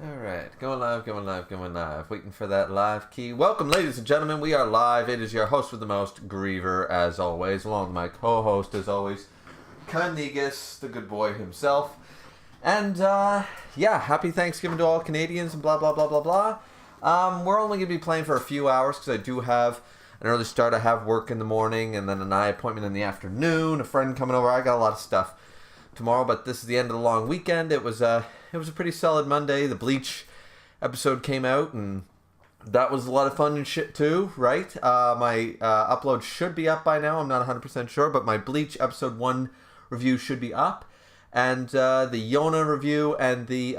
Alright, going live, waiting for that live key. Welcome, ladies and gentlemen, we are live. It is your host with the most, Griever, as always, along with my co-host, as always, Kanigas, the good boy himself. And, yeah, happy Thanksgiving to all Canadians and blah, blah, blah, blah, blah. We're only going to be playing for a few hours because I do have an early start. I have work in the morning and then an eye appointment in the afternoon, a friend coming over. I got a lot of stuff tomorrow, but this is the end of the long weekend. It was a pretty solid Monday. The Bleach episode came out, and that was a lot of fun and shit too, right? My upload should be up by now. I'm not 100% sure, but my Bleach episode 1 review should be up, and the Yona review and the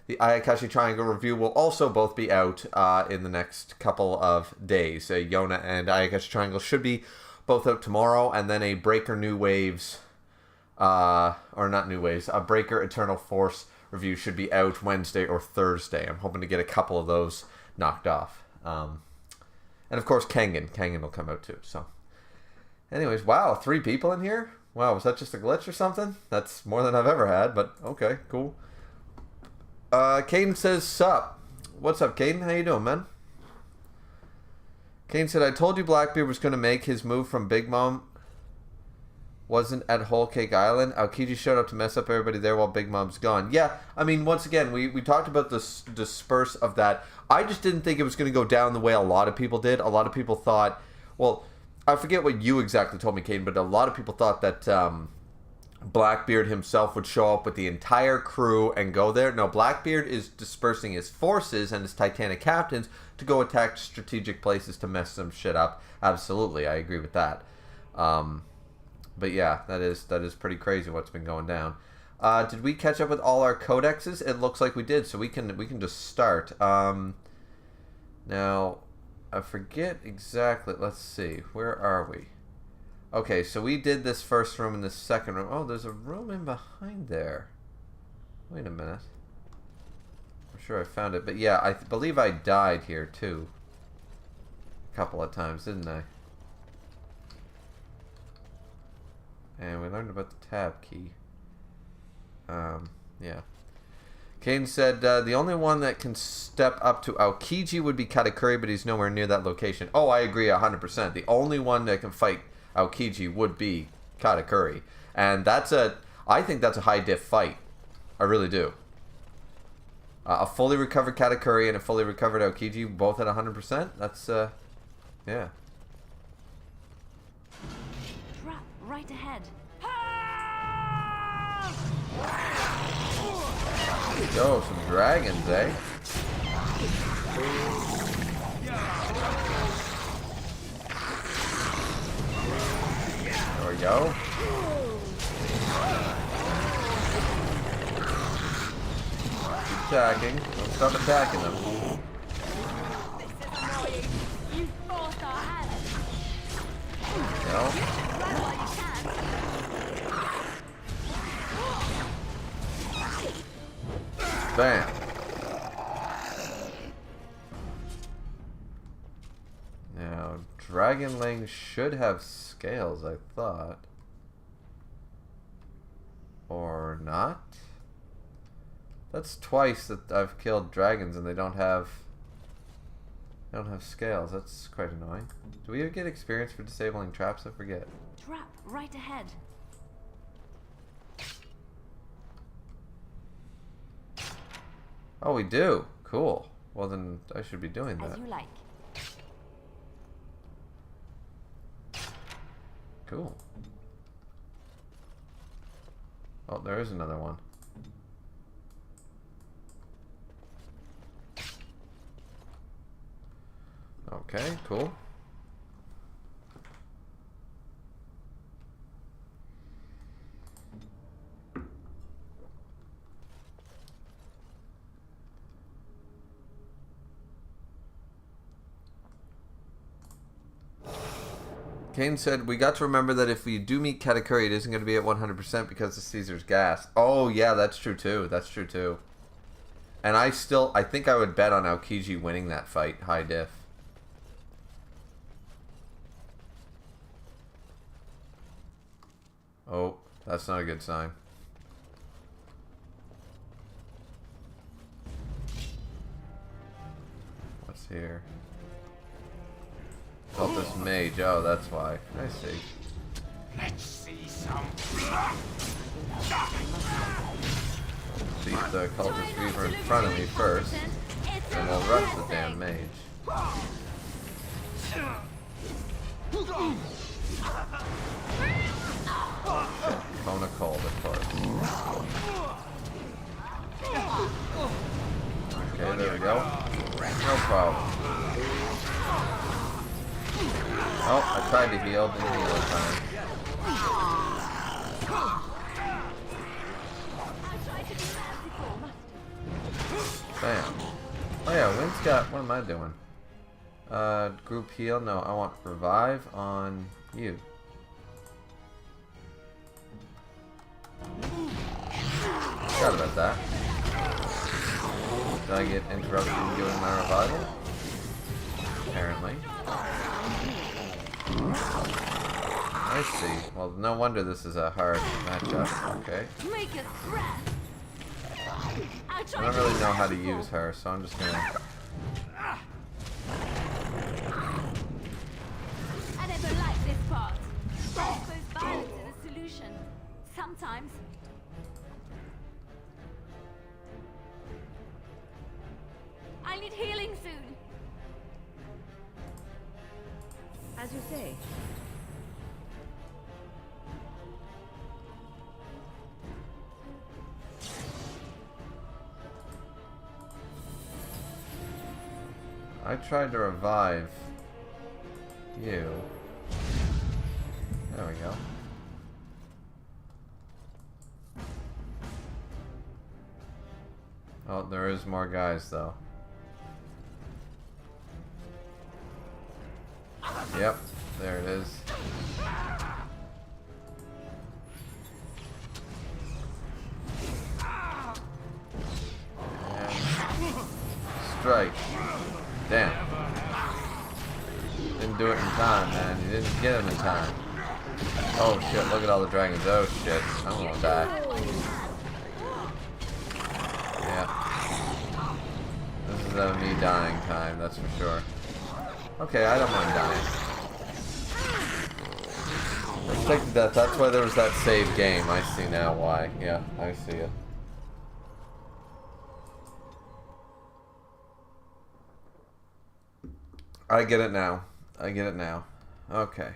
the Ayakashi Triangle review will also both be out in the next couple of days. Yona and Ayakashi Triangle should be both out tomorrow, and then a Breaker New Waves, or not New Waves, a Breaker Eternal Force review should be out Wednesday or Thursday. I'm hoping to get a couple of those knocked off. And of course, Kangen will come out too. So, anyways, wow, 3 people in here? Wow, was that just a glitch or something? That's more than I've ever had, but okay, cool. Caden says, sup. What's up, Caden? How you doing, man? Kane said, I told you Blackbeard was going to make his move from Big Mom wasn't at Whole Cake Island. Aokiji showed up to mess up everybody there while Big Mom's gone. Yeah, I mean, once again, we talked about the disperse of that. I just didn't think it was going to go down the way a lot of people did. A lot of people thought, well, I forget what you exactly told me, Kane, but a lot of people thought that Blackbeard himself would show up with the entire crew and go there. No, Blackbeard is dispersing his forces and his Titanic captains to go attack strategic places to mess some shit up. Absolutely, I agree with that. But yeah, that is pretty crazy what's been going down. Did we catch up with all our codexes? It looks like we did, so we can just start. Now, I forget exactly. Let's see, where are we? Okay, so we did this first room and this second room. Oh, there's a room in behind there. Wait a minute. I'm sure I found it. But yeah, I believe I died here too. A couple of times, didn't I? And we learned about the tab key. Yeah. Kane said, the only one that can step up to Aokiji would be Katakuri, but he's nowhere near that location. Oh, I agree 100%. The only one that can fight Aokiji would be Katakuri, and I think that's a high diff fight. I really do. A fully recovered Katakuri and a fully recovered Aokiji, both at 100%. That's yeah. Trap right ahead. Yo, some dragons, eh? There we go. Keep attacking. Don't stop attacking them. You forced our hand. No. Run while you can. Bam. Now, Dragonling should have scales, I thought. Or not? That's twice that I've killed dragons and they don't have scales. That's quite annoying. Do we ever get experience for disabling traps? I forget. Trap right ahead. Oh, we do. Cool. Well, then I should be doing that. As you like. Cool. Oh, there is another one. Okay, cool. Kane said, we got to remember that if we do meet Katakuri, it isn't going to be at 100% because of Caesar's gas. Oh, yeah, that's true, too. That's true, too. And I think I would bet on Aokiji winning that fight, high diff. Oh, that's not a good sign. here? Cultist mage. Oh, that's why. I see. Let's see some. Beat the cultist Griever in front of me first, and we'll rush the damn mage. Shit, Kona cold, of course. Okay, there we go. No problem. Oh, I tried to heal, didn't heal in time. Bam. Oh yeah, Wynn's got, what am I doing? Group heal? No, I want revive on you. Forgot about that. Did I get interrupted in doing my revival? Apparently. I see. Well, no wonder this is a hard matchup. Okay. I don't really know how to use her, so I'm just gonna... I never liked this part. I suppose violence is a solution. Sometimes. I need healing soon. As you say. I tried to revive you. There we go. Oh, there is more guys though. Yep, there it is. And strike. Damn. Didn't do it in time, man. You didn't get him in time. Oh shit, look at all the dragons. Oh shit. I'm gonna die. Yeah. This is me dying time, that's for sure. Okay, I don't mind dying. Expected death. That's why there was that save game. I see now why. Yeah, I see it. I get it now. I get it now. Okay.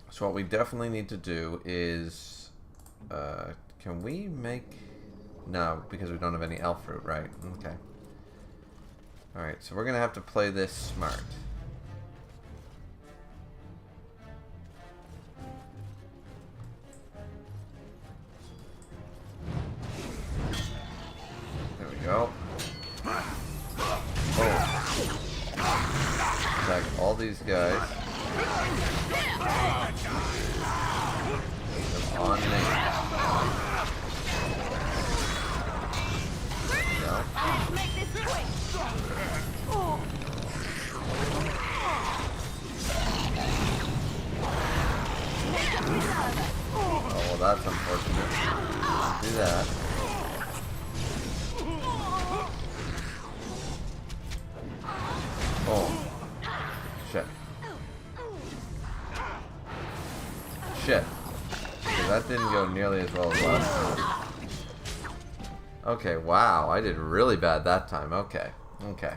So what we definitely need to do is... can we make... No, because we don't have any elf fruit, right? Okay. Alright, so we're going to have to play this smart. There we go. Oh. Attack all these guys. They're on me. Let's make this quick. Oh. Oh, well, that's unfortunate. Do that. Oh. Shit. Shit. Okay, that didn't go nearly as well as last time. Okay, wow. I did really bad that time. Okay. Okay.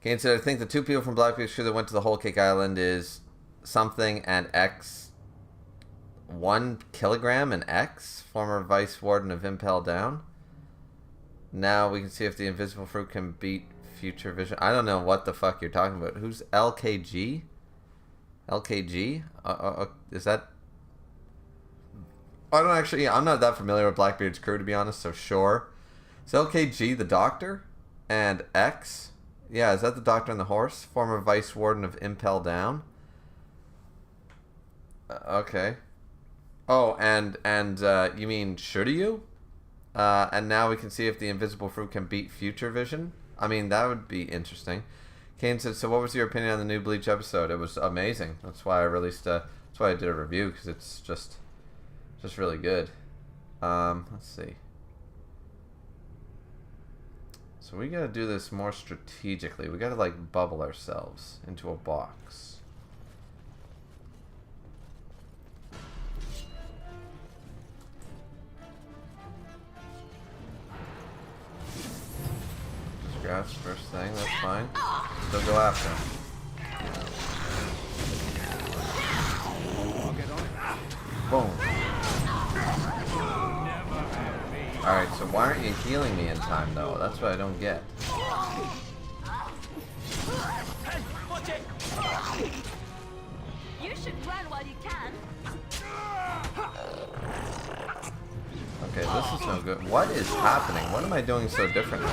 Kane said, I think the two people from Blackbeard's crew that went to the Whole Cake Island is something and X. 1 kilogram and X, former vice warden of Impel Down. Now we can see if the invisible fruit can beat future vision. I don't know what the fuck you're talking about. Who's LKG? LKG? Is that... I don't actually... I'm not that familiar with Blackbeard's crew, to be honest, so sure. Is LKG the doctor? And X? Yeah, is that the doctor and the horse? Former vice warden of Impel Down? Okay. Oh, and you mean Shiryu? And now we can see if the invisible fruit can beat future vision. I mean, that would be interesting. Kane said, so what was your opinion on the new Bleach episode? It was amazing. That's why I released that's why I did a review, because it's just really good. Let's see. So we gotta do this more strategically. We gotta like bubble ourselves into a box. Just grabs first thing, that's fine. Still go after him. Boom. Alright, so why aren't you healing me in time though? That's what I don't get. You should run while you can. Okay, this is no good. What is happening? What am I doing so differently?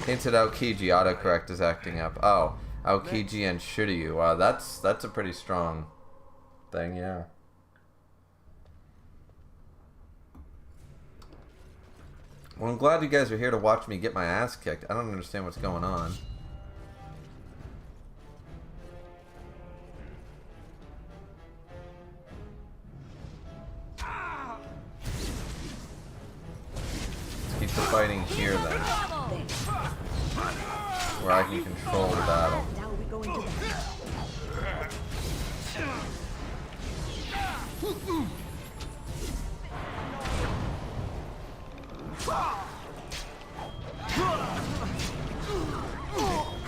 Hinted Aokiji autocorrect is acting up. Oh, Aokiji and Shiryu. Wow, that's a pretty strong thing, yeah. Well, I'm glad you guys are here to watch me get my ass kicked. I don't understand what's going on. Let's keep the fighting here then, where I can control the battle. Now we go into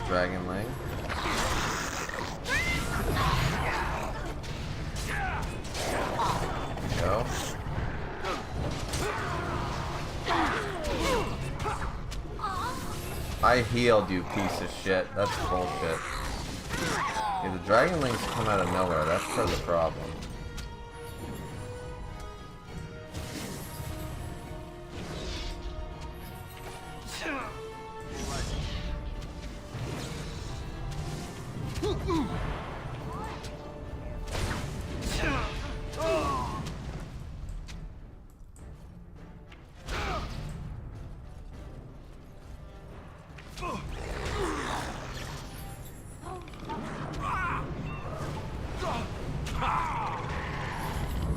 Dragon Link. Go. I healed you, piece of shit. That's bullshit. Yeah, the Dragon Links come out of nowhere. That's part of the problem.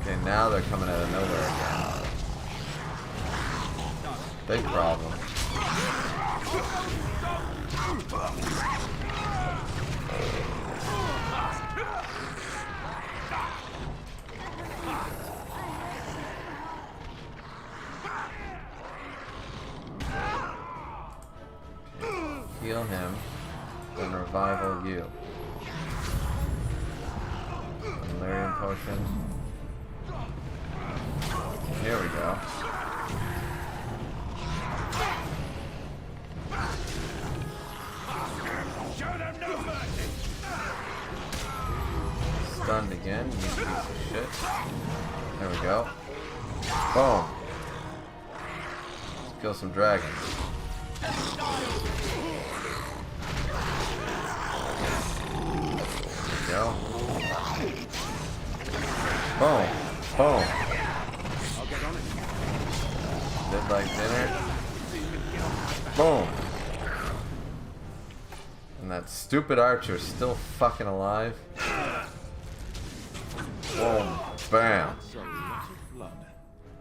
Okay, now they're coming out of nowhere again. Big problem. Heal him, then revival you. Valerian potion. Here we go. Stunned again, you piece of shit. There we go. Boom. Let's kill some dragons. There we go. Boom. Boom. Did like dinner. Boom. And that stupid archer's still fucking alive. Boom. Bam.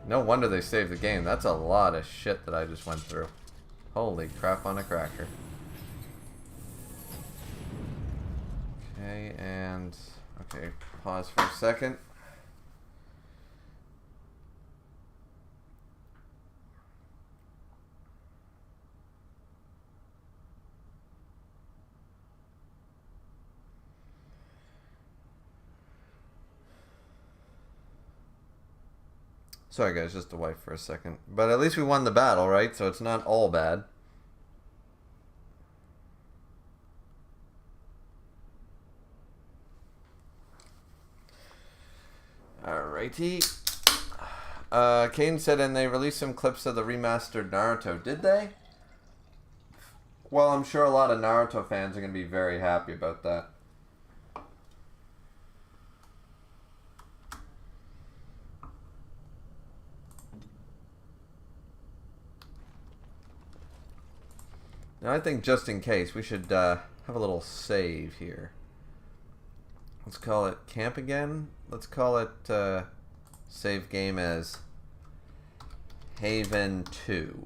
No wonder they saved the game. That's a lot of shit that I just went through. Holy crap on a cracker. Okay, and... Okay, pause for a second. Sorry guys, just to wipe for a second. But at least we won the battle, right? So it's not all bad. Alrighty. Kane said, and they released some clips of the remastered Naruto. Did they? Well, I'm sure a lot of Naruto fans are going to be very happy about that. Now, I think just in case, we should have a little save here. Let's call it camp again. Let's call it save game as Haven 2.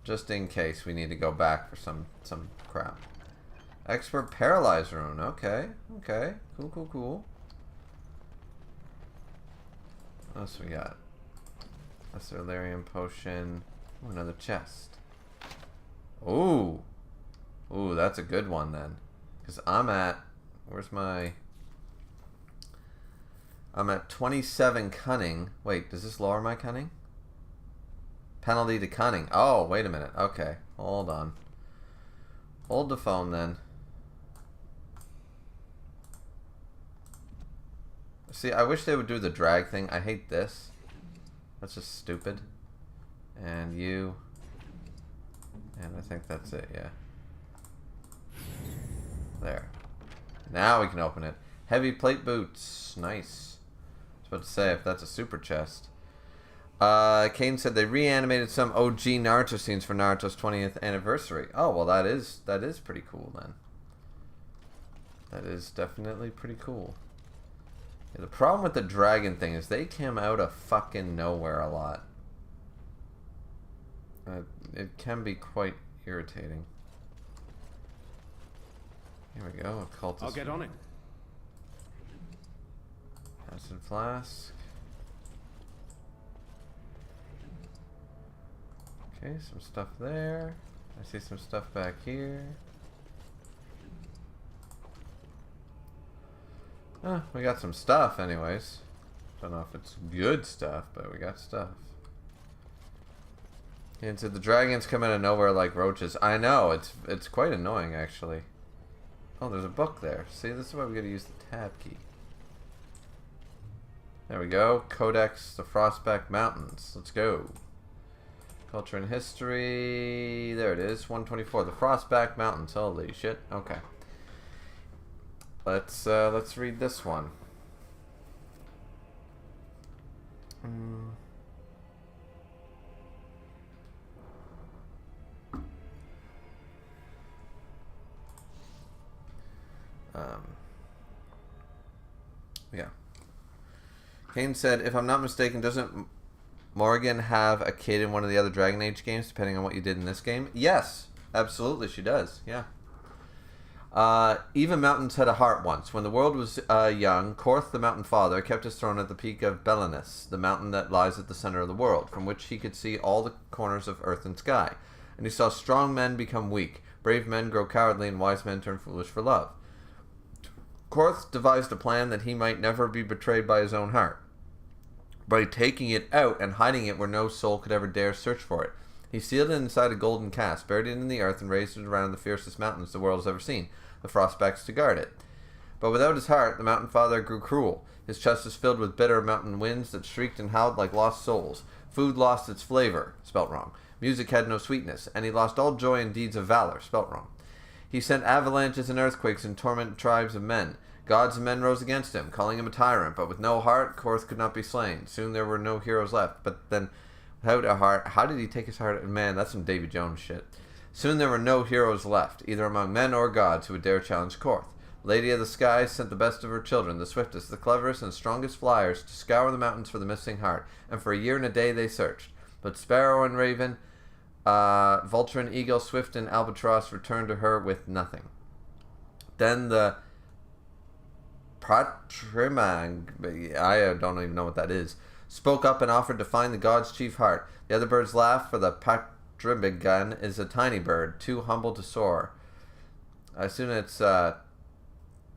Just in case we need to go back for some crap. Expert Paralyze Rune. Okay. Okay. Cool, cool, cool. What else we got? That's the Illyrian Potion. Ooh, another chest. Ooh. Ooh, that's a good one then. Because I'm at... Where's my... I'm at 27 cunning. Wait, does this lower my cunning? Penalty to cunning. Oh, wait a minute. Okay. Hold on. Hold the phone then. See, I wish they would do the drag thing. I hate this. That's just stupid. And you. And I think that's it, yeah. There. Now we can open it. Heavy plate boots. Nice. I was about to say, if that's a super chest. Kane said they reanimated some OG Naruto scenes for Naruto's 20th anniversary. Oh, well that is pretty cool then. That is definitely pretty cool. Yeah, the problem with the dragon thing is they came out of fucking nowhere a lot. It can be quite irritating. Here we go, occultist. I'll get on it. Acid flask. Okay, some stuff there. I see some stuff back here. We got some stuff anyways. Don't know if it's good stuff, but we got stuff. And so the dragons come out of nowhere like roaches. I know, it's quite annoying actually. Oh, there's a book there. See, this is why we gotta use the tab key. There we go. Codex, the Frostback Mountains. Let's go. Culture and history. There it is. 124. The Frostback Mountains. Holy shit. Okay. Let's read this one. Yeah. Kane said, if I'm not mistaken, doesn't Morgan have a kid in one of the other Dragon Age games, depending on what you did in this game? Yes, absolutely, she does. Yeah. Even mountains had a heart once. When the world was young, Korth, the mountain father, kept his throne at the peak of Belinus, the mountain that lies at the center of the world, from which he could see all the corners of earth and sky. And he saw strong men become weak, brave men grow cowardly, and wise men turn foolish for love. Korth devised a plan that he might never be betrayed by his own heart, by taking it out and hiding it where no soul could ever dare search for it. He sealed it inside a golden cask, buried it in the earth, and raised it around the fiercest mountains the world has ever seen, the Frostbacks, to guard it. But without his heart, the mountain father grew cruel. His chest was filled with bitter mountain winds that shrieked and howled like lost souls. Food lost its flavor, spelt wrong. Music had no sweetness, and he lost all joy in deeds of valor, spelt wrong. He sent avalanches and earthquakes and tormented tribes of men. Gods and men rose against him, calling him a tyrant, but with no heart, Korth could not be slain. Soon there were no heroes left, but then, without a heart, how did he take his heart? Man, that's some Davy Jones shit. Soon there were no heroes left, either among men or gods, who would dare challenge Korth. Lady of the Skies sent the best of her children, the swiftest, the cleverest, and strongest flyers, to scour the mountains for the missing heart, and for a year and a day they searched. But Sparrow and Raven, Vulture and Eagle, Swift and Albatross returned to her with nothing. Then the Patrimang, I don't even know what that is, spoke up and offered to find the god's chief heart. The other birds laughed, for the Patrimang is a tiny bird, too humble to soar. I assume it's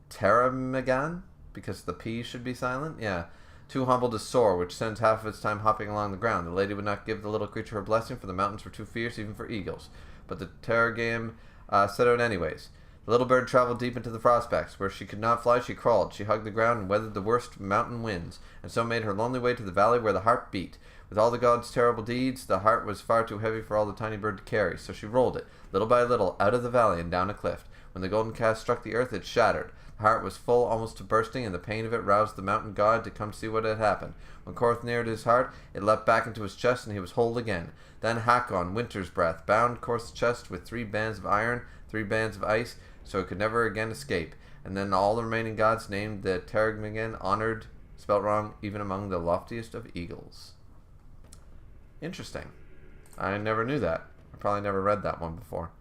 Teramagan, because the P should be silent? Yeah. Too humble to soar, which spends half of its time hopping along the ground. The lady would not give the little creature her blessing, for the mountains were too fierce even for eagles. But the Terragame set out anyways. The little bird traveled deep into the Frostbacks. Where she could not fly, she crawled. She hugged the ground and weathered the worst mountain winds, and so made her lonely way to the valley where the heart beat. With all the god's terrible deeds, the heart was far too heavy for all the tiny bird to carry, so she rolled it, little by little, out of the valley and down a cliff. When the golden cast struck the earth, it shattered. The heart was full almost to bursting, and the pain of it roused the mountain god to come see what had happened. When Korth neared his heart, it leapt back into his chest, and he was whole again. Then Hakon, Winter's Breath, bound Korth's chest with 3 bands of iron, 3 bands of ice, so it could never again escape. And then all the remaining gods named the Terragame honored, spelt wrong, even among the loftiest of eagles. Interesting. I never knew that. I probably never read that one before.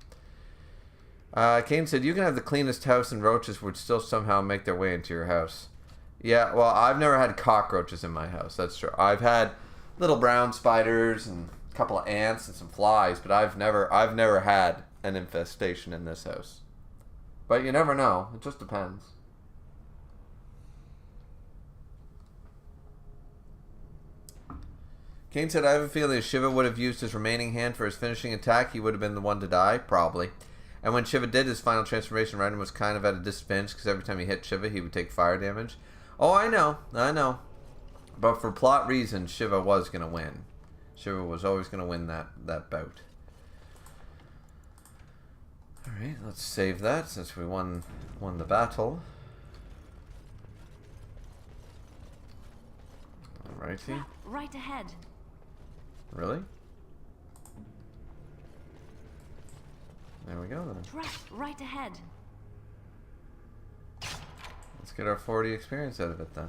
Kane said, you can have the cleanest house and roaches would still somehow make their way into your house. Yeah, well, I've never had cockroaches in my house. That's true. I've had little brown spiders and a couple of ants and some flies, but I've never had an infestation in this house. But you never know. It just depends. Kane said, I have a feeling if Shiva would have used his remaining hand for his finishing attack, he would have been the one to die. Probably. And when Shiva did his final transformation, Raiden was kind of at a disadvantage because every time he hit Shiva, he would take fire damage. Oh, I know. But for plot reasons, Shiva was going to win. Shiva was always going to win that bout. Alright, let's save that since we won the battle. Alrighty. Right ahead. Really? There we go then. Trap right ahead. Let's get our 40 experience out of it then.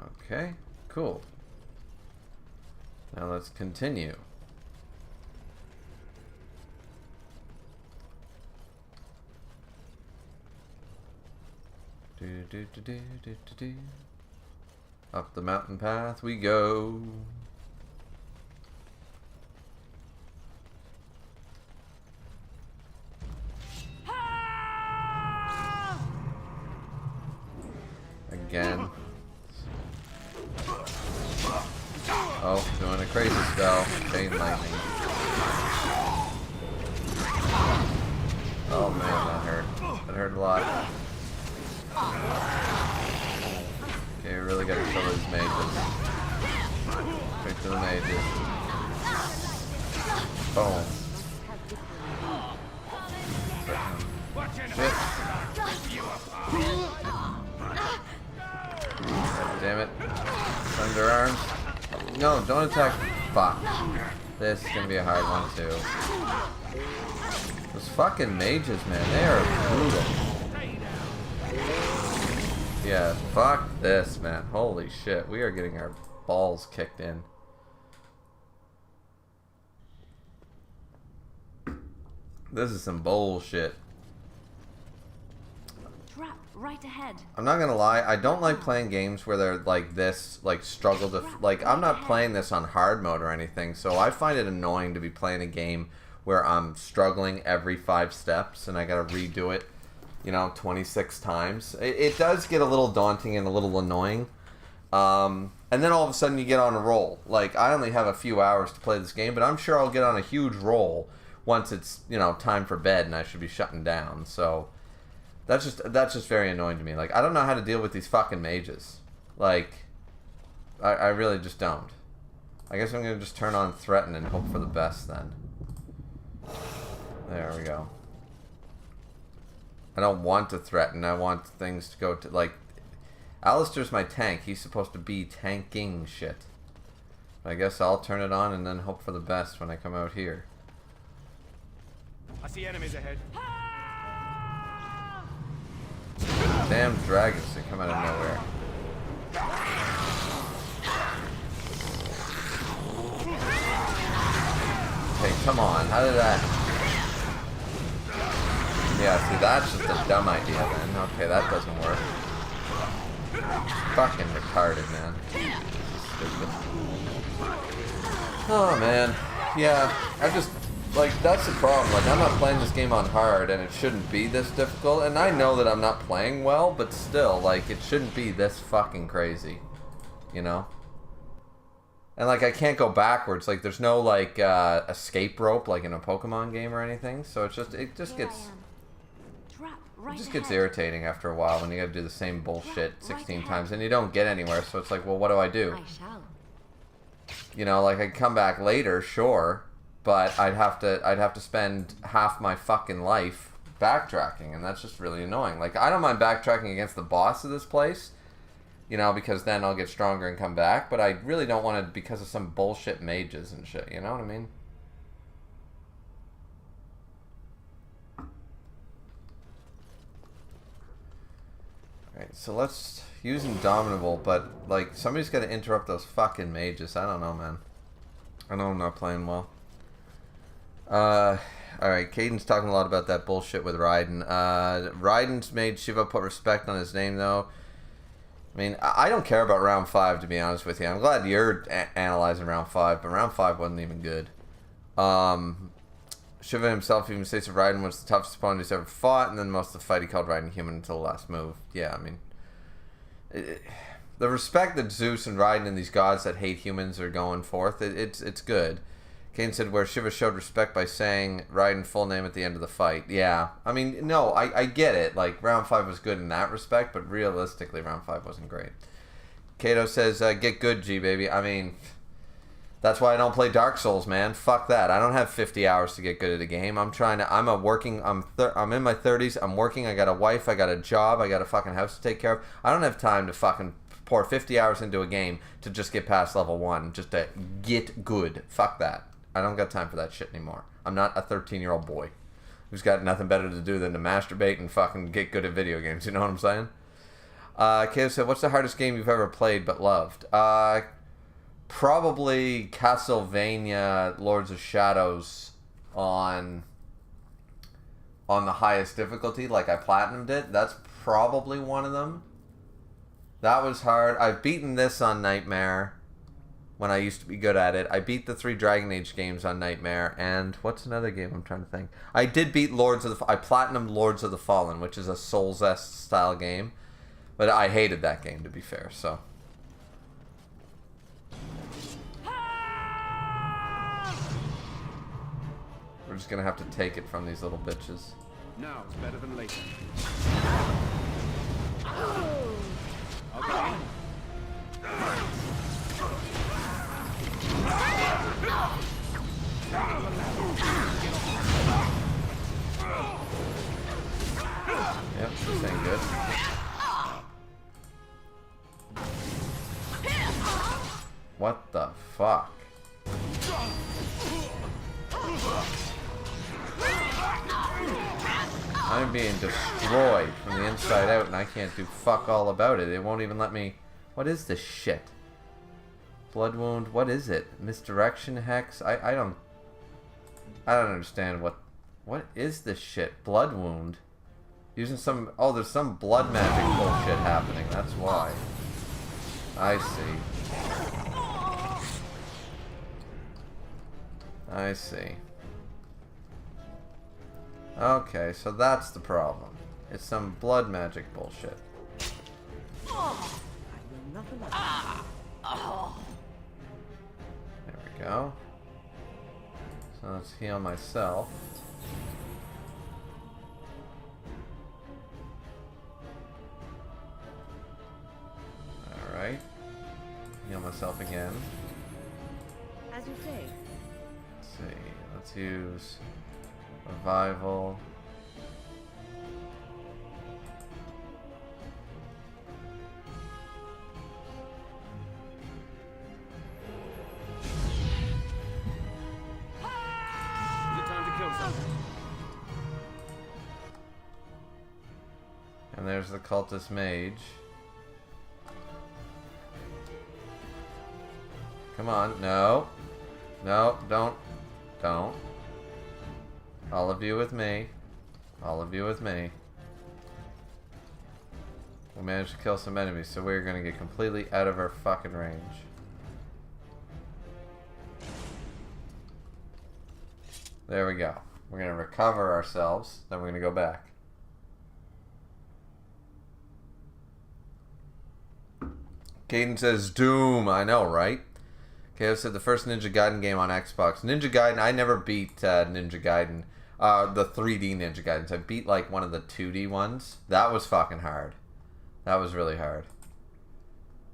Okay, cool. Now let's continue. Up the mountain path we go. Again. Oh, doing a crazy spell. Chain lightning. Oh man, that hurt. That hurt a lot. Okay, we really gotta kill these mages. Quick to the mages. Boom. Shit. God damn it. Thunder arms. No, don't attack. Fuck. This is gonna be a hard one too. Those fucking mages, man, they are brutal. Yeah, fuck this, man. Holy shit, we are getting our balls kicked in. This is some bullshit. Trap right ahead. I'm not gonna lie, I don't like playing games where they're like this, like struggle to, like I'm not playing this on hard mode or anything, so I find it annoying to be playing a game where I'm struggling every 5 steps and I gotta redo it, you know, 26 times. It does get a little daunting and a little annoying. And then all of a sudden you get on a roll. Like, I only have a few hours to play this game, but I'm sure I'll get on a huge roll once it's, you know, time for bed and I should be shutting down. So that's just very annoying to me. Like, I don't know how to deal with these fucking mages. Like, I really just don't. I guess I'm gonna just turn on Threaten and hope for the best then. There we go. I don't want to threaten. I want things to go to, like, Alistair's my tank. He's supposed to be tanking shit. I guess I'll turn it on and then hope for the best when I come out here. I see enemies ahead. Damn dragons, they come out of nowhere. Okay, come on. How did that... Yeah, see, that's just a dumb idea then. Okay, that doesn't work. Fucking retarded, man. This is stupid. Oh, man. Yeah, I just... Like, that's the problem. Like, I'm not playing this game on hard, and it shouldn't be this difficult. And I know that I'm not playing well, but still, like, it shouldn't be this fucking crazy. You know? And, like, I can't go backwards. Like, there's no, like, escape rope, like in a Pokemon game or anything. So it just gets... It just gets irritating after a while when you gotta do the same bullshit 16 times and you don't get anywhere, so it's like, well, what do I do? You know, like, I'd come back later, sure, but I'd have to spend half my fucking life backtracking, and that's just really annoying. Like, I don't mind backtracking against the boss of this place, you know, because then I'll get stronger and come back, but I really don't want to because of some bullshit mages and shit, you know what I mean? Alright, so let's use Indomitable, but, like, somebody's got to interrupt those fucking mages. I don't know, man. I know I'm not playing well. Alright, Caden's talking a lot about that bullshit with Raiden. Raiden's made Shiva put respect on his name, though. I mean, I don't care about round 5, to be honest with you. I'm glad you're analyzing round 5, but round 5 wasn't even good. Shiva himself even states that Raiden was the toughest opponent he's ever fought, and then most of the fight he called Raiden human until the last move. Yeah, I mean... the respect that Zeus and Raiden and these gods that hate humans are going forth, it's good. Kane said where Shiva showed respect by saying Raiden's full name at the end of the fight. Yeah, I mean, no, I get it. Like, round 5 was good in that respect, but realistically, round 5 wasn't great. Kato says, get good, G, baby. I mean, that's why I don't play Dark Souls, man. Fuck that. I don't have 50 hours to get good at a game. I'm in my 30s. I'm working. I got a wife. I got a job. I got a fucking house to take care of. I don't have time to fucking pour 50 hours into a game to just get past level 1, just to get good. Fuck that. I don't got time for that shit anymore. I'm not a 13-year-old boy who's got nothing better to do than to masturbate and fucking get good at video games. You know what I'm saying? Kato said, what's the hardest game you've ever played but loved? Probably Castlevania Lords of Shadows on the highest difficulty. Like, I platinumed it. That's probably one of them. That was hard. I've beaten this on Nightmare when I used to be good at it. I beat the 3 Dragon Age games on Nightmare, and what's another game I'm trying to think? I did beat I platinumed Lords of the Fallen, which is a Souls-esque style game, but I hated that game, to be fair, so. We're just gonna have to take it from these little bitches. Now it's better than later. Okay. Yep, this ain't good. What the fuck? I'm being destroyed from the inside out and I can't do fuck all about it. It won't even let me... What is this shit? Blood wound, what is it? Misdirection hex? I don't understand what is this shit? Blood wound? Using some... Oh, there's some blood magic bullshit happening. That's why. I see. I see. Okay, so that's the problem. It's some blood magic bullshit. There we go. So let's heal myself. Alright. Heal myself again. As you say. Let's see. Let's use Revival. And there's the cultist mage. Come on, no. No, don't. All of you with me. All of you with me. We managed to kill some enemies, so we're gonna get completely out of our fucking range. There we go. We're gonna recover ourselves, then we're gonna go back. Caden says Doom. I know, right? Okay, I said the first Ninja Gaiden game on Xbox. Ninja Gaiden, I never beat Ninja Gaiden. The 3D Ninja Gaidens. I beat like one of the 2D ones. That was fucking hard. That was really hard.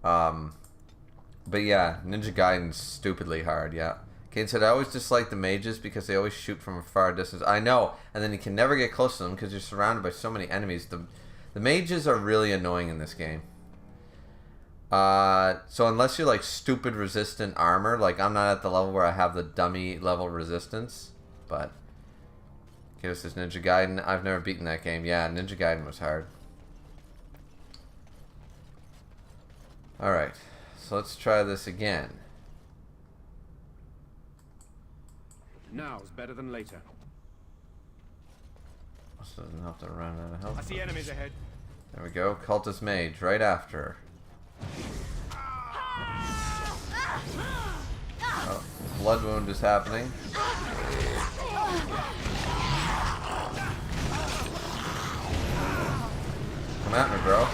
But yeah, Ninja Gaiden's stupidly hard, yeah. Kane said, I always dislike the mages because they always shoot from a far distance. I know, and then you can never get close to them because you're surrounded by so many enemies. The mages are really annoying in this game. So unless you're like stupid resistant armor, like I'm not at the level where I have the dummy level resistance, but okay, this is Ninja Gaiden. I've never beaten that game. Yeah, Ninja Gaiden was hard. Alright, so let's try this again. Now's better than later. This doesn't help to run out of health. I see enemies ahead. There we go, Cultist Mage, right after. Oh, blood wound is happening. Come at me, bro.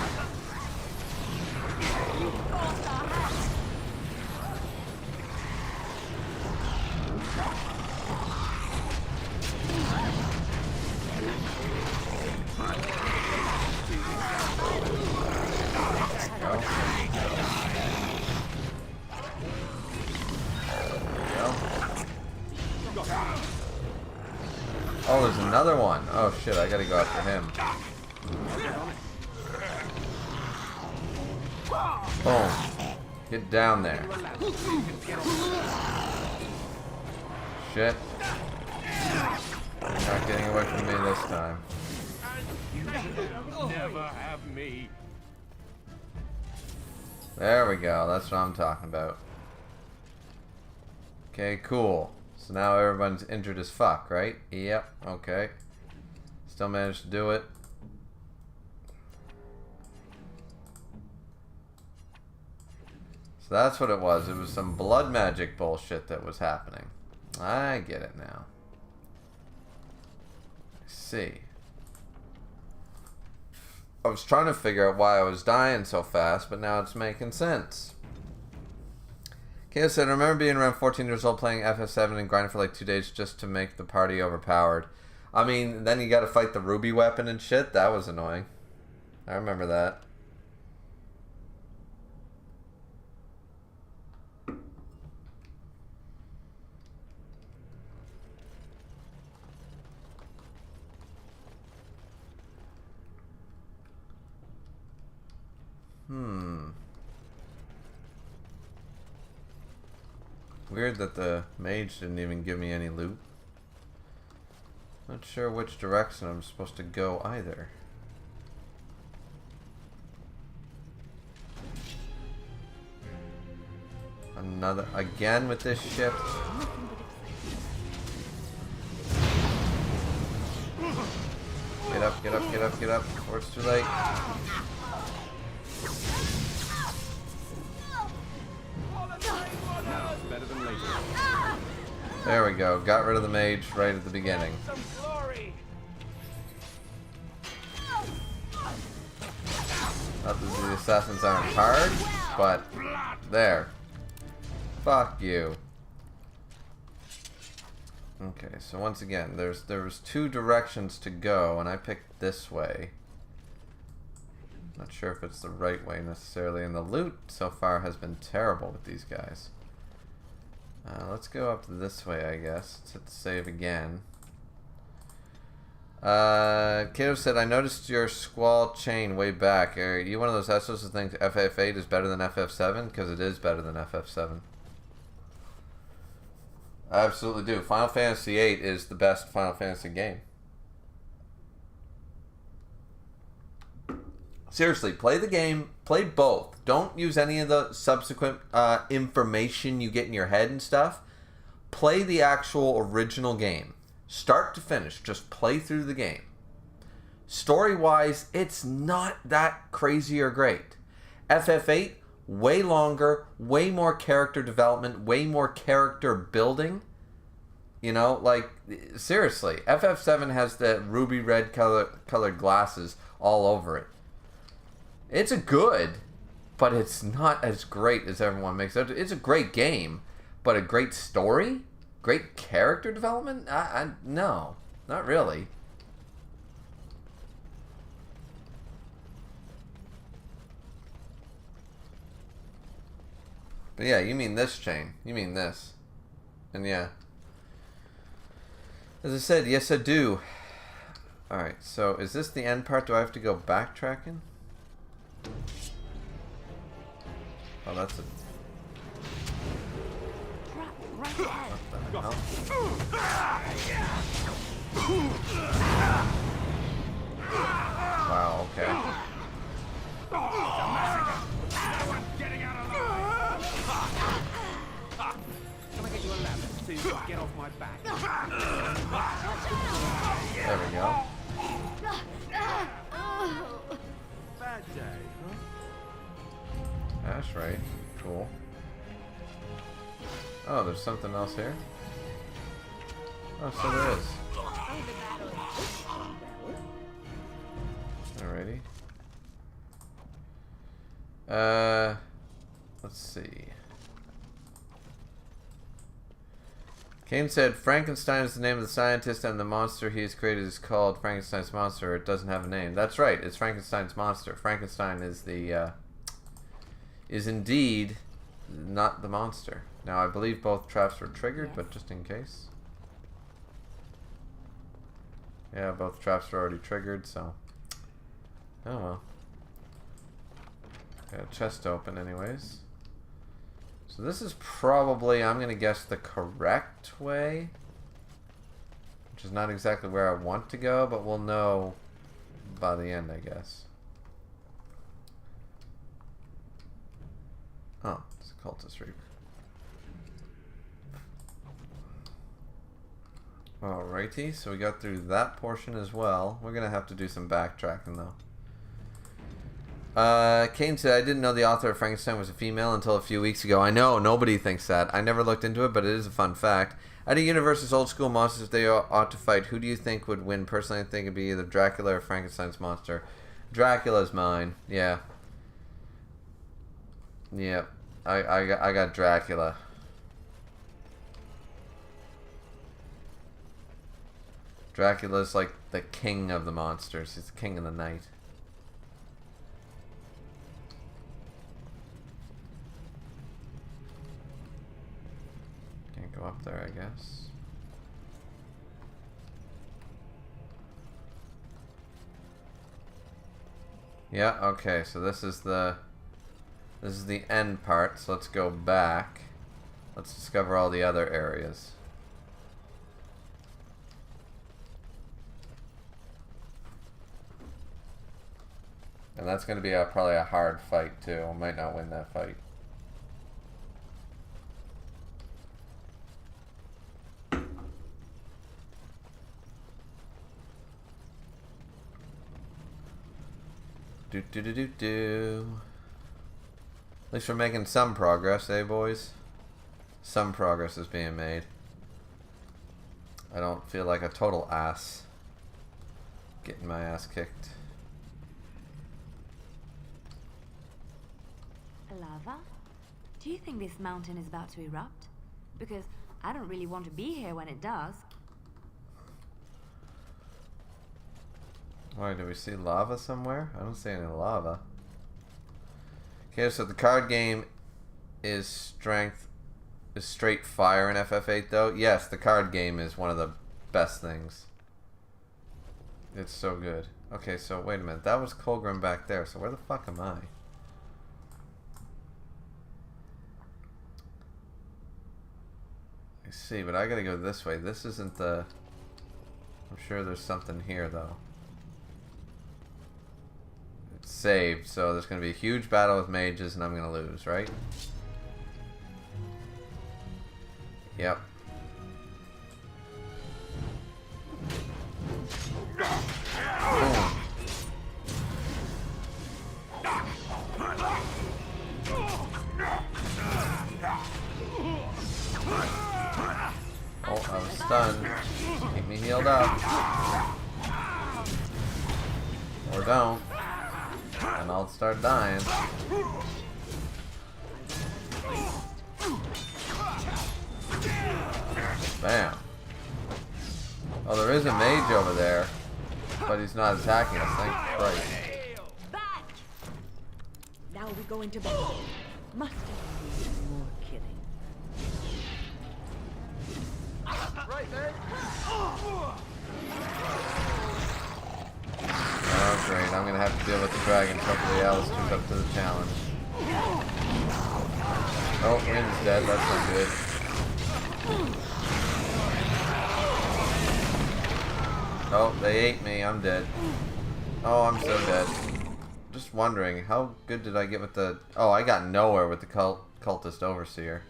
Oh, there's another one. Oh shit, I gotta go after him. Boom. Get down there. Shit. You're not getting away from me this time. Never have me. There we go, that's what I'm talking about. Okay, cool. So now everyone's injured as fuck, right? Yep, okay. Still managed to do it. So that's what it was. It was some blood magic bullshit that was happening. I get it now. I see. I was trying to figure out why I was dying so fast, but now it's making sense. Kayla said, I remember being around 14 years old playing FF7 and grinding for like 2 days just to make the party overpowered. I mean, then you gotta fight the ruby weapon and shit. That was annoying. I remember that. Weird that the mage didn't even give me any loot. Not sure which direction I'm supposed to go either. Another again with this ship. Get up, get up, get up, get up before it's too late. Better than later. There we go. Got rid of the mage right at the beginning. Not that the assassins aren't hard, but there. Fuck you. Okay, so once again, there was 2 directions to go, and I picked this way. Not sure if it's the right way necessarily, and the loot so far has been terrible with these guys. Let's go up this way, I guess. Let's hit the save again. Kato said, I noticed your squall chain way back. Are you one of those SOs that think FF8 is better than FF7? Because it is better than FF7. I absolutely do. Final Fantasy VIII is the best Final Fantasy game. Seriously, play the game, play both. Don't use any of the subsequent information you get in your head and stuff. Play the actual original game. Start to finish, just play through the game. Story-wise, it's not that crazy or great. FF8, way longer, way more character development, way more character building. You know, like, seriously, FF7 has the ruby red colored glasses all over it. It's a good, but it's not as great as everyone makes it. It's a great game, but a great story? Great character development? No, not really. But yeah, you mean this chain. You mean this. And yeah. As I said, yes I do. Alright, so is this the end part? Do I have to go backtracking? Oh, that's a... Right ahead. What the hell? Wow, okay. so you can get off my back. There we go. Bad day, huh? That's right. Cool. Oh, there's something else here? Oh, so there is. Alrighty. Let's see. Kane said Frankenstein is the name of the scientist and the monster he has created is called Frankenstein's monster. It doesn't have a name. That's right, it's Frankenstein's monster. Frankenstein is the, is indeed not the monster. Now, I believe both traps were triggered, but just in case. Yeah, both traps were already triggered, so... Oh well. Got a chest open anyways. So this is probably, I'm gonna guess, the correct way. Which is not exactly where I want to go, but we'll know by the end, I guess. Oh, it's a cultist reaper. Alrighty, so we got through that portion as well. We're gonna have to do some backtracking though. Kane said, I didn't know the author of Frankenstein was a female until a few weeks ago. I know, nobody thinks that. I never looked into it, but it is a fun fact. Out of Universe's old school monsters they ought to fight, who do you think would win? Personally, I think it'd be either Dracula or Frankenstein's monster. Dracula's mine, yeah. Yep, I got Dracula. Dracula's like the king of the monsters. He's the king of the night. Can't go up there, I guess. Yeah, okay, so this is the end part, so let's go back. Let's discover all the other areas. And that's going to be probably a hard fight too. I might not win that fight. Do. At least we're making some progress, eh, boys? Some progress is being made. I don't feel like a total ass. Getting my ass kicked. Lava? Do you think this mountain is about to erupt? Because I don't really want to be here when it does. Why, do we see lava somewhere? I don't see any lava. Okay, so the card game is straight fire in FF8 though. Yes, the card game is one of the best things. It's so good. Okay, so wait a minute. That was Colgrim back there, so where the fuck am I? I see, but I gotta go this way. This isn't the... I'm sure there's something here though. It's saved, so there's gonna be a huge battle with mages and I'm gonna lose, right? Yep. Boom. Oh, I was stunned. Keep me healed up. Or don't. And I'll start dying. Bam. Oh, there is a mage over there. But he's not attacking us, thank Christ. Now we go into battle. Must have more killing. Right there. Oh great, I'm gonna have to deal with the dragon. Hopefully Alistair's up to the challenge. Oh, Rin's dead, that's not good. Oh, they ate me, I'm dead. Oh, I'm so dead. Just wondering, how good did I get with the... Oh, I got nowhere with the cultist overseer.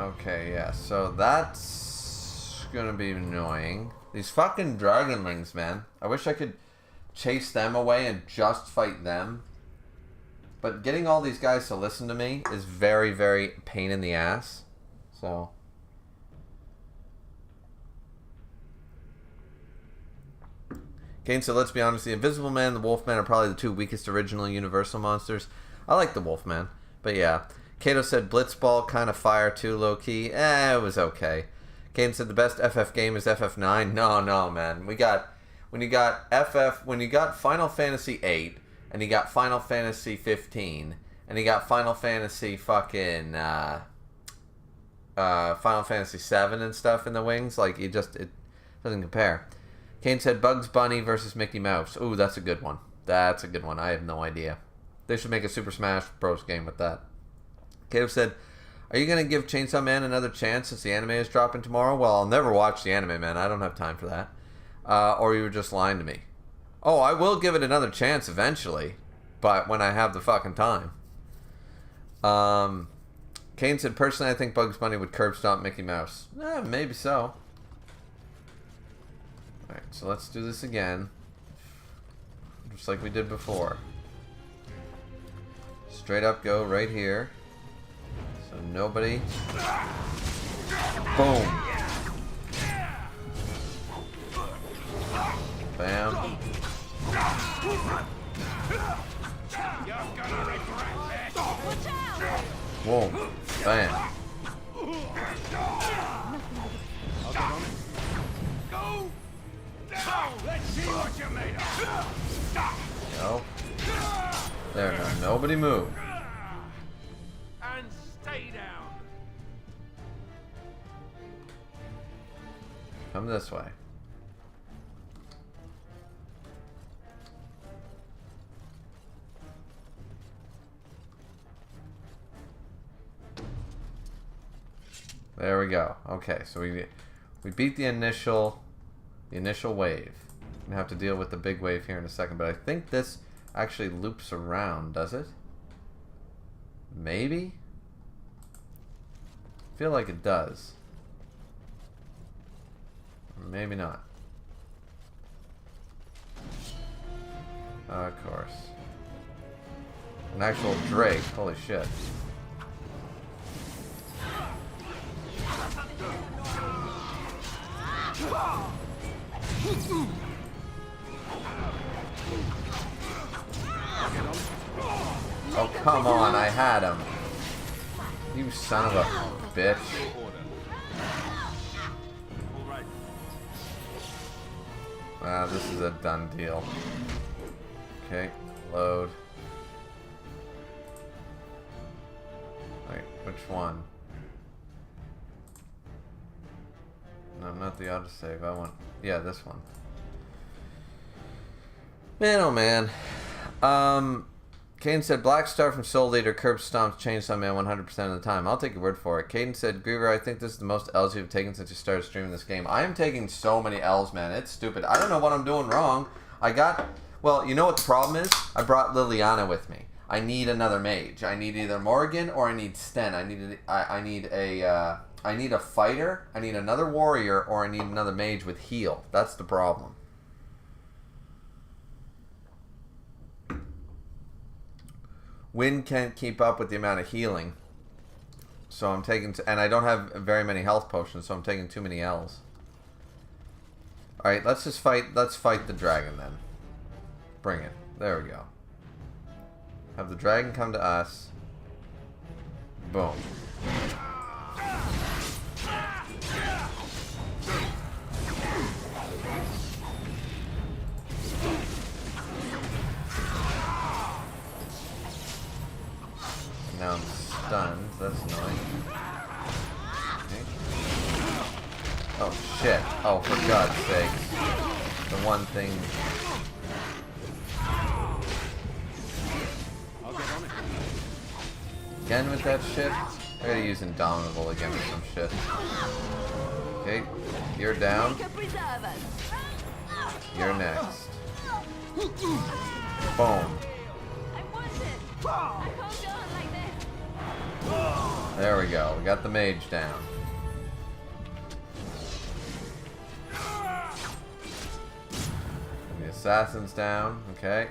Okay, yeah, so that's gonna be annoying. These fucking dragonlings, man. I wish I could chase them away and just fight them. But getting all these guys to listen to me is very, very pain in the ass. So... Kane said, let's be honest, the Invisible Man and the Wolfman are probably the two weakest original Universal monsters. I like the Wolfman, but yeah. Kato said, Blitzball kind of fire too, low-key. It was okay. Kane said, the best FF game is FF9. No, man. When you got Final Fantasy 8, and you got Final Fantasy 15, and you got Final Fantasy fucking, Final Fantasy 7 and stuff in the wings, like, it doesn't compare. Kane said Bugs Bunny versus Mickey Mouse. Ooh, that's a good one. That's a good one. I have no idea. They should make a Super Smash Bros. Game with that. Kato said, are you going to give Chainsaw Man another chance since the anime is dropping tomorrow? Well, I'll never watch the anime, man. I don't have time for that. Or you were just lying to me. Oh, I will give it another chance eventually. But when I have the fucking time. Kane said, personally, I think Bugs Bunny would curb stomp Mickey Mouse. Maybe so. Alright, so let's do this again. Just like we did before. Straight up go right here. So nobody. Boom. Bam. Whoa. Bam. Let's see what you're made of. Go. There, now nobody move. And stay down. Come this way. There we go. Okay, so we beat the initial wave. I'm gonna have to deal with the big wave here in a second, but I think this actually loops around, does it? Maybe? I feel like it does. Or maybe not. Of course. An actual Drake. Holy shit. Oh, come on, I had him. You son of a bitch. Ah, this is a done deal. Okay, load. Wait, which one? No, not the autosave. I want... Yeah, this one. Man, oh man. Caden said, Black Star from Soul Eater curb stomps Chainsaw Man 100% of the time. I'll take your word for it. Caden said, Griever, I think this is the most L's you've taken since you started streaming this game. I am taking so many L's, man. It's stupid. I don't know what I'm doing wrong. Well, you know what the problem is? I brought Liliana with me. I need another mage. I need either Morrigan or I need Sten. I need a fighter, I need another warrior, or I need another mage with heal. That's the problem. Wind can't keep up with the amount of healing. So I'm taking... and I don't have very many health potions, so I'm taking too many L's. Alright, let's just fight... let's fight the dragon then. Bring it. There we go. Have the dragon come to us. Boom. Now I'm stunned. That's annoying. Okay. Oh shit. Oh, for God's sake. The one thing... Again with that shit? I gotta use Indomitable again with some shit. Okay, you're down. You're next. Boom. There we go. We got the mage down. And the assassin's down. Okay.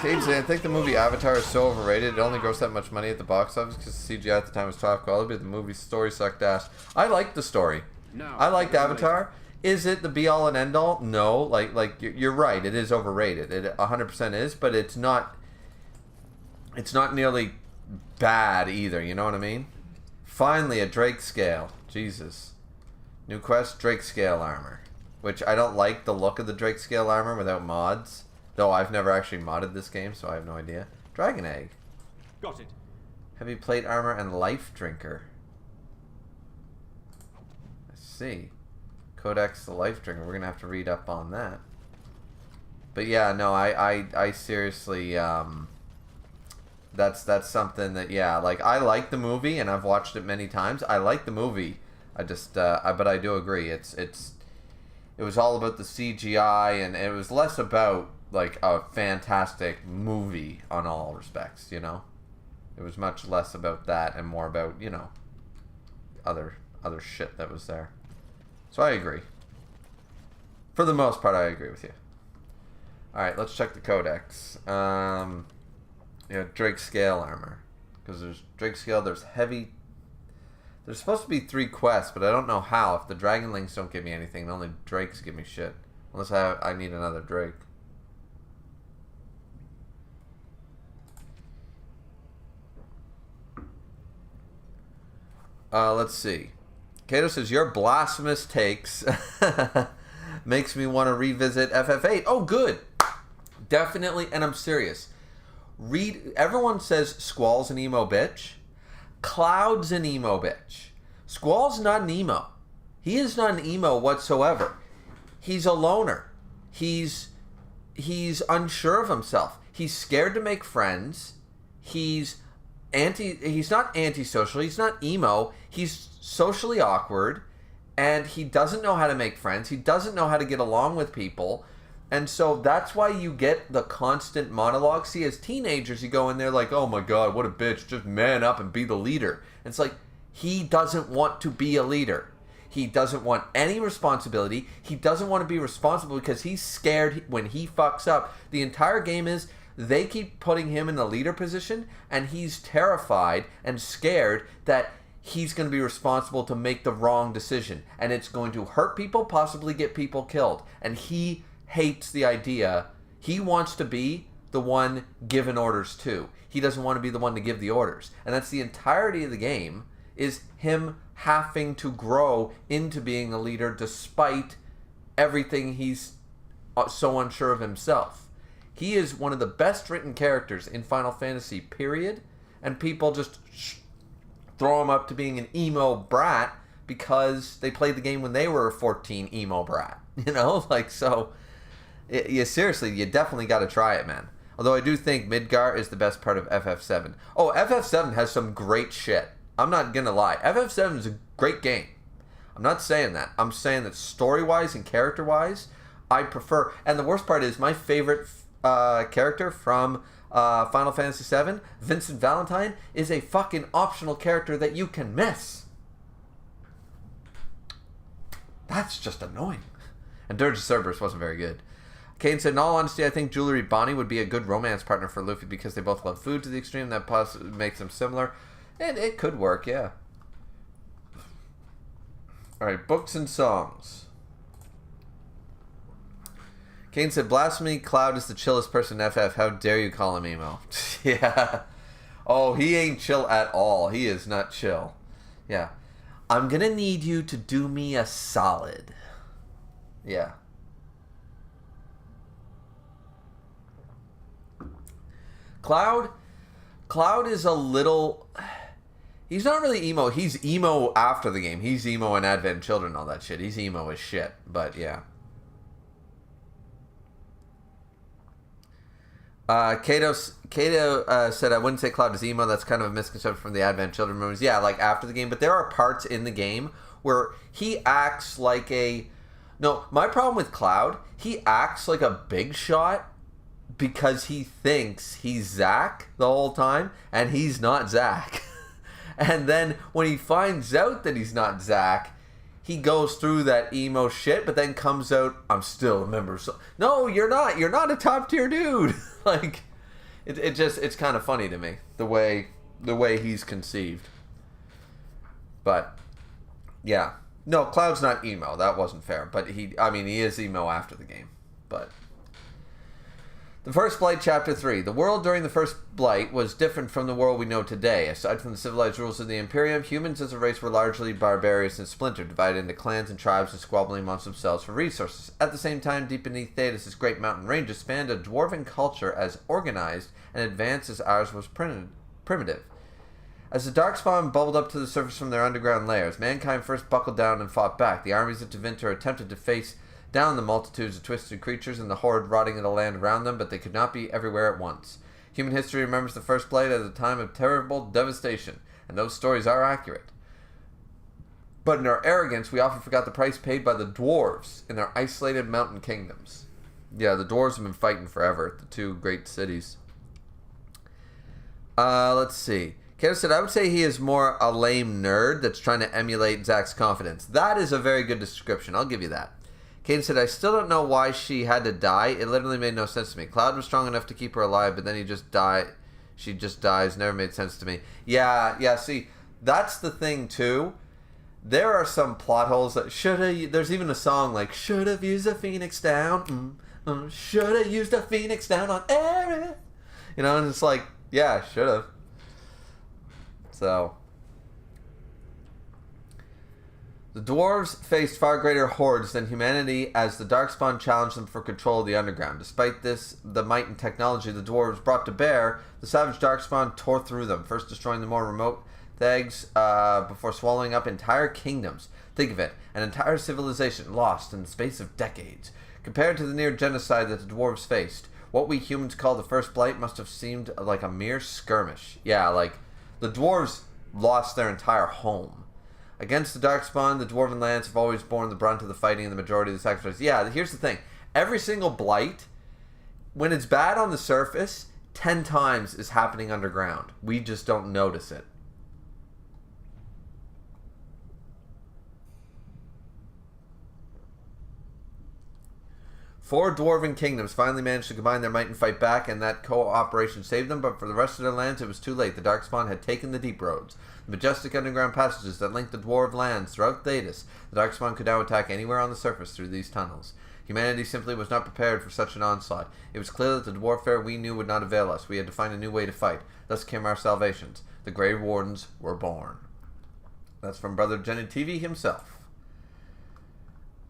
Cage said, I think the movie Avatar is so overrated. It only grossed that much money at the box office because the CGI at the time was top quality, but the movie story sucked ass. I liked the story. I liked Avatar. Is it the be all and end all? No. Like you're right. It is overrated. It 100% is, but it's not nearly bad either. You know what I mean? Finally, a Drake scale. Jesus. New quest, Drake scale armor. Which I don't like the look of the Drake scale armor without mods. Though I've never actually modded this game, so I have no idea. Dragon egg. Got it. Heavy plate armor and life drinker. Let's see. Codex the life drinker. We're gonna have to read up on that. But yeah, no, I seriously that's something that, yeah, like I like the movie and I've watched it many times. I like the movie. I just but I do agree it was all about the CGI and it was less about like a fantastic movie on all respects, you know? It was much less about that and more about, you know, other shit that was there. So I agree. For the most part, I agree with you. Alright, let's check the codex. Yeah, Drake scale armor. Because there's Drake scale, there's heavy... There's supposed to be 3 quests, but I don't know how. If the Dragonlings don't give me anything, only Drakes give me shit. Unless I need another Drake. Let's see. Kato says, your blasphemous takes makes me want to revisit FF8. Oh, good. Definitely, and I'm serious. Everyone says Squall's an emo bitch. Cloud's an emo bitch. Squall's not an emo. He is not an emo whatsoever. He's a loner. He's unsure of himself. He's scared to make friends. He's not antisocial. He's not emo. He's socially awkward, and he doesn't know how to make friends. He doesn't know how to get along with people. And so that's why you get the constant monologue. See, as teenagers, you go in there like, oh my god, what a bitch, just man up and be the leader. And it's like, he doesn't want to be a leader. He doesn't want any responsibility. He doesn't want to be responsible because he's scared when he fucks up. The entire game is, they keep putting him in the leader position, and he's terrified and scared that he's going to be responsible to make the wrong decision. And it's going to hurt people, possibly get people killed. And he hates the idea. He wants to be the one given orders to. He doesn't want to be the one to give the orders. And that's the entirety of the game, is him having to grow into being a leader despite everything he's so unsure of himself. He is one of the best written characters in Final Fantasy, period. And people just throw him up to being an emo brat because they played the game when they were a 14 emo brat. You know? Like, so... seriously, you definitely got to try it, man. Although I do think Midgar is the best part of FF7. Oh, FF7 has some great shit. I'm not gonna lie. FF7 is a great game. I'm not saying that. I'm saying that story-wise and character-wise, I prefer... And the worst part is, my favorite character from Final Fantasy VII, Vincent Valentine, is a fucking optional character that you can miss. That's just annoying. And Dirge of Cerberus wasn't very good. Kane said, in all honesty, I think Jewelry Bonnie would be a good romance partner for Luffy because they both love food to the extreme. That possibly makes them similar. And it could work, yeah. Alright, books and songs. Kane said, Blasphemy, Cloud is the chillest person in FF. How dare you call him emo? Yeah. Oh, he ain't chill at all. He is not chill. Yeah. I'm gonna need you to do me a solid. Yeah. Cloud is a little... He's not really emo. He's emo after the game. He's emo in Advent Children and all that shit. He's emo as shit. But, yeah. Kato said, I wouldn't say Cloud is emo. That's kind of a misconception from the Advent Children movies. Yeah, like after the game. But there are parts in the game where he acts like a No, my problem with Cloud, he acts like a big shot because he thinks he's Zack the whole time, and he's not Zack. And then when he finds out that he's not Zack, he goes through that emo shit, but then comes out, I'm still a member. So, no, you're not. You're not a top tier dude. Like, it's kind of funny to me the way he's conceived. But yeah, no, Cloud's not emo. That wasn't fair. But he is emo after the game. But the First Blight, Chapter 3. The world during the First Blight was different from the world we know today. Aside from the civilized rules of the Imperium, humans as a race were largely barbarous and splintered, divided into clans and tribes and squabbling amongst themselves for resources. At the same time, deep beneath Thedas' great mountain ranges spanned a dwarven culture as organized and advanced as ours was primitive. As the Darkspawn bubbled up to the surface from their underground lairs, mankind first buckled down and fought back. The armies of Tevinter attempted to face down the multitudes of twisted creatures and the horde rotting in the land around them, but they could not be everywhere at once. Human history remembers the First Blight as a time of terrible devastation, and those stories are accurate. But in our arrogance, we often forgot the price paid by the dwarves in their isolated mountain kingdoms. Yeah, the dwarves have been fighting forever, the two great cities. Let's see. Kato said, I would say he is more a lame nerd that's trying to emulate Zack's confidence. That is a very good description. I'll give you that. Caden said, I still don't know why she had to die. It literally made no sense to me. Cloud was strong enough to keep her alive, but then he just died. She just dies. Never made sense to me. Yeah, see, that's the thing, too. There are some plot holes that there's even a song like, should have used a Phoenix down. Should have used a Phoenix down on Aerith. You know, and it's like, yeah, should have. So, the dwarves faced far greater hordes than humanity as the Darkspawn challenged them for control of the underground. Despite this, the might and technology the dwarves brought to bear, the savage Darkspawn tore through them, first destroying the more remote Thegs before swallowing up entire kingdoms. Think of it, an entire civilization lost in the space of decades. Compared to the near genocide that the dwarves faced, what we humans call the First Blight must have seemed like a mere skirmish. Yeah, like, the dwarves lost their entire home. Against the Darkspawn, the Dwarven lands have always borne the brunt of the fighting and the majority of the sacrifices. Yeah, here's the thing. Every single Blight, when it's bad on the surface, 10 times is happening underground. We just don't notice it. Four dwarven kingdoms finally managed to combine their might and fight back, and that cooperation saved them, but for the rest of their lands it was too late. The Darkspawn had taken the deep roads, the majestic underground passages that linked the dwarven lands throughout Thedas. The Darkspawn could now attack anywhere on the surface through these tunnels. Humanity simply was not prepared for such an onslaught. It was clear that the dwarfare we knew would not avail us. We had to find a new way to fight. Thus came our salvations. The Grey Wardens were born. That's from Brother Jenny TV himself.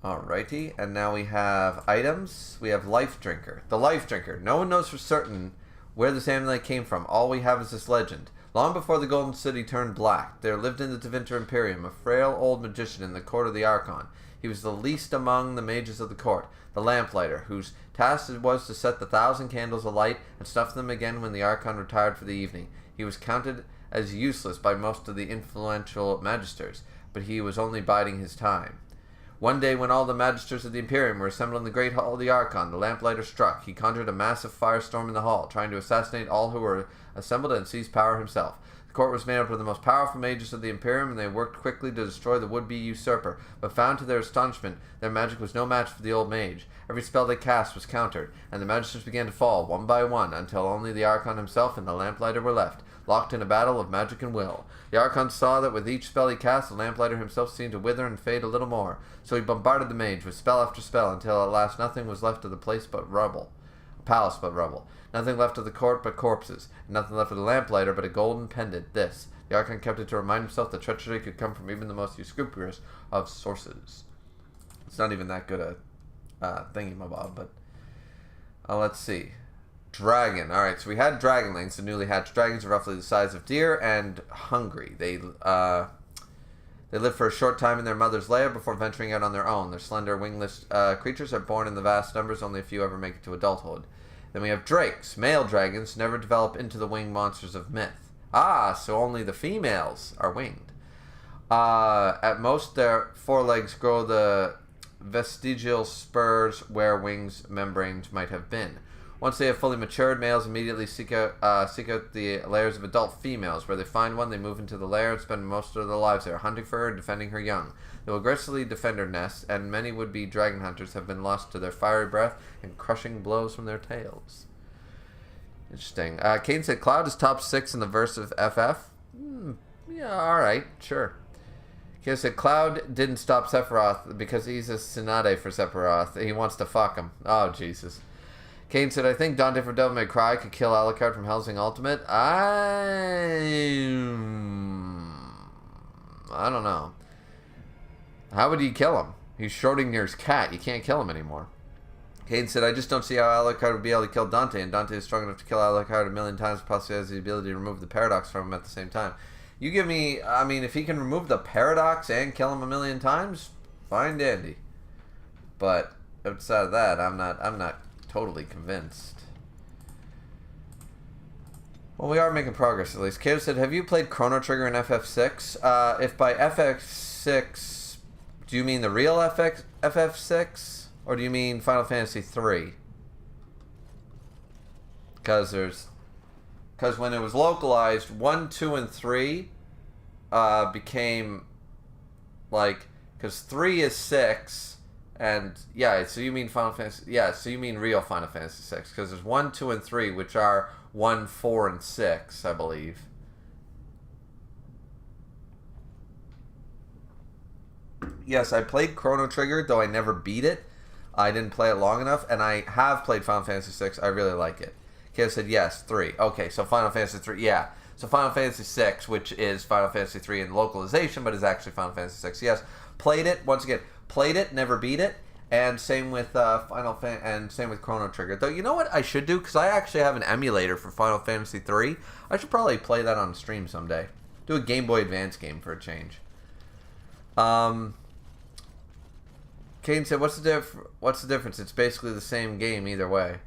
Alrighty, and now we have items. We have Life Drinker. The Life Drinker. No one knows for certain where this amulet came from. All we have is this legend. Long before the Golden City turned black, there lived in the Tevinter Imperium a frail old magician in the court of the Archon. He was the least among the mages of the court, the lamplighter, whose task it was to set the 1,000 candles alight and snuff them again when the Archon retired for the evening. He was counted as useless by most of the influential magisters, but he was only biding his time. One day, when all the magisters of the Imperium were assembled in the great hall of the Archon, the lamplighter struck. He conjured a massive firestorm in the hall, trying to assassinate all who were assembled and seize power himself. The court was made up of the most powerful mages of the Imperium, and they worked quickly to destroy the would-be usurper, but found to their astonishment their magic was no match for the old mage. Every spell they cast was countered, and the magisters began to fall, one by one, until only the Archon himself and the lamplighter were left, locked in a battle of magic and will. The Archon saw that with each spell he cast, the lamplighter himself seemed to wither and fade a little more, so he bombarded the mage with spell after spell until at last nothing was left of the place but rubble. A palace but rubble. Nothing left of the court but corpses, and nothing left of the lamplighter but a golden pendant. This, the Archon kept it to remind himself that treachery could come from even the most unscrupulous of sources. It's not even that good a thingy-mabob, but let's see. Dragon. Alright, so we had dragonlings. The newly hatched dragons are roughly the size of deer and hungry. They live for a short time in their mother's lair before venturing out on their own. Their slender, wingless creatures are born in the vast numbers. Only a few ever make it to adulthood. Then we have drakes. Male dragons never develop into the winged monsters of myth. Ah, so only the females are winged. At most, their forelegs grow the vestigial spurs where wings membranes might have been. Once they have fully matured, males immediately seek out the lairs of adult females. Where they find one, they move into the lair and spend most of their lives there, hunting for her and defending her young. They will aggressively defend her nest, and many would-be dragon hunters have been lost to their fiery breath and crushing blows from their tails. Interesting. Caden said, Cloud is top 6 in the verse of FF. Yeah, alright, sure. Caden said, Cloud didn't stop Sephiroth because he's a Tsunade for Sephiroth. He wants to fuck him. Oh, Jesus. Kane said, I think Dante from Devil May Cry could kill Alucard from Hellsing Ultimate. I don't know. How would you kill him? He's Schrodinger's cat. You can't kill him anymore. Kane said, I just don't see how Alucard would be able to kill Dante, and Dante is strong enough to kill Alucard a million times, plus he has the ability to remove the paradox from him at the same time. You give me, I mean, if he can remove the paradox and kill him a million times, fine dandy. But outside of that, I'm not totally convinced. Well, we are making progress at least. Kato said, have you played Chrono Trigger in FF6? If by FF6, do you mean the real FF6? Or do you mean Final Fantasy 3? Because when it was localized, 1, 2, and 3 became like, because 3 is 6. And yeah, so you mean Final Fantasy? Yeah, so you mean real Final Fantasy 6? Because there's 1, 2, and 3, which are 1, 4, and 6, I believe. Yes, I played Chrono Trigger, though I never beat it. I didn't play it long enough, and I have played Final Fantasy 6. I really like it. Kayla said yes, 3. Okay, so Final Fantasy 3, yeah. So Final Fantasy 6, which is Final Fantasy 3 in localization, but is actually Final Fantasy 6. Yes, played it once again. Played it, never beat it, and same with same with Chrono Trigger. Though you know what I should do, because I actually have an emulator for Final Fantasy 3. I should probably play that on stream someday. Do a Game Boy Advance game for a change. Kane said, "What's the difference? It's basically the same game either way."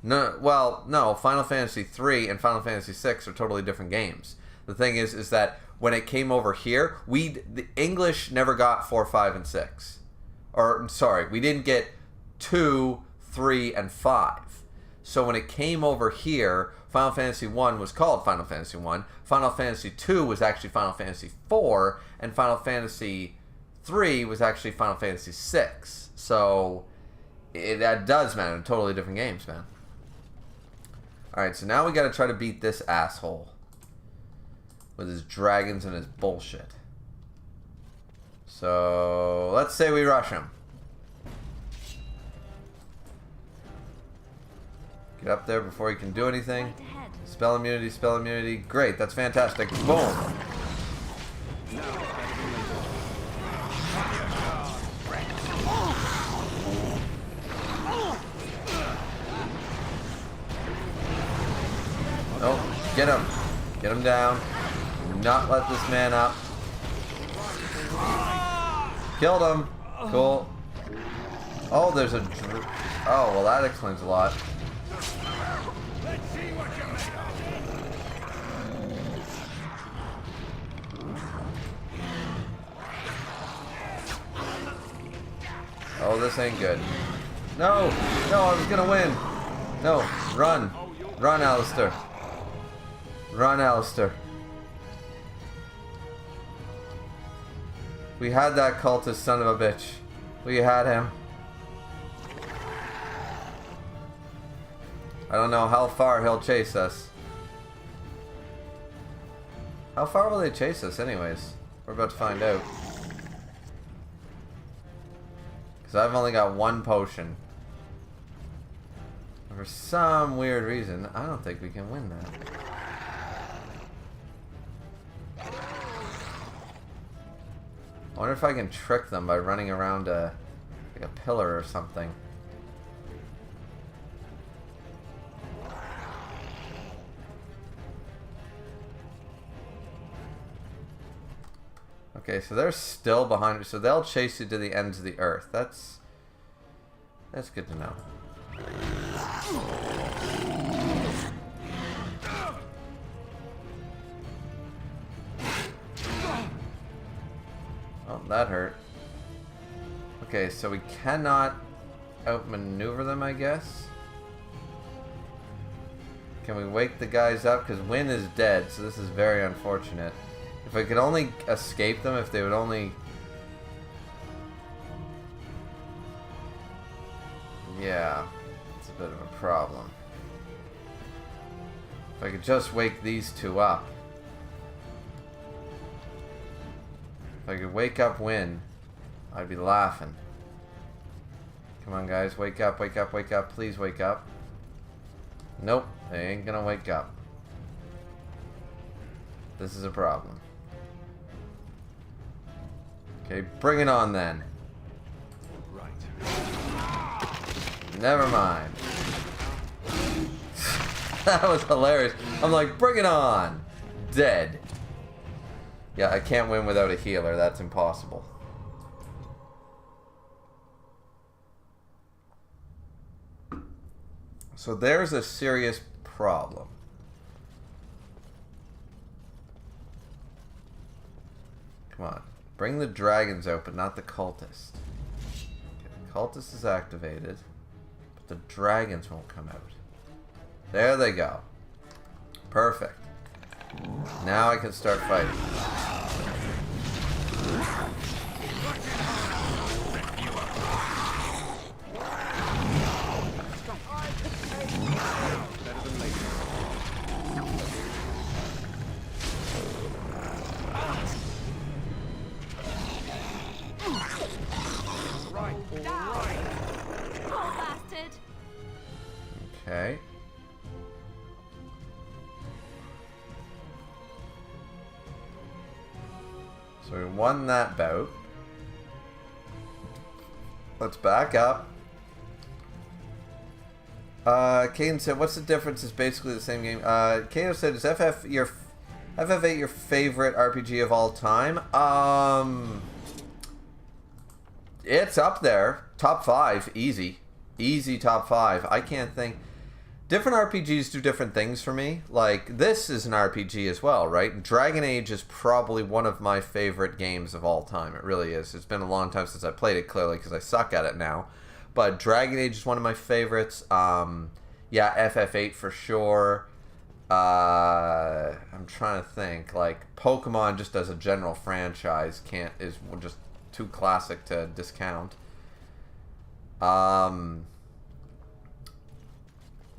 No, well, no. Final Fantasy 3 and Final Fantasy 6 are totally different games. The thing is that when it came over here, the English never got 4, 5, and 6. Or, sorry, we didn't get 2, 3, and 5. So when it came over here, Final Fantasy 1 was called Final Fantasy 1. Final Fantasy 2 was actually Final Fantasy 4. And Final Fantasy 3 was actually Final Fantasy 6. So that does matter. Totally different games, man. Alright, so now we gotta try to beat this asshole with his dragons and his bullshit. So let's say we rush him. Get up there before he can do anything. Right ahead. Spell immunity, spell immunity. Great, that's fantastic. Boom. Oh, get him. Get him down. Do not let this man up. Killed him. Cool. Oh, there's a... Oh, well that explains a lot. Let's see what you're made of. Oh, this ain't good. No! No, I was gonna win! No, run! Run, Alistair. Run, Alistair. We had that cultist son of a bitch. We had him. I don't know how far he'll chase us. How far will they chase us anyways? We're about to find out. Because I've only got 1 potion. For some weird reason, I don't think we can win that. I wonder if I can trick them by running around like a pillar or something. Okay, so they're still behind me, so they'll chase you to the ends of the earth. That's good to know. Oh, that hurt. Okay, so we cannot outmaneuver them, I guess. Can we wake the guys up? Because Wynn is dead, so this is very unfortunate. If I could only escape them, if they would only... Yeah, it's a bit of a problem. If I could just wake these two up. If I could wake up Wynn, I'd be laughing. Come on, guys, wake up, wake up, wake up. Please wake up. Nope, they ain't gonna wake up. This is a problem. Okay, bring it on then. Right. Never mind. That was hilarious. I'm like, bring it on. Dead. Yeah, I can't win without a healer. That's impossible. So there's a serious problem. Come on. Bring the dragons out, but not the cultist. Okay, the cultist is activated, but the dragons won't come out. There they go. Perfect. Now I can start fighting. Okay. So we won that bout. Let's back up. Caden said, what's the difference? It's basically the same game. Kato said, is FF8 your favorite RPG of all time? It's up there. Top 5. Easy. Easy top 5. I can't think. Different RPGs do different things for me. Like, this is an RPG as well, right? Dragon Age is probably one of my favorite games of all time. It really is. It's been a long time since I played it, clearly, because I suck at it now. But Dragon Age is one of my favorites. Yeah, FF8 for sure. I'm trying to think. Like, Pokemon, just as a general franchise, is just too classic to discount.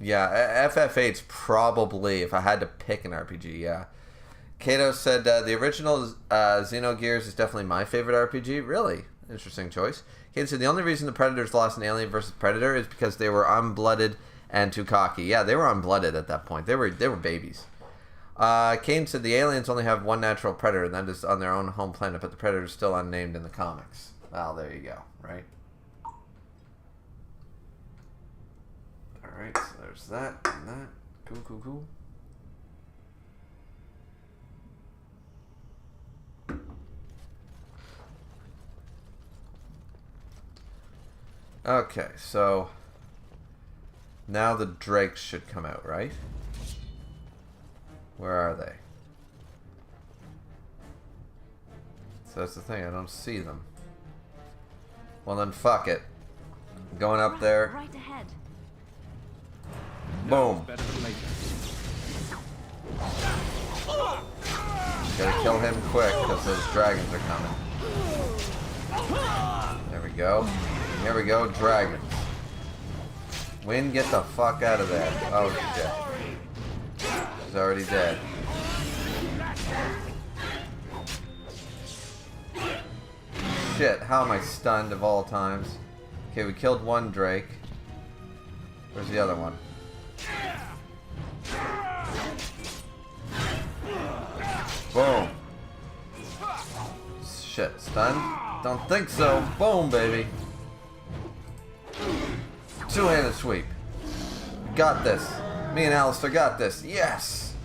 Yeah, FF8's probably, if I had to pick an RPG, yeah. Kato said, the original Xenogears is definitely my favorite RPG. Really? Interesting choice. Kato said, the only reason the Predators lost in Alien vs. Predator is because they were unblooded and too cocky. Yeah, they were unblooded at that point. They were babies. Kane said, the aliens only have one natural predator, and that is on their own home planet, but the predator is still unnamed in the comics. Well, there you go, right? Alright, so there's that and that. Cool, cool, cool. Okay, so now the drakes should come out, right? Where are they? So that's the thing, I don't see them. Well then, fuck it. Going up there. Right ahead. Boom. Gotta kill him quick, because those dragons are coming. There we go. Here we go, dragons. Wynn, get the fuck out of there. Oh, shit. She's already dead. Shit, how am I stunned of all times? Okay, we killed one Drake. Where's the other one? Boom. Shit, stunned? Don't think so. Boom, baby. Two-handed sweep. Got this. Me and Alistair got this. Yes!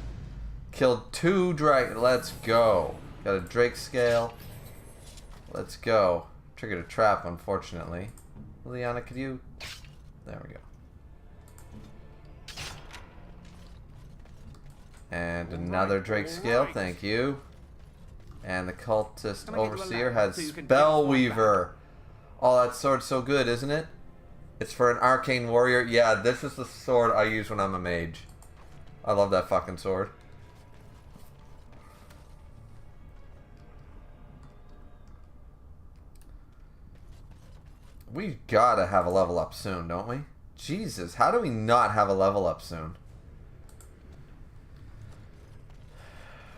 Killed 2 dragons. Let's go. Got a Drake scale. Let's go. Triggered a trap, unfortunately. Liliana, could you... There we go. And another Drake scale, thank you. And the cultist overseer has Spellweaver. Oh, that sword's so good, isn't it? It's for an arcane warrior. Yeah, this is the sword I use when I'm a mage. I love that fucking sword. We gotta have a level up soon, don't we? Jesus, how do we not have a level up soon?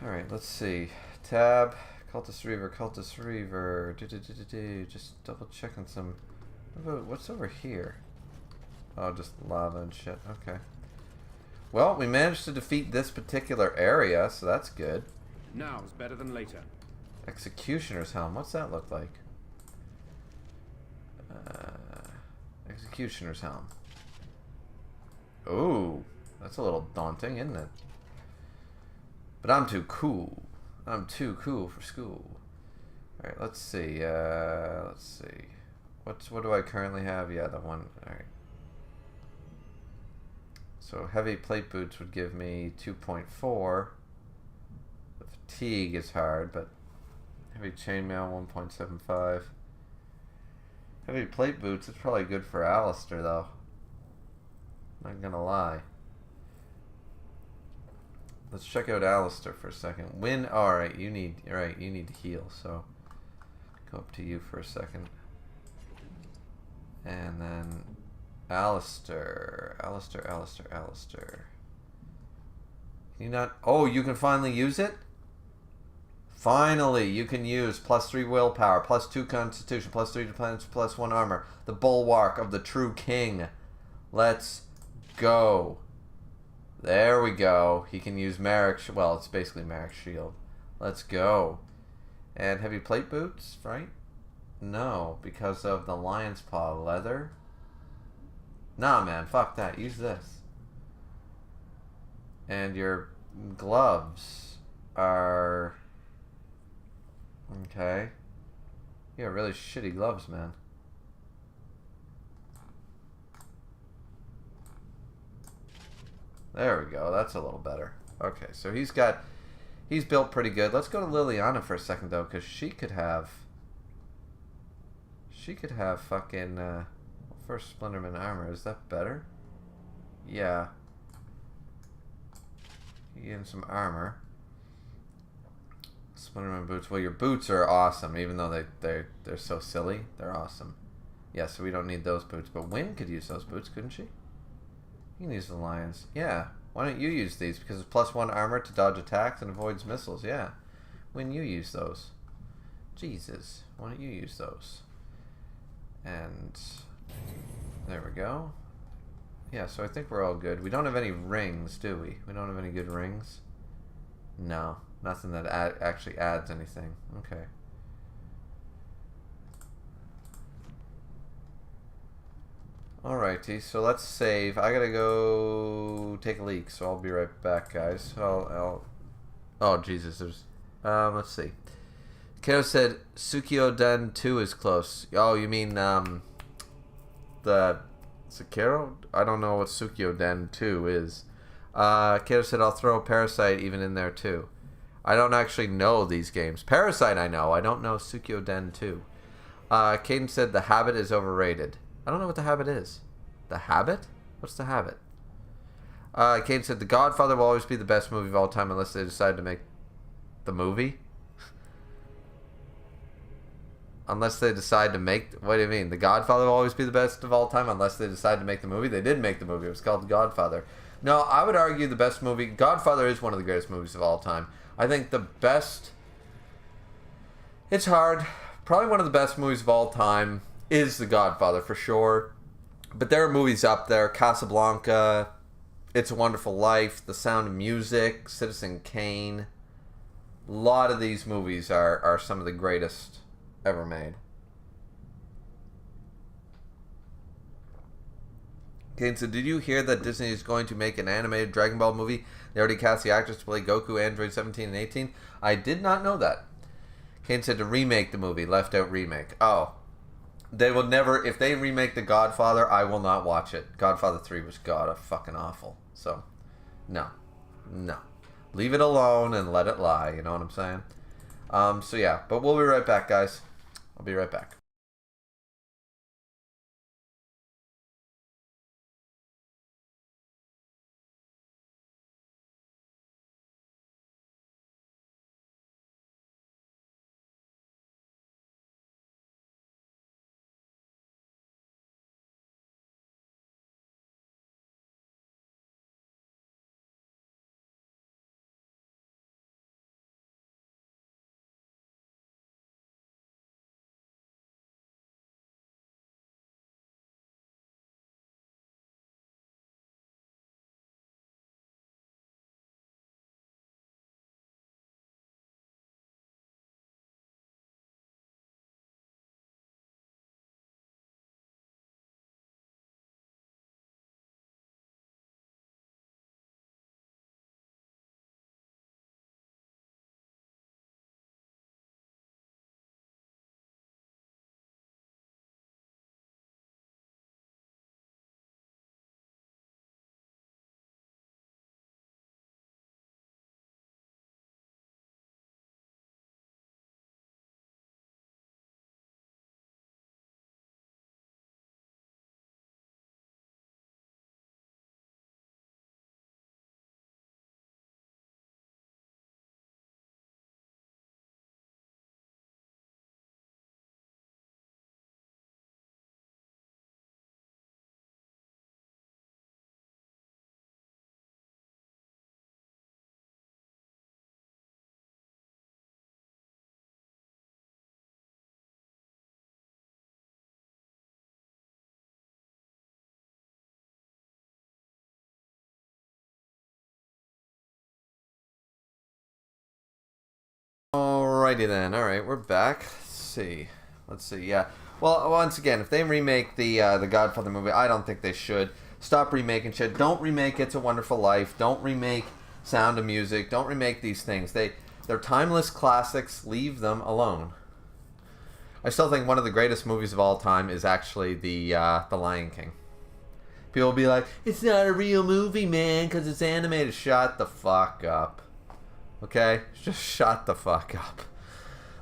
Alright, let's see. Tab, Cultist Reaver, Cultist Reaver. Just double checking some. What's over here? Oh, just lava and shit. Okay. Well, we managed to defeat this particular area, so that's good. Now's better than later. Executioner's Helm. What's that look like? Executioner's Helm. Ooh, that's a little daunting, isn't it? But I'm too cool. I'm too cool for school. Alright, let's see. Let's see. What do I currently have? Yeah, the one. Alright. So heavy plate boots would give me 2.4. The fatigue is hard, but heavy chainmail 1.75. Heavy plate boots is probably good for Alistair though. Not gonna lie. Let's check out Alistair for a second. Alright, you need to heal, so go up to you for a second. And then Alistair. Can you not? Oh, you can finally use it? Finally, you can use +3 willpower, +2 constitution, +3 defense, +1 armor. The bulwark of the true king. Let's go. There we go. He can use Merrick's. Well, it's basically Merrick's shield. Let's go. And heavy plate boots, right? No, because of the lion's paw leather. Nah, man, fuck that. Use this. And your gloves are okay. You got really shitty gloves, man. There we go. That's a little better. Okay, so he's built pretty good. Let's go to Liliana for a second though, because she could have fucking first Splinterman armor. Is that better? Yeah. You get him some armor. Splinterman boots. Well, your boots are awesome, even though they're so silly. They're awesome. Yeah, so we don't need those boots. But Wynn could use those boots, couldn't she? You can use the lions. Yeah. Why don't you use these? Because it's +1 armor to dodge attacks and avoids missiles. Yeah. When you use those. Jesus. Why don't you use those? And there we go. Yeah, so I think we're all good. We don't have any rings, do we? We don't have any good rings? No. Nothing that actually adds anything. Okay. Alrighty, so let's save. I gotta go take a leak, so I'll be right back, guys. Oh, Jesus, there's... let's see. Kato said Tsukiyoden 2 is close. Oh, you mean, the... Sekiro? I don't know what Tsukiyoden 2 is. Kato said I'll throw Parasite even in there, too. I don't actually know these games. Parasite I know. I don't know Tsukiyoden 2. Caden said The Habit is overrated. I don't know what The Habit is. The Habit? What's The Habit? Caden said The Godfather will always be the best movie of all time unless they decide to make the movie. Unless they decide to make... What do you mean? The Godfather will always be the best of all time unless they decide to make the movie? They did make the movie. It was called The Godfather. No, I would argue the best movie... Godfather is one of the greatest movies of all time. I think the best... It's hard. Probably one of the best movies of all time is The Godfather, for sure. But there are movies up there. Casablanca, It's a Wonderful Life, The Sound of Music, Citizen Kane. A lot of these movies are some of the greatest ever made. Kane said, did you hear that Disney is going to make an animated Dragon Ball movie? They already cast the actors to play Goku, Android 17 and 18. I did not know that. Kane said to remake the movie. Left out remake. Oh. They will never... If they remake The Godfather, I will not watch it. Godfather 3 was fucking awful. So, no. No. Leave it alone and let it lie. You know what I'm saying? So yeah. But we'll be right back, guys. I'll be right back. Alrighty then. Alright, we're back. Let's see. Yeah. Well, once again, if they remake the Godfather movie, I don't think they should. Stop remaking shit. Don't remake It's a Wonderful Life. Don't remake Sound of Music. Don't remake these things. They're timeless classics. Leave them alone. I still think one of the greatest movies of all time is actually the Lion King. People will be like, it's not a real movie, man, because it's animated. Shut the fuck up. Okay? Just shut the fuck up.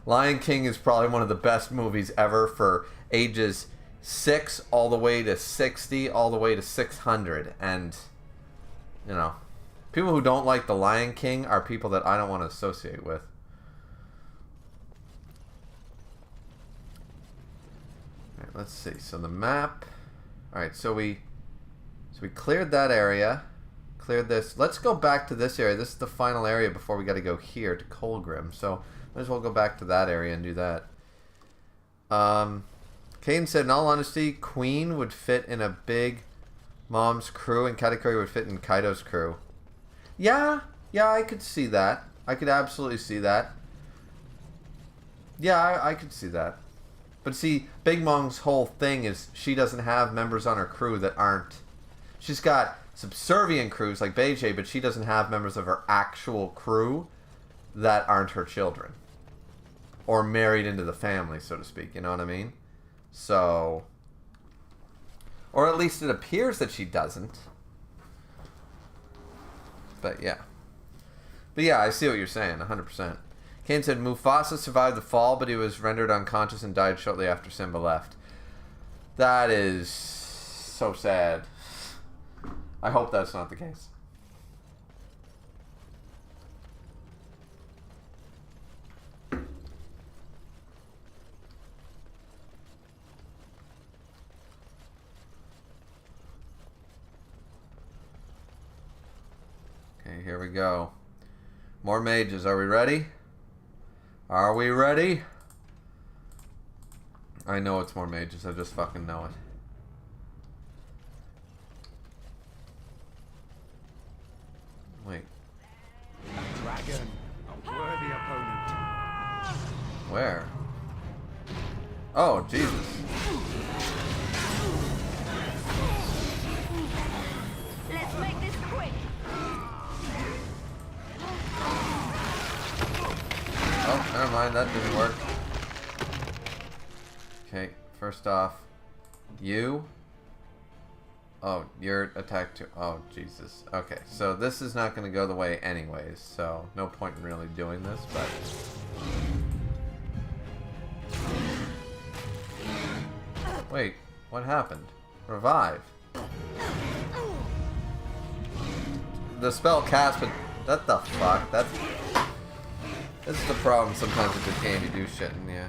Lion King is probably one of the best movies ever for ages 6 all the way to 60, all the way to 600. And, you know, people who don't like The Lion King are people that I don't want to associate with. Alright, let's see. So the map. Alright, so we cleared that area. Cleared this. Let's go back to this area. This is the final area before we got to go here to Colgrim. So might as well go back to that area and do that. Caden said, in all honesty, Queen would fit in a big mom's crew and Katakuri would fit in Kaido's crew. Yeah, I could see that. I could absolutely see that. Yeah, I could see that. But see, Big Mom's whole thing is she doesn't have members on her crew that aren't... She's got subservient crews like Beijing, but she doesn't have members of her actual crew that aren't her children. Or married into the family, so to speak. You know what I mean? So... Or at least it appears that she doesn't. But yeah. But yeah, I see what you're saying, 100%. Kane said, Mufasa survived the fall, but he was rendered unconscious and died shortly after Simba left. That is so sad. I hope that's not the case. Okay, here we go. More mages. Are we ready? Are we ready? I know it's more mages. I just fucking know it. Wait. A dragon, a worthy opponent. Where? Oh, Jesus. Let's make this quick. Oh, never mind. That didn't work. Okay, first off, you. Oh, your attack too. Oh, Jesus. Okay, so this is not going to go the way anyways, so no point in really doing this, but... Wait, what happened? Revive. The spell cast, but... What the fuck? That's the problem sometimes with this game. You do shit and yeah.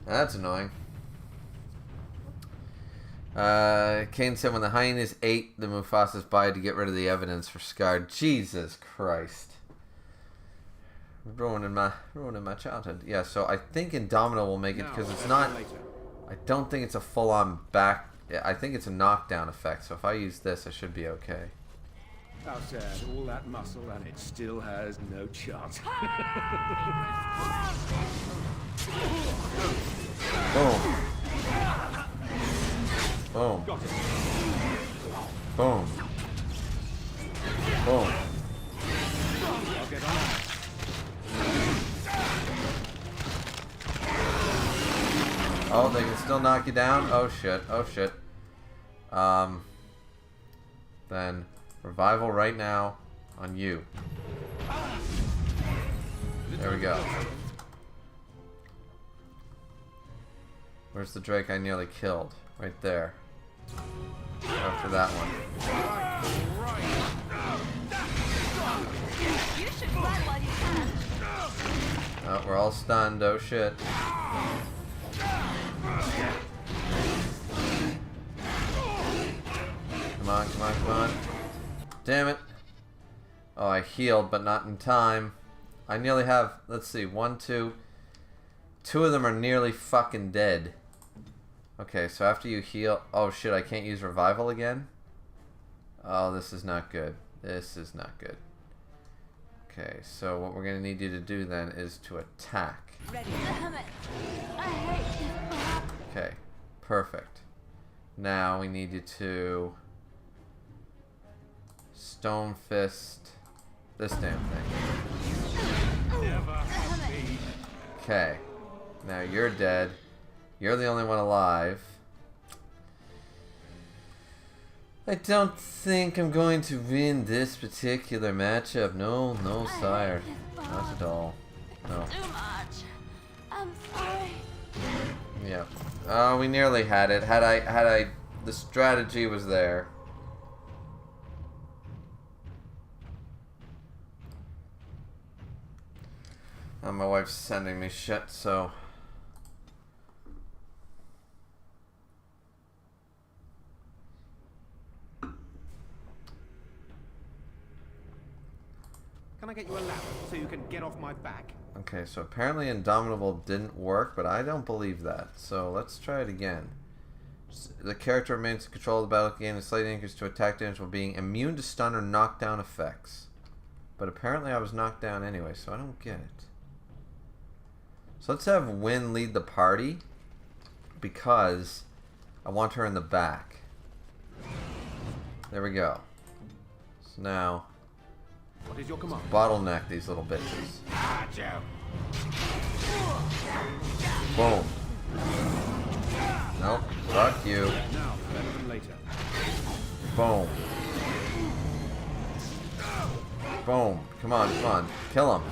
That's annoying. Kane said when the hyenas ate the Mufasa's body to get rid of the evidence for Scar. Jesus Christ. Ruining my childhood. Yeah, so I think Indomino will make it because it's not... I don't think it's a full-on back... I think it's a knockdown effect, so if I use this, I should be okay. How sad, all that muscle and it still has no chance. Boom. Boom. Boom. Boom. Oh, they can still knock you down? Oh shit, oh shit. Then revival right now on you. There we go. Where's the Drake I nearly killed? Right there. After that one. You should run while you can. Oh, we're all stunned. Oh shit. Come on, come on, come on. Damn it. Oh, I healed, but not in time. I nearly have, let's see, 1, 2. 2 of them are nearly fucking dead. Okay, so after you heal... Oh shit, I can't use revival again? Oh, this is not good. This is not good. Okay, so what we're gonna need you to do then is to attack. Ready. Damn it. I hate this. Okay, perfect. Now we need you to stone fist this damn thing. Okay, now you're dead. You're the only one alive. I don't think I'm going to win this particular matchup. No, sire. Not at all. No. Too much. I'm sorry. Yeah. Oh, we nearly had it. Had I, the strategy was there. My wife's sending me shit, so. Can I get you a ladder so you can get off my back? Okay, so apparently Indomitable didn't work, but I don't believe that. So let's try it again. The character remains in control of the battle, gain a slight increase to attack damage while being immune to stun or knockdown effects. But apparently I was knocked down anyway, so I don't get it. So let's have Wynn lead the party, because I want her in the back. There we go. So now, What is your command? bottleneck these little bitches. Boom. Nope. Fuck you. Now, better than later. Boom. Boom. Come on, come on. Kill him.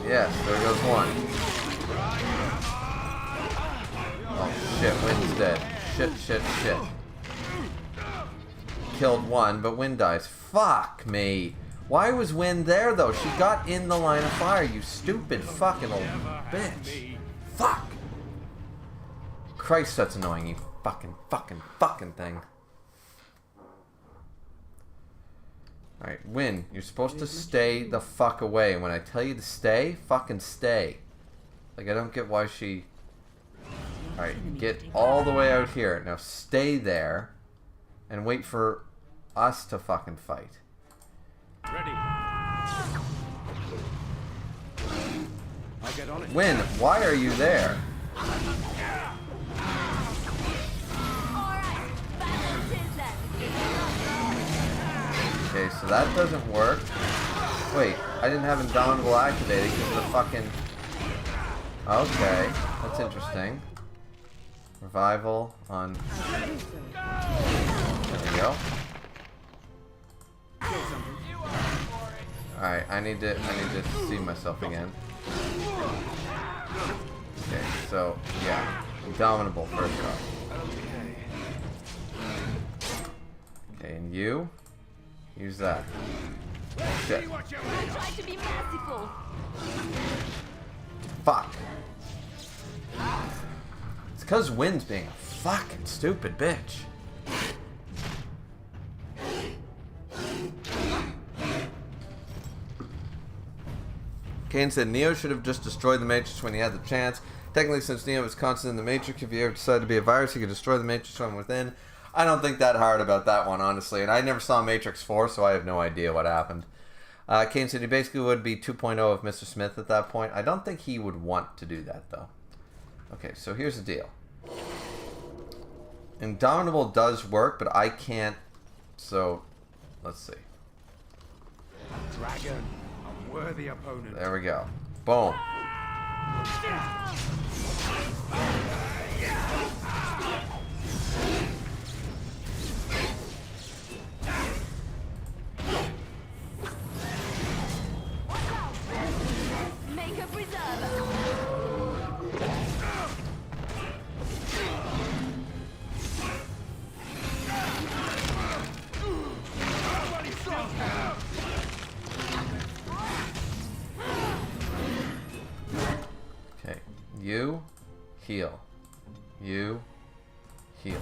Yes, there goes one. Oh shit, Wynn's dead. Shit. Killed one, but Wynn dies. Fuck me. Why was Wynn there though? She got in the line of fire, you stupid fucking old bitch. Fuck. Christ, that's annoying, you fucking thing. Alright, Wynn, you're supposed to stay the fuck away. When I tell you to stay, fucking stay. Like, I don't get why she... Alright, get all the way out here. Now stay there and wait for us to fucking fight. Ready. I'll get on it. Wynn, why are you there? Okay, so that doesn't work. Wait, I didn't have Indomitable activated because of the fucking... Okay, that's interesting. Revival on... There we go. Alright, I need to see myself again. Okay, so, yeah. Indomitable first off. Okay, and you? Use that. Oh, shit. Try to be merciful. Fuck. It's because Wynn's being a fucking stupid bitch. Kane said Neo should have just destroyed the Matrix when he had the chance. Technically, since Neo was constant in the Matrix, if he ever decided to be a virus, he could destroy the Matrix from within. I don't think that hard about that one, honestly. And I never saw Matrix 4, so I have no idea what happened. Kane said he basically would be 2.0 of Mr. Smith at that point. I don't think he would want to do that, though. Okay, so here's the deal. Indomitable does work, but I can't... So, let's see. Dragon, a worthy opponent. There we go. Boom. Make a preserve. Okay. You heal. You heal.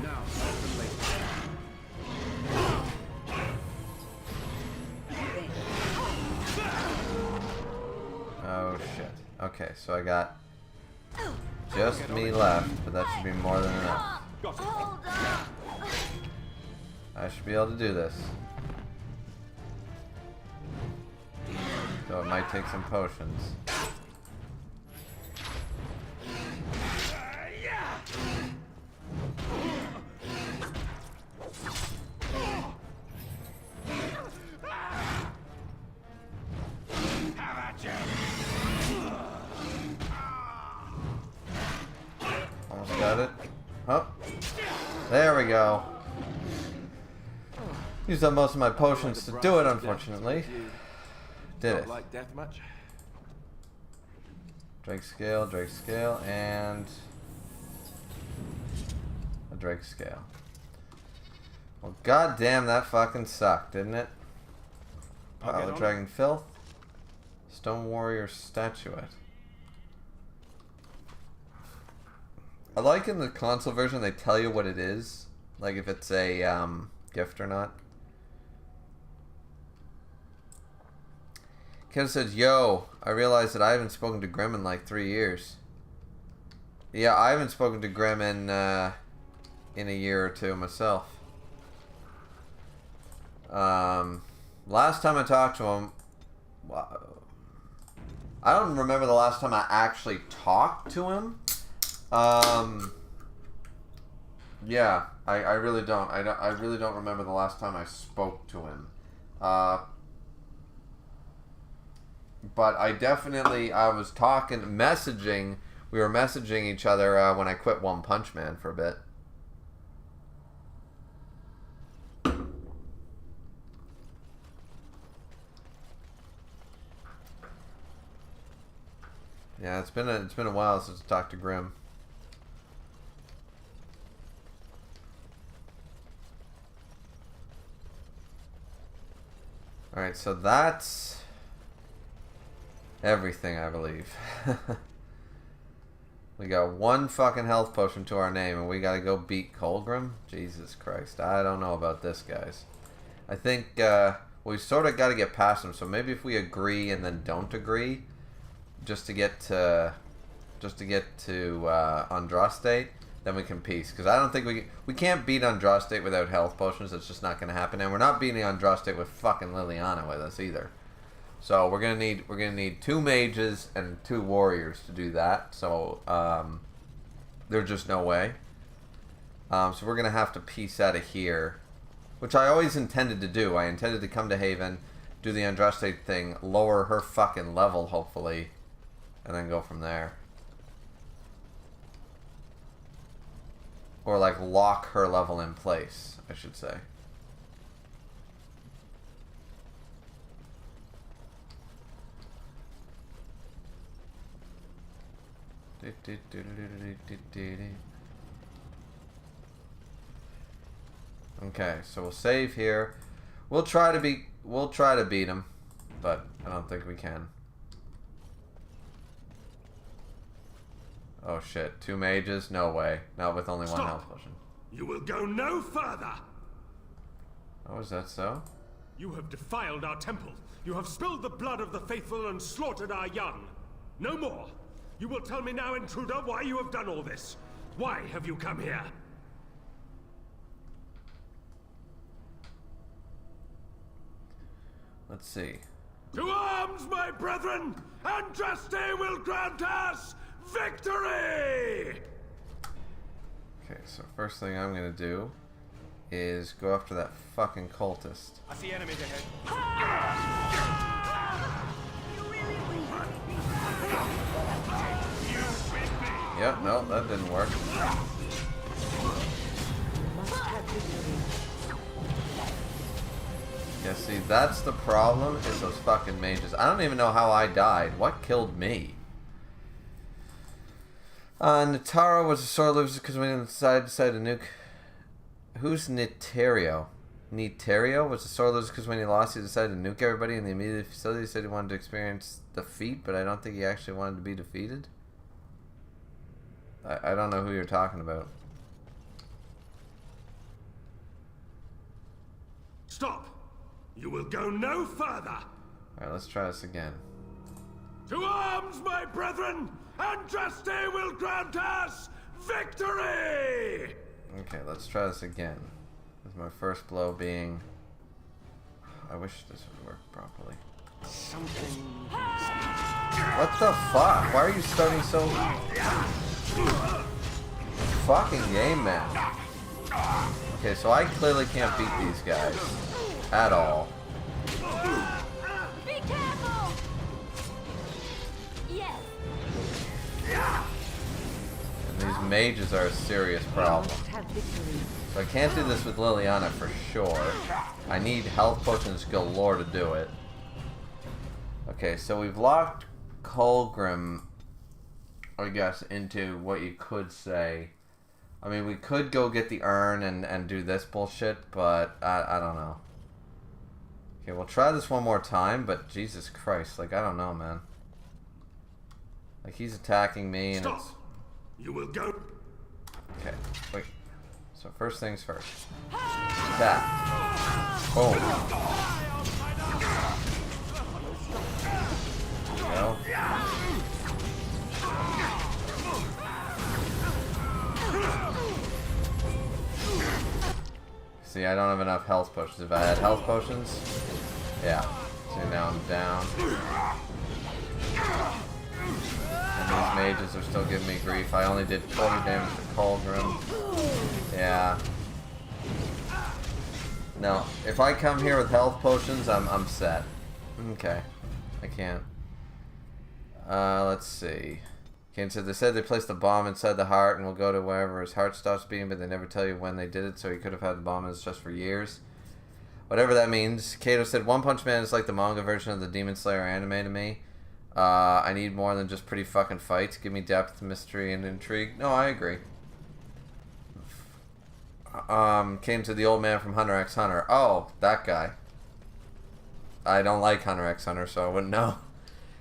Now, better than later. Oh shit. Okay, so I got just me left, but that should be more than enough. Got it. Hold up. I should be able to do this. Though it might take some potions. Almost got it. Oh, there we go. Used up most of my potions to do it, unfortunately. Did it. Like death much? Drake scale, and a Drake scale. Well, goddamn, that fucking sucked, didn't it? Pile of Dragon Filth. Stone Warrior Statuette. I like in the console version they tell you what it is. Like if it's a gift or not. Kid says, yo, I realized that I haven't spoken to Grim in like 3 years. Yeah, I haven't spoken to Grim in a year or two myself. Last time I talked to him, I don't remember the last time I actually talked to him. Yeah, I really don't. I really don't remember the last time I spoke to him. But I definitely, I was talking, messaging, we were messaging each other when I quit One Punch Man for a bit. Yeah, it's been a while since I talked to Grim. Alright, so that's everything, I believe. We got one fucking health potion to our name, and we gotta go beat Colgrim? Jesus Christ, I don't know about this, guys. I think we sort of gotta get past him, so maybe if we agree and then don't agree, just to get to Andraste, then we can peace. Because I don't think we can't beat Andraste without health potions. It's just not gonna happen, and we're not beating Andraste with fucking Liliana with us either. So we're gonna need 2 mages and 2 warriors to do that. So there's just no way. So we're gonna have to piece out of here, which I always intended to do. I intended to come to Haven, do the Andraste thing, lower her fucking level hopefully, and then go from there. Or like lock her level in place, I should say. Okay, so we'll save here. We'll try to beat him, but I don't think we can. Oh shit, 2 mages? No way. Not with only 1 health potion. You will go no further! Oh, is that so? You have defiled our temple. You have spilled the blood of the faithful and slaughtered our young. No more. You will tell me now, intruder, why you have done all this. Why have you come here? Let's see. To arms, my brethren! Andraste will grant us victory! Okay, so first thing I'm gonna do is go after that fucking cultist. I see enemies ahead. Yep, no, that didn't work. Yeah, see, that's the problem, is those fucking mages. I don't even know how I died. What killed me? Natara was a sore loser because we decided to nuke. Who's Nitario? Nitario was a sore loser because when he lost, he decided to nuke everybody in the immediate facility. He said he wanted to experience defeat, but I don't think he actually wanted to be defeated. I don't know who you're talking about. Stop! You will go no further! Alright, let's try this again. To arms, my brethren! Andraste will grant us victory! Okay, let's try this again. With my first blow being... I wish this would work properly. What the fuck? Why are you starting so... Fucking game, man. Okay, so I clearly can't beat these guys. At all. Be careful! Yes. And these mages are a serious problem. So I can't do this with Liliana for sure. I need health potions galore to do it. Okay, so we've locked Colgrim, I guess, into what you could say. I mean, we could go get the urn and do this bullshit, but I don't know. Okay, we'll try this one more time, but Jesus Christ, like, I don't know, man. Like, he's attacking me, and Stop. You will go. Okay, wait. So first things first. Attack. Boom. There we go. See, I don't have enough health potions. If I had health potions, yeah. So now I'm down. And these mages are still giving me grief. I only did 40 damage to Colgrim. Yeah. No, if I come here with health potions, I'm set. Okay. I can't. Let's see. Okay, so they said they placed a bomb inside the heart and will go to wherever his heart stops beating, but they never tell you when they did it, so he could have had the bomb in his chest for years. Whatever that means. Kato said, One Punch Man is like the manga version of the Demon Slayer anime to me. I need more than just pretty fucking fights. Give me depth, mystery, and intrigue. No, I agree. Came to the old man from Hunter x Hunter. Oh, that guy. I don't like Hunter x Hunter, so I wouldn't know.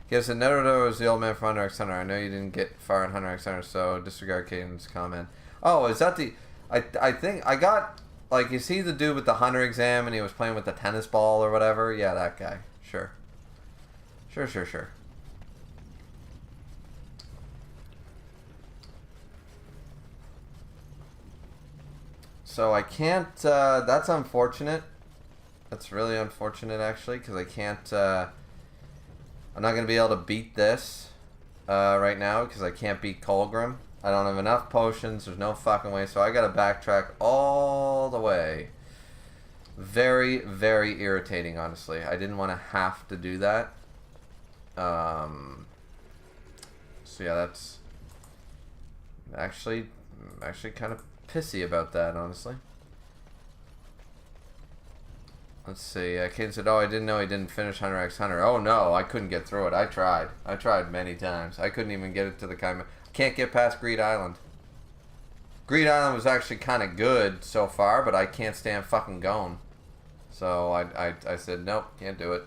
He said, Naruto was the old man from Hunter x Hunter. I know you didn't get far in Hunter x Hunter, so disregard Caden's comment. Oh, is that the... I think I got... Like, is he the dude with the Hunter exam and he was playing with the tennis ball or whatever? Yeah, that guy. Sure. Sure. So I can't... that's unfortunate. That's really unfortunate, actually, because I can't... I'm not going to be able to beat this right now because I can't beat Colgrim. I don't have enough potions. There's no fucking way. So I got to backtrack all the way. Very, very irritating, honestly. I didn't want to have to do that. So yeah, that's actually kind of pissy about that, honestly. Let's see. Kaden said, oh, I didn't know he didn't finish Hunter x Hunter. Oh, no. I couldn't get through it. I tried. I tried many times. I couldn't even get it to the kind of... Can't get past Greed Island. Greed Island was actually kind of good so far, but I can't stand fucking going. So I said, nope, can't do it.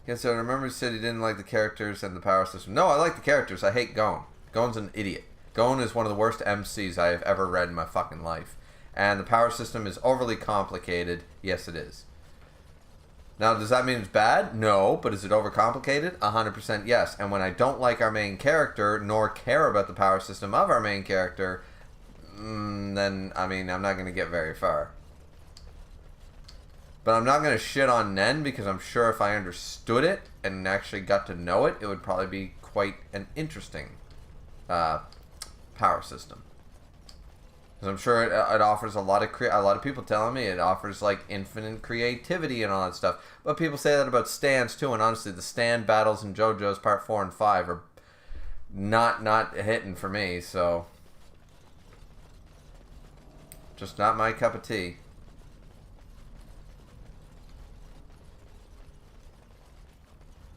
Yeah, so I remember he said he didn't like the characters and the power system. No, I like the characters. I hate Gon. Gon's an idiot. Gon is one of the worst MCs I have ever read in my fucking life. And the power system is overly complicated. Yes, it is. Now, does that mean it's bad? No. But is it overcomplicated? 100% yes. And when I don't like our main character, nor care about the power system of our main character, then, I mean, I'm not going to get very far. But I'm not going to shit on Nen because I'm sure if I understood it and actually got to know it, it would probably be quite an interesting power system. Because I'm sure it offers a lot of people telling me it offers like infinite creativity and all that stuff. But people say that about stands too, and honestly, the stand battles in JoJo's Part 4 and 5 are not hitting for me. So just not my cup of tea.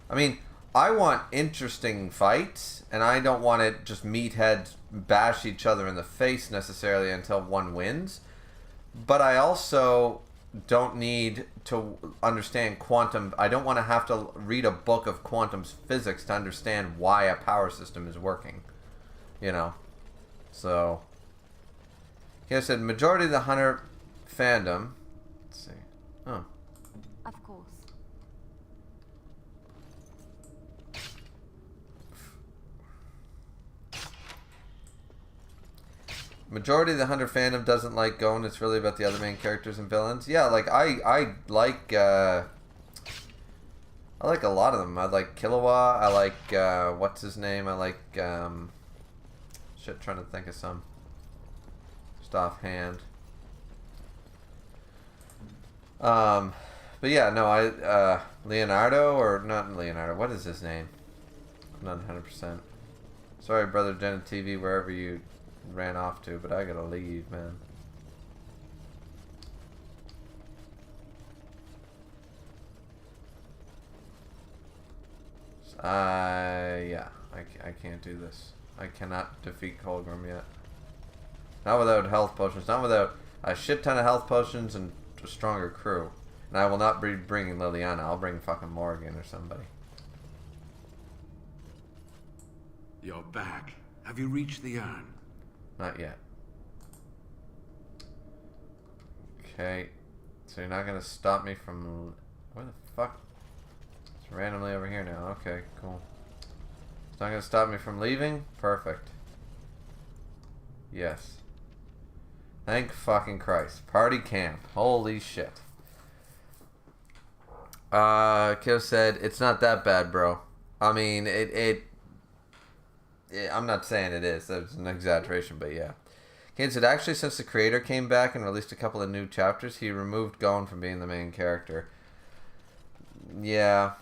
I mean, I want interesting fights, and I don't want it just meatheads bash each other in the face necessarily until one wins. But I also don't need to understand quantum. I don't want to have to read a book of quantum physics to understand why a power system is working. You know? So, like I said, majority of the Hunter fandom. Let's see. Oh. Of course. majority of the Hunter fandom doesn't like Gon. It's really about the other main characters and villains. Yeah, like I like a lot of them. I like Killua. I like what's his name? I like shit. Trying to think of some just offhand. But yeah, no, Leonardo or not Leonardo. What is his name? I'm not 100%. Sorry, brother Jenna TV, wherever you ran off to, but I gotta leave, man. Yeah, I can't do this. I cannot defeat Colgrim yet. Not without health potions. Not without a shit ton of health potions and a stronger crew. And I will not be bringing Liliana. I'll bring fucking Morgan or somebody. You're back. Have you reached the urn? Not yet. Okay. So you're not gonna stop me from... Where the fuck? It's randomly over here now. Okay, cool. It's not gonna stop me from leaving? Perfect. Yes. Thank fucking Christ. Party camp. Holy shit. Kyo said, it's not that bad, bro. I mean, I'm not saying it is. That's an exaggeration, but yeah. Kane said, actually, since the creator came back and released a couple of new chapters, he removed Gon from being the main character. Yeah.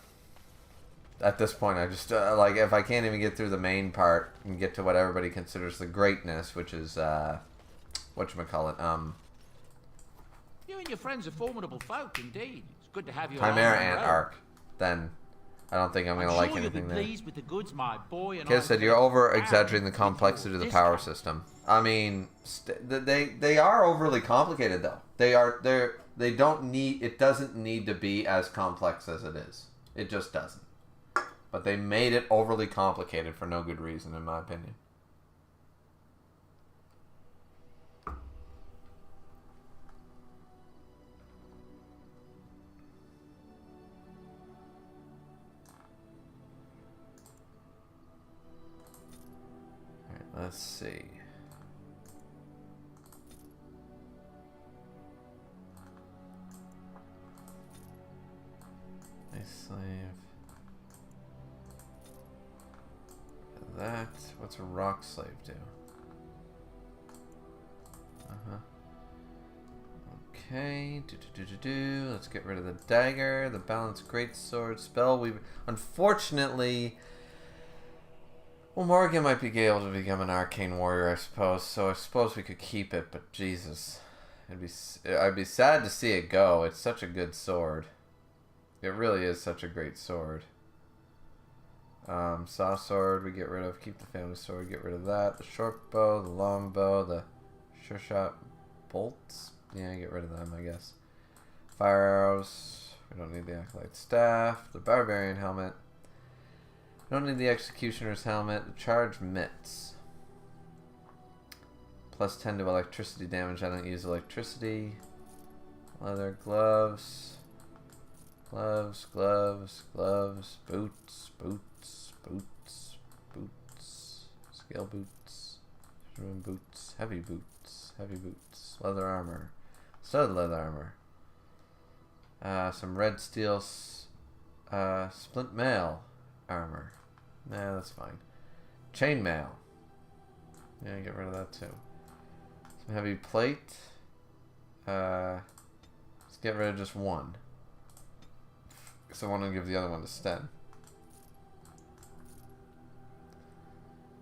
At this point, I just, like, if I can't even get through the main part and get to what everybody considers the greatness, which is, whatchamacallit, You and your friends are formidable folk, indeed. It's good to have you Chimera along the Ant road. arc, then I don't think I'm going to like anything you'll there. be pleased with the goods, my boy. And Kid said, you're over-exaggerating the complexity of the power system. I mean, they are overly complicated, though. They don't need, it doesn't need to be as complex as it is. It just doesn't. But they made it overly complicated for no good reason, in my opinion. Let's see. Nice slave. That. What's a rock slave do? Okay. Let's get rid of the dagger. The balanced greatsword spell. We unfortunately. Well, Morgan might be able to become an arcane warrior, I suppose. So I suppose we could keep it, but Jesus, I'd be sad to see it go. It's such a good sword. It really is such a great sword. Saw sword we get rid of. Keep the family sword. Get rid of that. The short bow, the long bow, the sure shot bolts. Yeah, get rid of them, I guess. Fire arrows. We don't need the acolyte staff. The barbarian helmet. Don't need the executioner's helmet. The charge mitts. Plus 10 to electricity damage. I don't use electricity. Leather gloves. Gloves, gloves, gloves. Boots, boots, boots, boots. Scale boots. Ruin boots. Heavy boots. Heavy boots. Leather armor. Studded leather armor. Some red steel splint mail armor. Nah, that's fine. Chainmail. Yeah, get rid of that too. Some heavy plate. Let's get rid of just one. So I want to give the other one to Sten.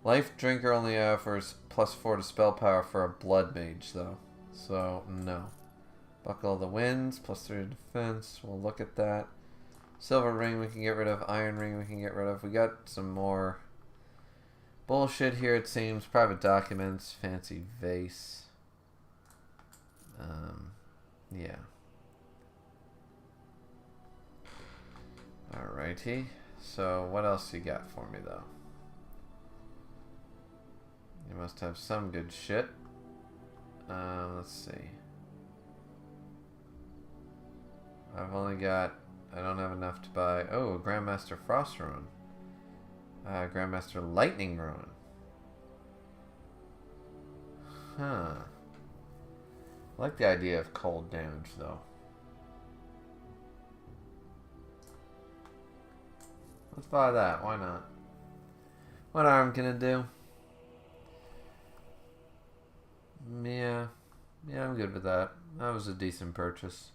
Life Drinker only offers +4 to spell power for a blood mage, though. So, no. Buckle of the Winds, +3 to defense. We'll look at that. Silver ring we can get rid of. Iron ring we can get rid of. We got some more bullshit here, it seems. Private documents. Fancy vase. Yeah. Alrighty. So, what else you got for me, though? You must have some good shit. Let's see. I've only got... I don't have enough to buy... Oh, Grandmaster Frost Rune. Grandmaster Lightning Rune. Huh. I like the idea of cold damage, though. Let's buy that. Why not? What arm can it do? Yeah. Yeah, I'm good with that. That was a decent purchase.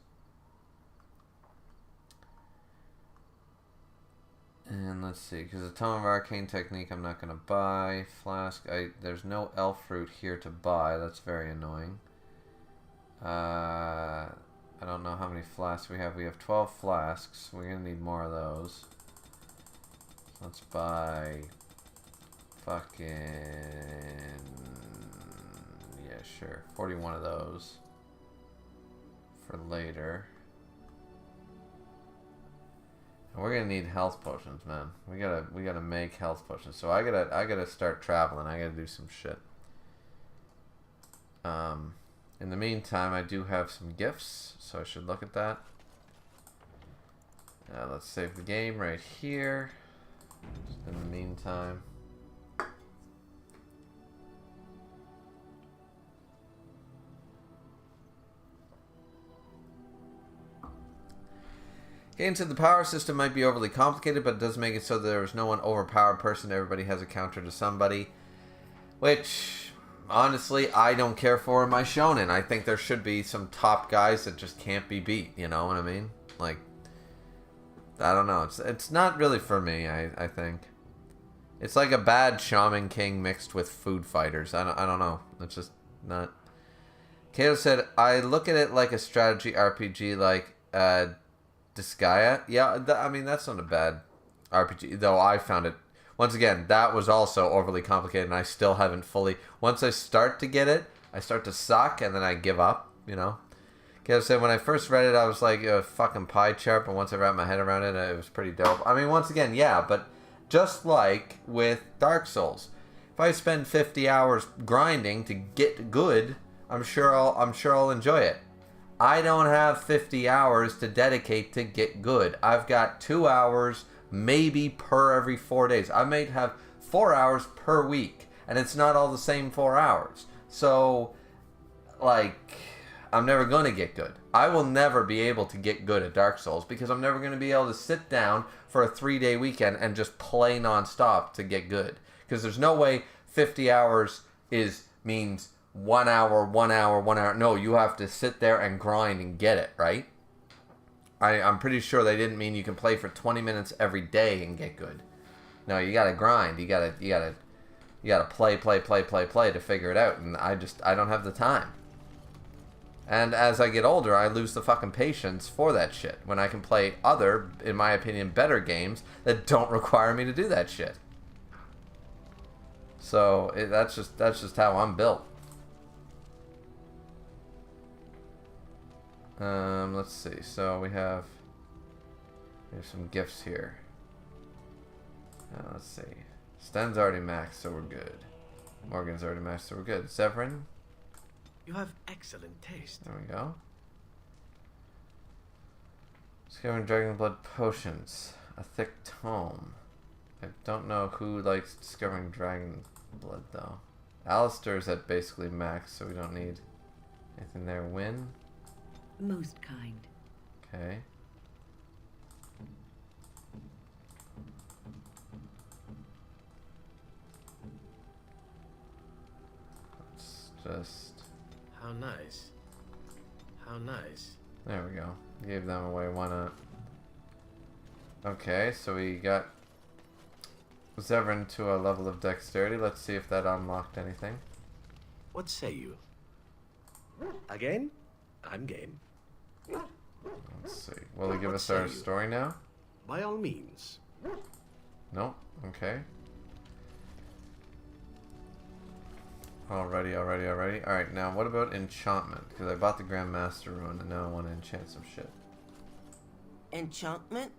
And let's see, because the Tome of Arcane Technique I'm not going to buy. Flask, there's no elf fruit here to buy. That's very annoying. I don't know how many flasks we have. We have 12 flasks. We're going to need more of those. Let's buy fucking... yeah, sure. 41 of those for later. And we're gonna need health potions, man. We gotta make health potions. So I gotta start traveling. I gotta do some shit. In the meantime, I do have some gifts, so I should look at that. Let's save the game right here. Just in the meantime. Getting to the power system might be overly complicated, but it does make it so that there is no one overpowered person. Everybody has a counter to somebody. Which, honestly, I don't care for in my shonen. I think there should be some top guys that just can't be beat. You know what I mean? Like, I don't know. It's not really for me, I think. It's like a bad Shaman King mixed with food fighters. I don't know. It's just not... Kato said, I look at it like a strategy RPG like... Disgaea? Yeah, I mean, that's not a bad RPG, though I found it... Once again, that was also overly complicated, and I still haven't fully... Once I start to get it, I start to suck, and then I give up, you know? Kev said, when I first read it, I was like a fucking pie chart, but once I wrapped my head around it, it was pretty dope. I mean, once again, yeah, but just like with Dark Souls, if I spend 50 hours grinding to get good, I'm sure I'll enjoy it. I don't have 50 hours to dedicate to get good. I've got 2 hours maybe per every 4 days. I may have 4 hours per week, and it's not all the same 4 hours. So, like, I'm never going to get good. I will never be able to get good at Dark Souls because I'm never going to be able to sit down for a 3-day weekend and just play nonstop to get good. Because there's no way 50 hours means 1 hour, 1 hour, 1 hour. No, you have to sit there and grind and get it, right? I'm pretty sure they didn't mean you can play for 20 minutes every day and get good. No, you gotta grind. You gotta play to figure it out. And I don't have the time. And as I get older, I lose the fucking patience for that shit. When I can play other, in my opinion, better games that don't require me to do that shit. So that's just how I'm built. Let's see. So we have some gifts here. Let's see. Sten's already maxed, so we're good. Morgan's already maxed, so we're good. Severin. You have excellent taste. There we go. Discovering Dragon Blood Potions. A thick tome. I don't know who likes discovering Dragon Blood, though. Alistair's at basically max, so we don't need anything there. Win. Most kind. Okay. Let's just... How nice. How nice. There we go. Gave them away, why not? Okay, so we got Zevran to a level of dexterity. Let's see if that unlocked anything. What say you? Again? I'm game. Let's see. Will he give us our story now? By all means. Nope. Okay. Alrighty. Alright, now what about enchantment? Because I bought the Grandmaster Rune and now I want to enchant some shit. Enchantment?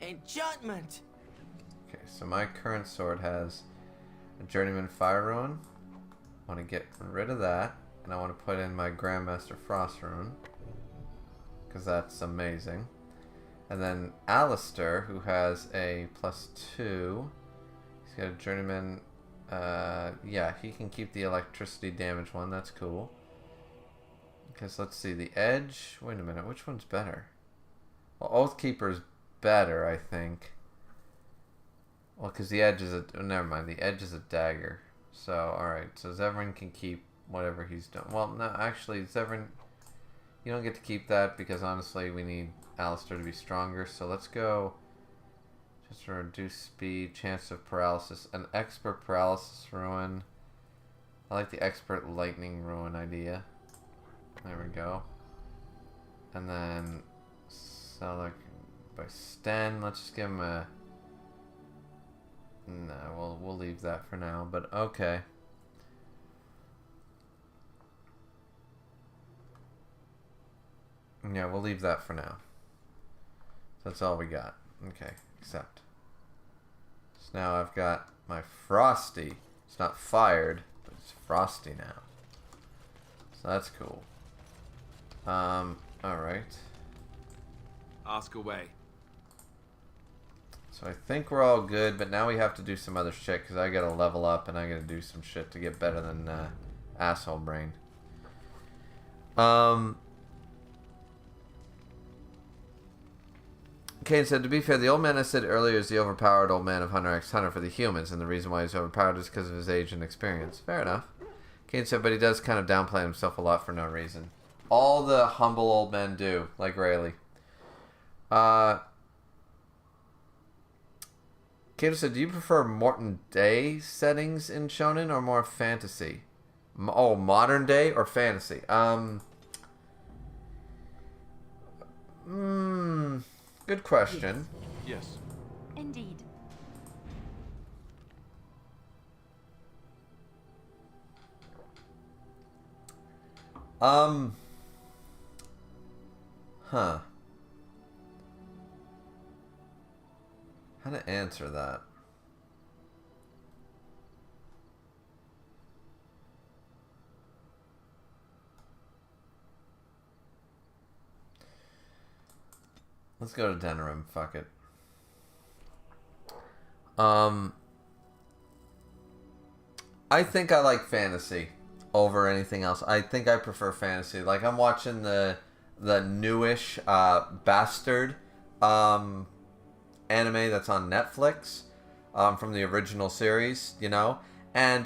Enchantment! Okay, so my current sword has a Journeyman Fire Rune. I want to get rid of that. And I want to put in my Grandmaster Frost Rune. Because that's amazing. And then Alistair, who has a +2. He's got a Journeyman Yeah, he can keep the electricity damage one. That's cool. Because let's see, the edge. Wait a minute, which one's better? Well, Oathkeeper's better, I think. Well, because the edge is a... Oh, never mind, the edge is a dagger. So, alright, so Zevran can keep whatever he's done. Well, no, actually, Zevran... You don't get to keep that because, honestly, we need Alistair to be stronger. So let's go... Just to reduce speed, chance of paralysis, an expert paralysis ruin. I like the expert lightning ruin idea. There we go. And then Select by Sten. Let's just give him a... No, we'll leave that for now, but okay. Yeah, we'll leave that for now. That's all we got. Okay, accept. So now I've got my Frosty. It's not fired, but it's Frosty now. So that's cool. Alright. Ask away. So I think we're all good, but now we have to do some other shit, because I gotta level up and I gotta do some shit to get better than Asshole Brain. Kane said, to be fair, the old man I said earlier is the overpowered old man of Hunter x Hunter for the humans, and the reason why he's overpowered is because of his age and experience. Fair enough. Kane said, but he does kind of downplay himself a lot for no reason. All the humble old men do, like Rayleigh. Kato said, do you prefer Morton Day settings in Shonen or more fantasy? Oh, modern day or fantasy? Good question. Yes. Indeed. Huh. How to answer that? Let's go to Denerim. Fuck it. I think I like fantasy over anything else. I think I prefer fantasy. Like, I'm watching the newish Bastard anime that's on Netflix from the original series, you know? And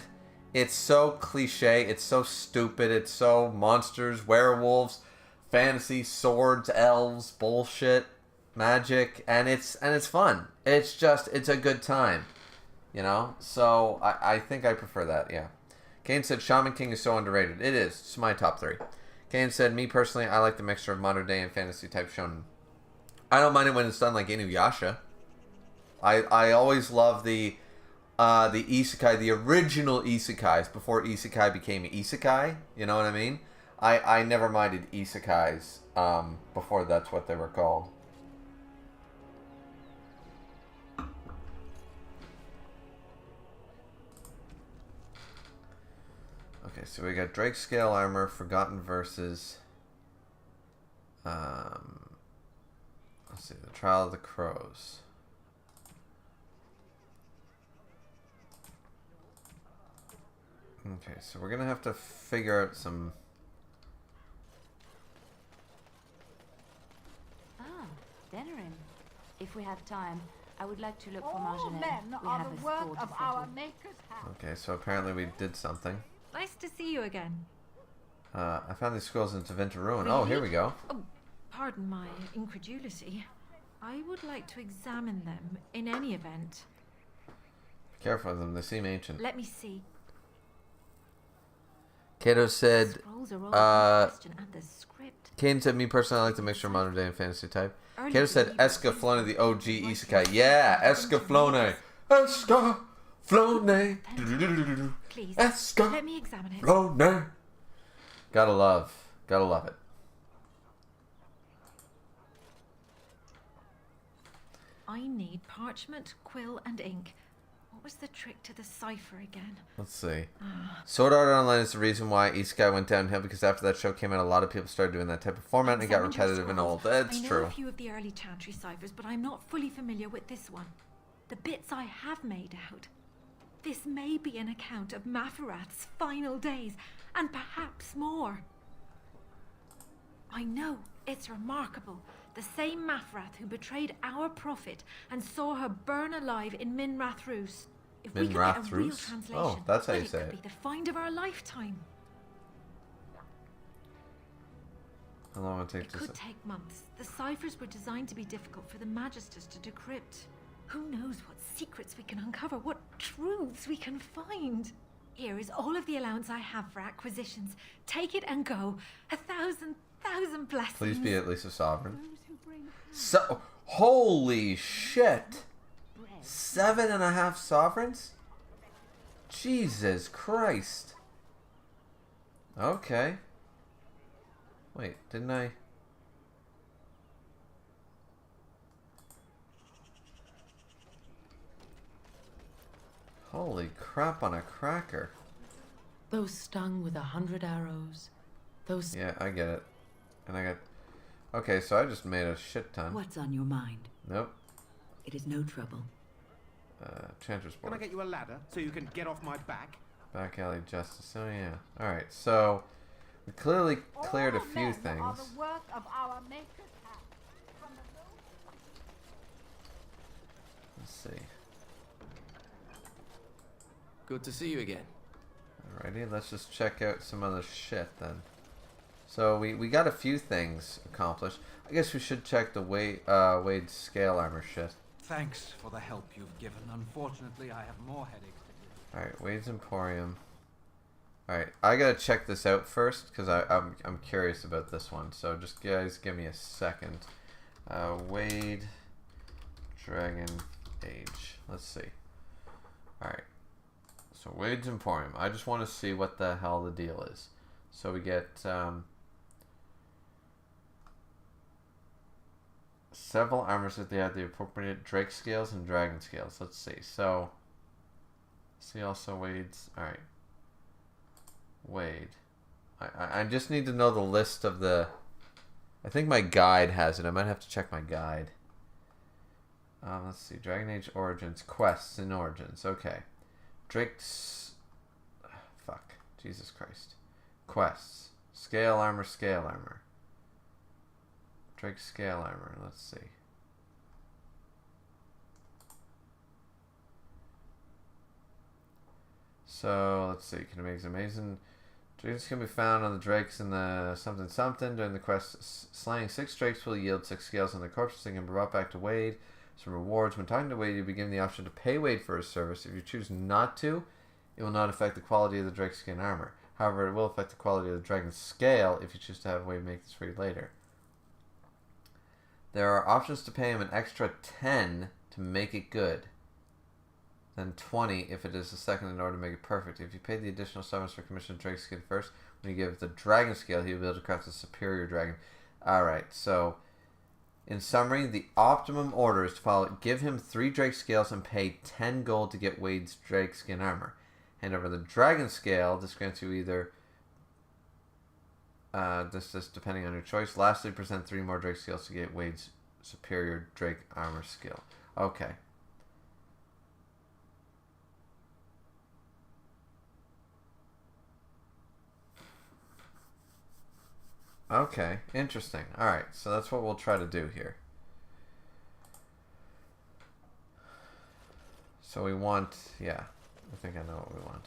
it's so cliche, it's so stupid, it's so monsters, werewolves, fantasy, swords, elves, bullshit, magic, and it's fun. It's a good time, you know? So I think I prefer that, yeah. Kane said Shaman King is so underrated. It is. It's my top 3. Kane said, me personally, I like the mixture of modern day and fantasy type shonen. I don't mind it when it's done like Inuyasha. I always love the isekai, the original isekais before isekai became isekai. You know what I mean? I never minded isekais before that's what they were called. Okay, so we got Drake Scale Armor, Forgotten Verses. Let's see, The Trial of the Crows. Okay, so we're gonna have to figure out some... Denerim. If we have time, I would like to look for All Marjolaine. men We are have the a work score to of our settle. Maker's hand. Okay, so apparently we did something. Nice to see you again. I found these scrolls in Tevinter Ruin. Oh, here we go. Oh, pardon my incredulity. I would like to examine them in any event. Be careful of them, they seem ancient. Let me see. Kato said, Scrolls are all about the question and the script. Kane said, me personally, I like the mixture of modern day and fantasy type. Early Kato said, believers Escaflowne, the OG used to isekai. Yeah, Escaflowne. Escaflowne. Please, Escaflowne. let me examine it. Gotta love it. I need parchment, quill, and ink. What was the trick to the cipher again? Let's see. Sword Art Online is the reason why Isekai went downhill, because after that show came out, a lot of people started doing that type of format and it got Examined your repetitive and old. scrolls. That's I know true. a few of the early Chantry ciphers, but I'm not fully familiar with this one. The bits I have made out. This may be an account of Maferath's final days, and perhaps more. I know, it's remarkable. The same Maferath who betrayed our prophet and saw her burn alive in Minrath Rus. If we could get a real Minrath-Rus? translation, Oh, that's how well, you say could it. be the find of our lifetime. How long will it take It to... could take months. The ciphers were designed to be difficult for the Magisters to decrypt. Who knows what secrets we can uncover, what truths we can find. Here is all of the allowance I have for acquisitions. Take it and go. 1,000 blessings. Please be at least a sovereign. So, holy shit! 7.5 sovereigns? Jesus Christ. Okay. Wait, didn't I... Holy crap on a cracker. Those stung with 100 arrows. Those... Yeah, I get it. And I got... Okay, so I just made a shit ton. What's on your mind? Nope. It is no trouble. Chanter's Can I board. get you a ladder so you can get off my back? Back alley justice. Oh yeah. Alright, so... We clearly cleared a few things. Let's see. Good to see you again. Alrighty, let's just check out some other shit then. So we got a few things accomplished. I guess we should check the Wade's scale armor shit. Thanks for the help you've given. Unfortunately, I have more headaches to give. Alright, Wade's Emporium. Alright, I gotta check this out first because I'm curious about this one. So just guys give me a second. Wade Dragon Age. Let's see. Alright. So Wade's Emporium. I just want to see what the hell the deal is. So we get several armors that they have the appropriate Drake scales and Dragon scales. Let's see. So see also Wade's. Alright. Wade. I just need to know the list of the... I think my guide has it. I might have to check my guide. Let's see. Dragon Age Origins. Quests in Origins. Okay. Drake's... Fuck. Jesus Christ. Quests. Scale armor, scale armor. Drake's scale armor. Let's see. So, let's see. Can it make amazing... Drakes can be found on the drakes in the something something. During the quest, slaying 6 drakes will yield 6 scales on the corpses. They can be brought back to Wade. Some rewards. When talking to Wade, you'll be given the option to pay Wade for his service. If you choose not to, it will not affect the quality of the Drake's skin armor. However, it will affect the quality of the Dragon's scale if you choose to have Wade make this for you later. There are options to pay him an extra 10 to make it good. Then 20 if it is the second in order to make it perfect. If you pay the additional summons for commissioned Drake's skin first, when you give it the Dragon scale, he'll be able to craft a superior dragon. Alright, so... In summary, the optimum order is to follow. Give him 3 Drake scales and pay 10 gold to get Wade's Drake skin armor. Hand over the Dragon scale. This grants you either... this is depending on your choice. Lastly, present 3 more Drake scales to get Wade's superior Drake armor skill. Okay. Okay, interesting. Alright, so that's what we'll try to do here. So we want... Yeah, I think I know what we want.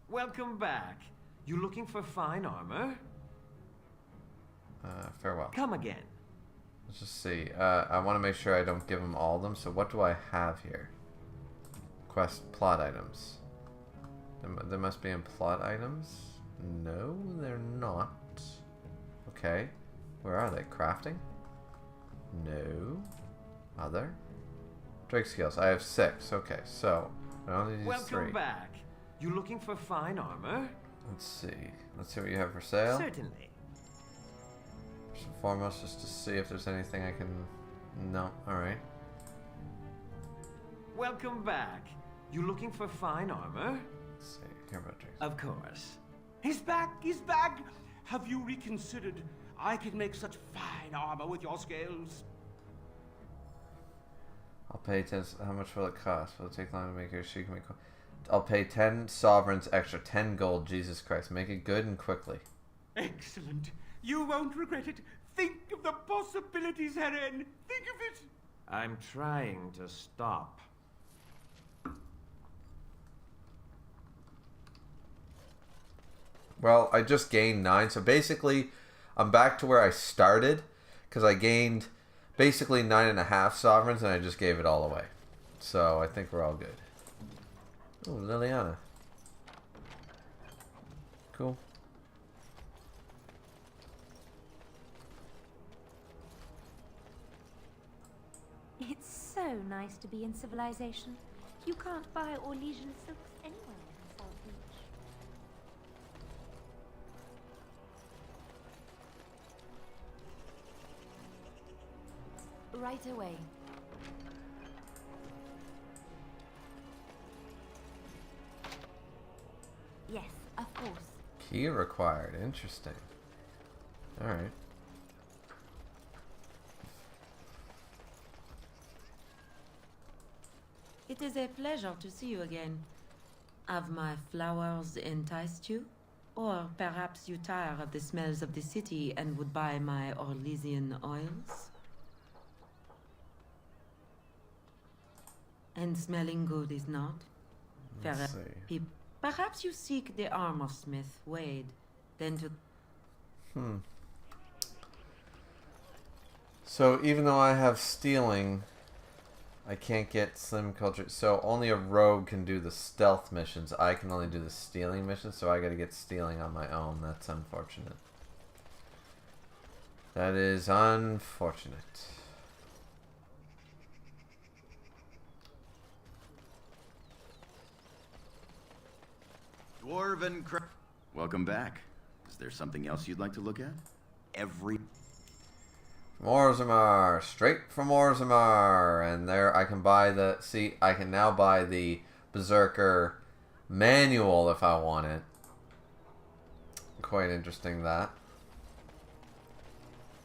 Welcome back. You looking for fine armor? Farewell. Come again. Let's just see. I want to make sure I don't give them all of them. So what do I have here? Quest plot items. There must be in plot items? No, they're not. Okay. Where are they? Crafting? No. Other? Drake skills. I have 6. Okay, so I only need 3. Welcome back. You looking for fine armor? Let's see. Let's see what you have for sale. Certainly. First and foremost, just to see if there's anything I can... No. Alright. Welcome back. You looking for fine armor? Let's see. Here about Drake. Of course. He's back! He's back! Have you reconsidered? I could make such fine armor with your scales. I'll pay 10. How much will it cost? Will it take long to make her? She can make I'll pay 10 sovereigns extra, 10 gold. Jesus Christ, make it good and quickly. Excellent. You won't regret it. Think of the possibilities, Heren. Think of it. I'm trying to stop. Well, I just gained 9, so basically I'm back to where I started because I gained basically 9.5 sovereigns and I just gave it all away. So I think we're all good. Oh, Liliana. Cool. It's so nice to be in civilization. You can't buy Orlesian silks anywhere in South Beach. Right away. Yes, of course. Key required. Interesting. Alright. It is a pleasure to see you again. Have my flowers enticed you? Or perhaps you tire of the smells of the city and would buy my Orlesian oils? And smelling good is not? Let's see. Perhaps you seek the armor smith, Wade, then to... So even though I have stealing, I can't get slim culture. So only a rogue can do the stealth missions. I can only do the stealing missions, so I gotta get stealing on my own. That's unfortunate. That is unfortunate. Dwarven Welcome back. Is there something else you'd like to look at? Orzammar, straight from Orzammar, and there I can buy the. See, I can now buy the Berserker manual if I want it. Quite interesting that.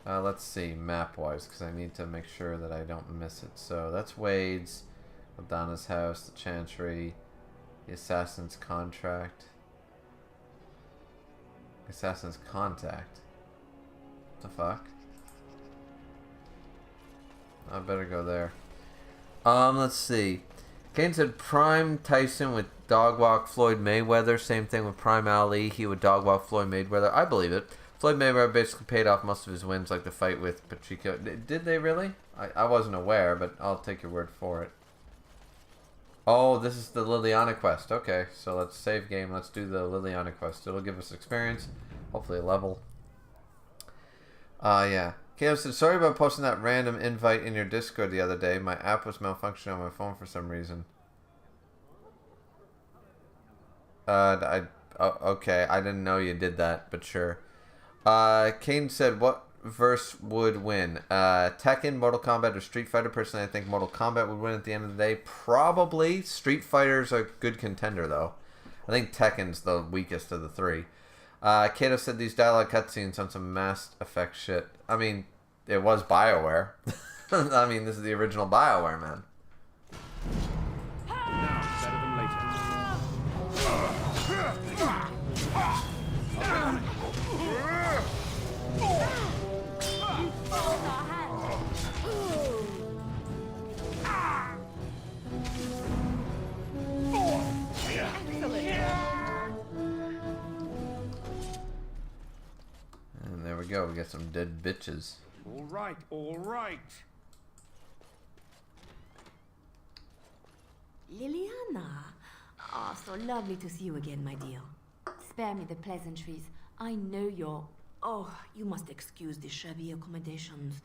Let's see, map-wise, because I need to make sure that I don't miss it. So that's Wade's, Aldana's house, the Chantry, the Assassin's Contract. Assassin's Contact. What the fuck? I better go there. Let's see. Kane said Prime Tyson with Dogwalk Floyd Mayweather. Same thing with Prime Ali. He would Dogwalk Floyd Mayweather. I believe it. Floyd Mayweather basically paid off most of his wins, like the fight with Patricio. Did they really? I wasn't aware, but I'll take your word for it. Oh, this is the Liliana Quest. Okay, so let's save game. Let's do the Liliana Quest. It'll give us experience. Hopefully a level. Yeah. Kale said, sorry about posting that random invite in your Discord the other day. My app was malfunctioning on my phone for some reason. Okay, I didn't know you did that, but sure. Kane said, what verse would win? Tekken, Mortal Kombat, or Street Fighter? Personally, I think Mortal Kombat would win at the end of the day. Probably. Street Fighter's a good contender, though. I think Tekken's the weakest of the three. Kato said these dialogue cutscenes on some Mass Effect shit. I mean, it was BioWare. I mean, this is the original BioWare, man. Now, better than later. And there we go. We got some dead bitches. All right, all right. Liliana. Ah, so lovely to see you again, my dear. Spare me the pleasantries. I know you're... Oh, you must excuse the shabby accommodations.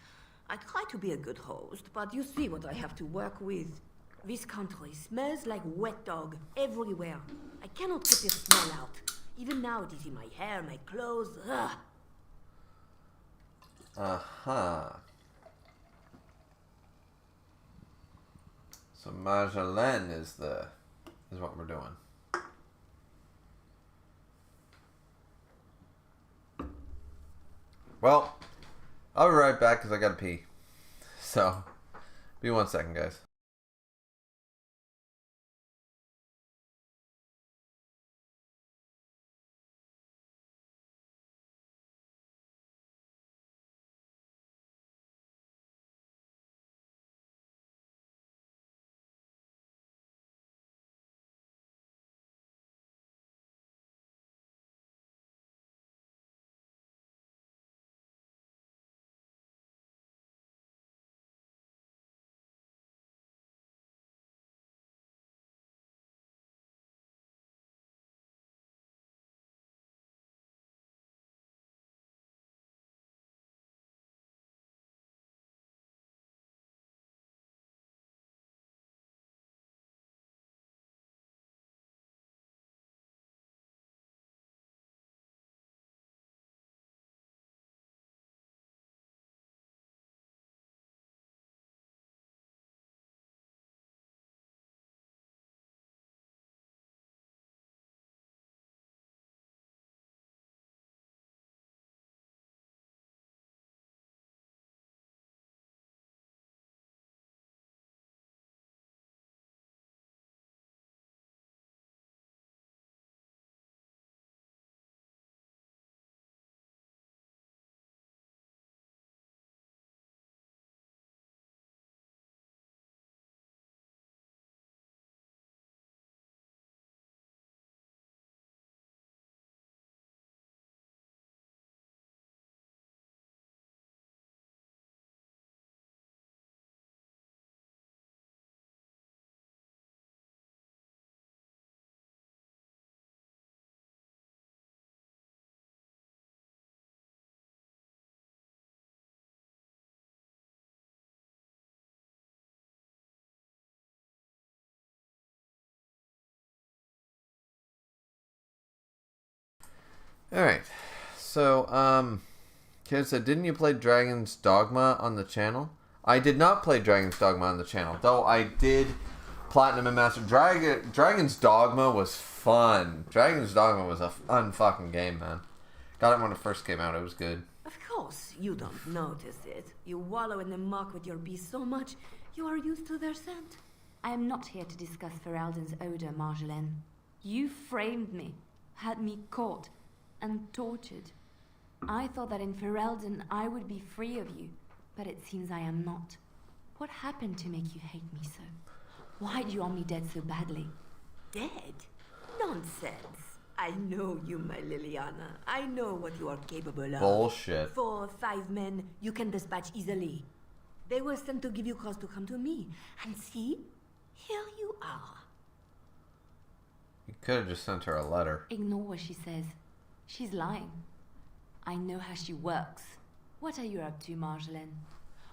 I try to be a good host, but you see what I have to work with. This country smells like wet dog everywhere. I cannot get the smell out. Even now it is in my hair, my clothes. Ugh. Uh-huh. So Magdalene is what we're doing. Well, I'll be right back because I gotta pee. So, be 1 second, guys. Alright. So, Kid said, didn't you play Dragon's Dogma on the channel? I did not play Dragon's Dogma on the channel, though I did Platinum and Master. Dragon's Dogma was fun. Dragon's Dogma was a fun fucking game, man. Got it when it first came out. It was good. Of course, you don't notice it. You wallow in the muck with your beast so much, you are used to their scent. I am not here to discuss Ferelden's odor, Marjolaine. You framed me, had me caught, and tortured. I thought that in Ferelden I would be free of you, but it seems I am not. What happened to make you hate me so? Why do you want me dead so badly? Dead? Nonsense. I know you, my Liliana. I know what you are capable of. Bullshit. 4 or 5 men you can dispatch easily. They were sent to give you cause to come to me. And see, here you are. You could have just sent her a letter. Ignore what she says. She's lying. I know how she works. What are you up to, Marjolaine?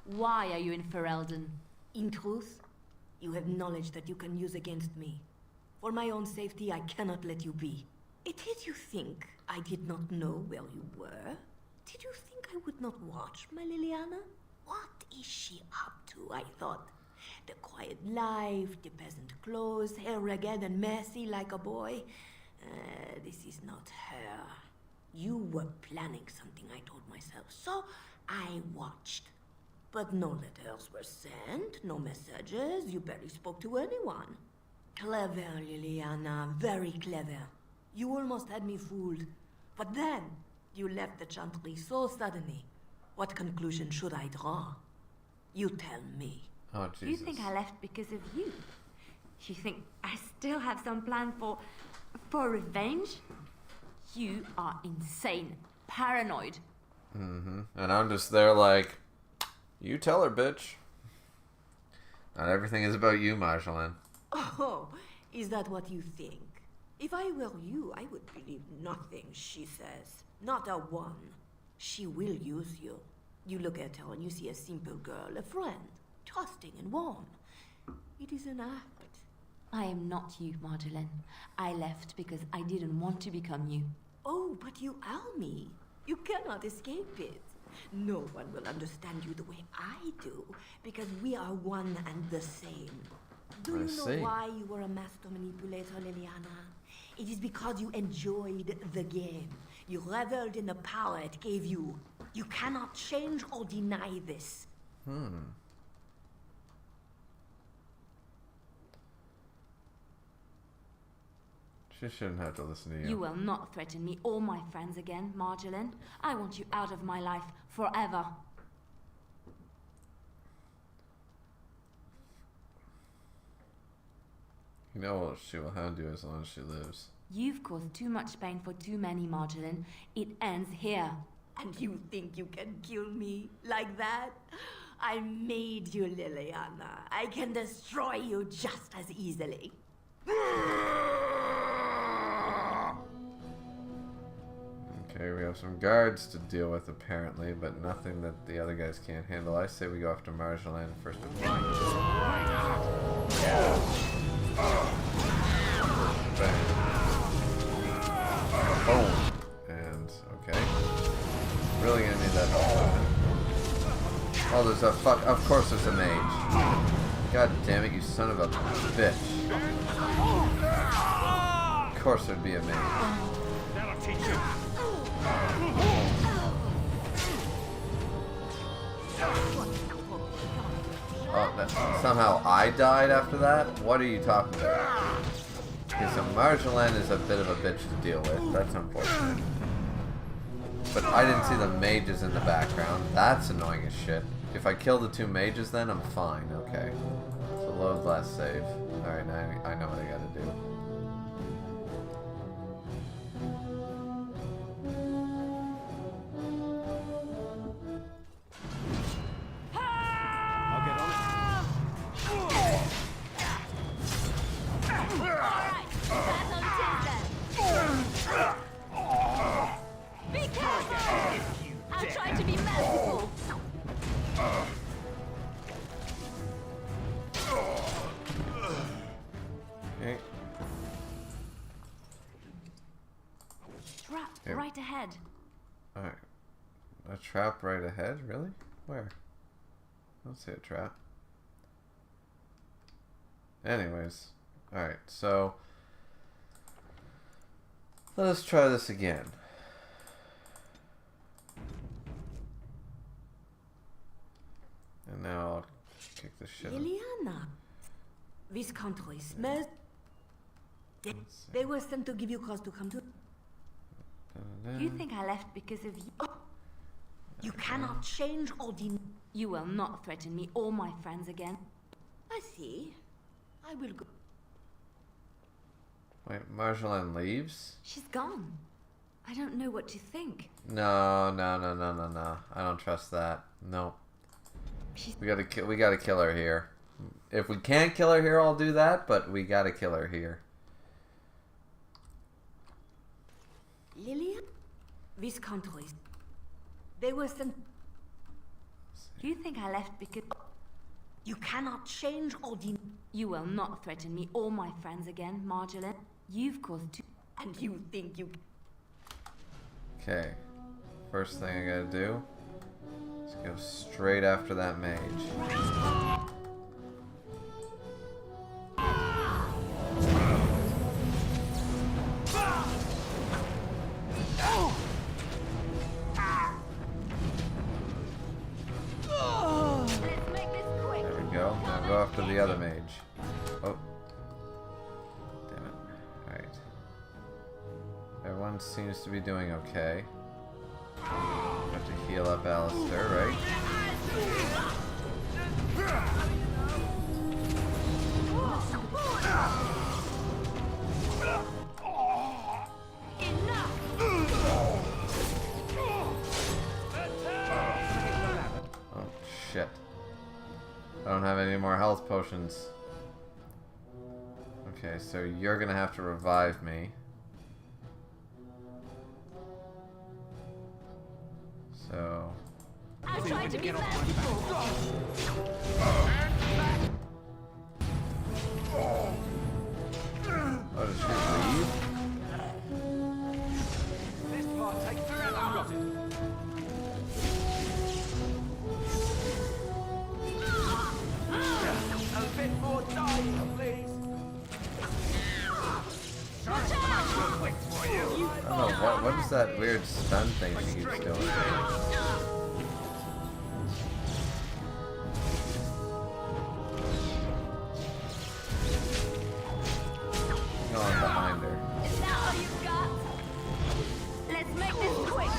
Why are you in Ferelden? In truth, you have knowledge that you can use against me. For my own safety, I cannot let you be. Did you think I did not know where you were? Did you think I would not watch, my Liliana? What is she up to, I thought? The quiet life, the peasant clothes, hair ragged and messy like a boy. This is not her. You were planning something, I told myself, so I watched. But no letters were sent, no messages, you barely spoke to anyone. Clever, Liliana, very clever. You almost had me fooled. But then, you left the Chantry so suddenly. What conclusion should I draw? You tell me. Oh, Jesus. You think I left because of you? You think I still have some plan for revenge? You are insane, paranoid. Mm-hmm. And I'm just there like, you tell her, bitch. Not everything is about you, Marjolaine. Oh, is that what you think? If I were you, I would believe nothing she says. Not a one. She will use you. You look at her and you see a simple girl, a friend, trusting and warm. It is an act. I am not you, Marjolaine. I left because I didn't want to become you. Oh, but you are me. You cannot escape it. No one will understand you the way I do, because we are one and the same. Do you know why you were a master manipulator, Liliana? It is because you enjoyed the game. You reveled in the power it gave you. You cannot change or deny this. She shouldn't have to listen to you. You will not threaten me or my friends again, Marjolaine. I want you out of my life forever. You know she will hound you as long as she lives. You've caused too much pain for too many, Marjolaine. It ends here. And you think you can kill me like that? I made you, Liliana. I can destroy you just as easily. Okay, we have some guards to deal with apparently, but nothing that the other guys can't handle. I say we go after Marjolaine first of all. Bang. Boom. And, okay. Really gonna need that help. Oh, there's a fuck. Of course there's a mage. God damn it, you son of a bitch. Of course there'd be a mage. That'll teach you. Oh, somehow I died after that? What are you talking about? Okay, so Marjolaine is a bit of a bitch to deal with. That's unfortunate. But I didn't see the mages in the background. That's annoying as shit. If I kill the 2 mages then, I'm fine. Okay. So load last save. Alright, now I know what I gotta do. Here. Right ahead. Alright. A trap right ahead? Really? Where? I don't see a trap. Anyways. Alright, so let us try this again. And now I'll kick the shit out. Liliana, this country smells. They were sent to give you cause to come to. You think I left because of you? Oh, you cannot change or deny. You will not threaten me or my friends again. I see. I will go. Wait, Marjolaine leaves? She's gone. I don't know what to think. No. I don't trust that. No. We gotta kill her here. If we can't kill her here, I'll do that. But we gotta kill her here. Lilian, these countries. They were sent. Do you think I left because you cannot change or deny? You will not threaten me or my friends again, Marjolaine. You've caused two, and you think you. Okay. First thing I gotta do is go straight after that mage. There we go. Now go after the other mage. Oh. Damn it. Alright. Everyone seems to be doing okay. Have to heal up Alistair, right? Oh, shit. I don't have any more health potions. Okay, so you're gonna have to revive me. So... I'm trying to get off oh, did she leave? This part takes forever. Got it. A bit more dying, please. Watch out! Quick for you. I don't know, what is that weird stun thing she keeps doing? Going behind her. Is that all you've got? Let's make this quick.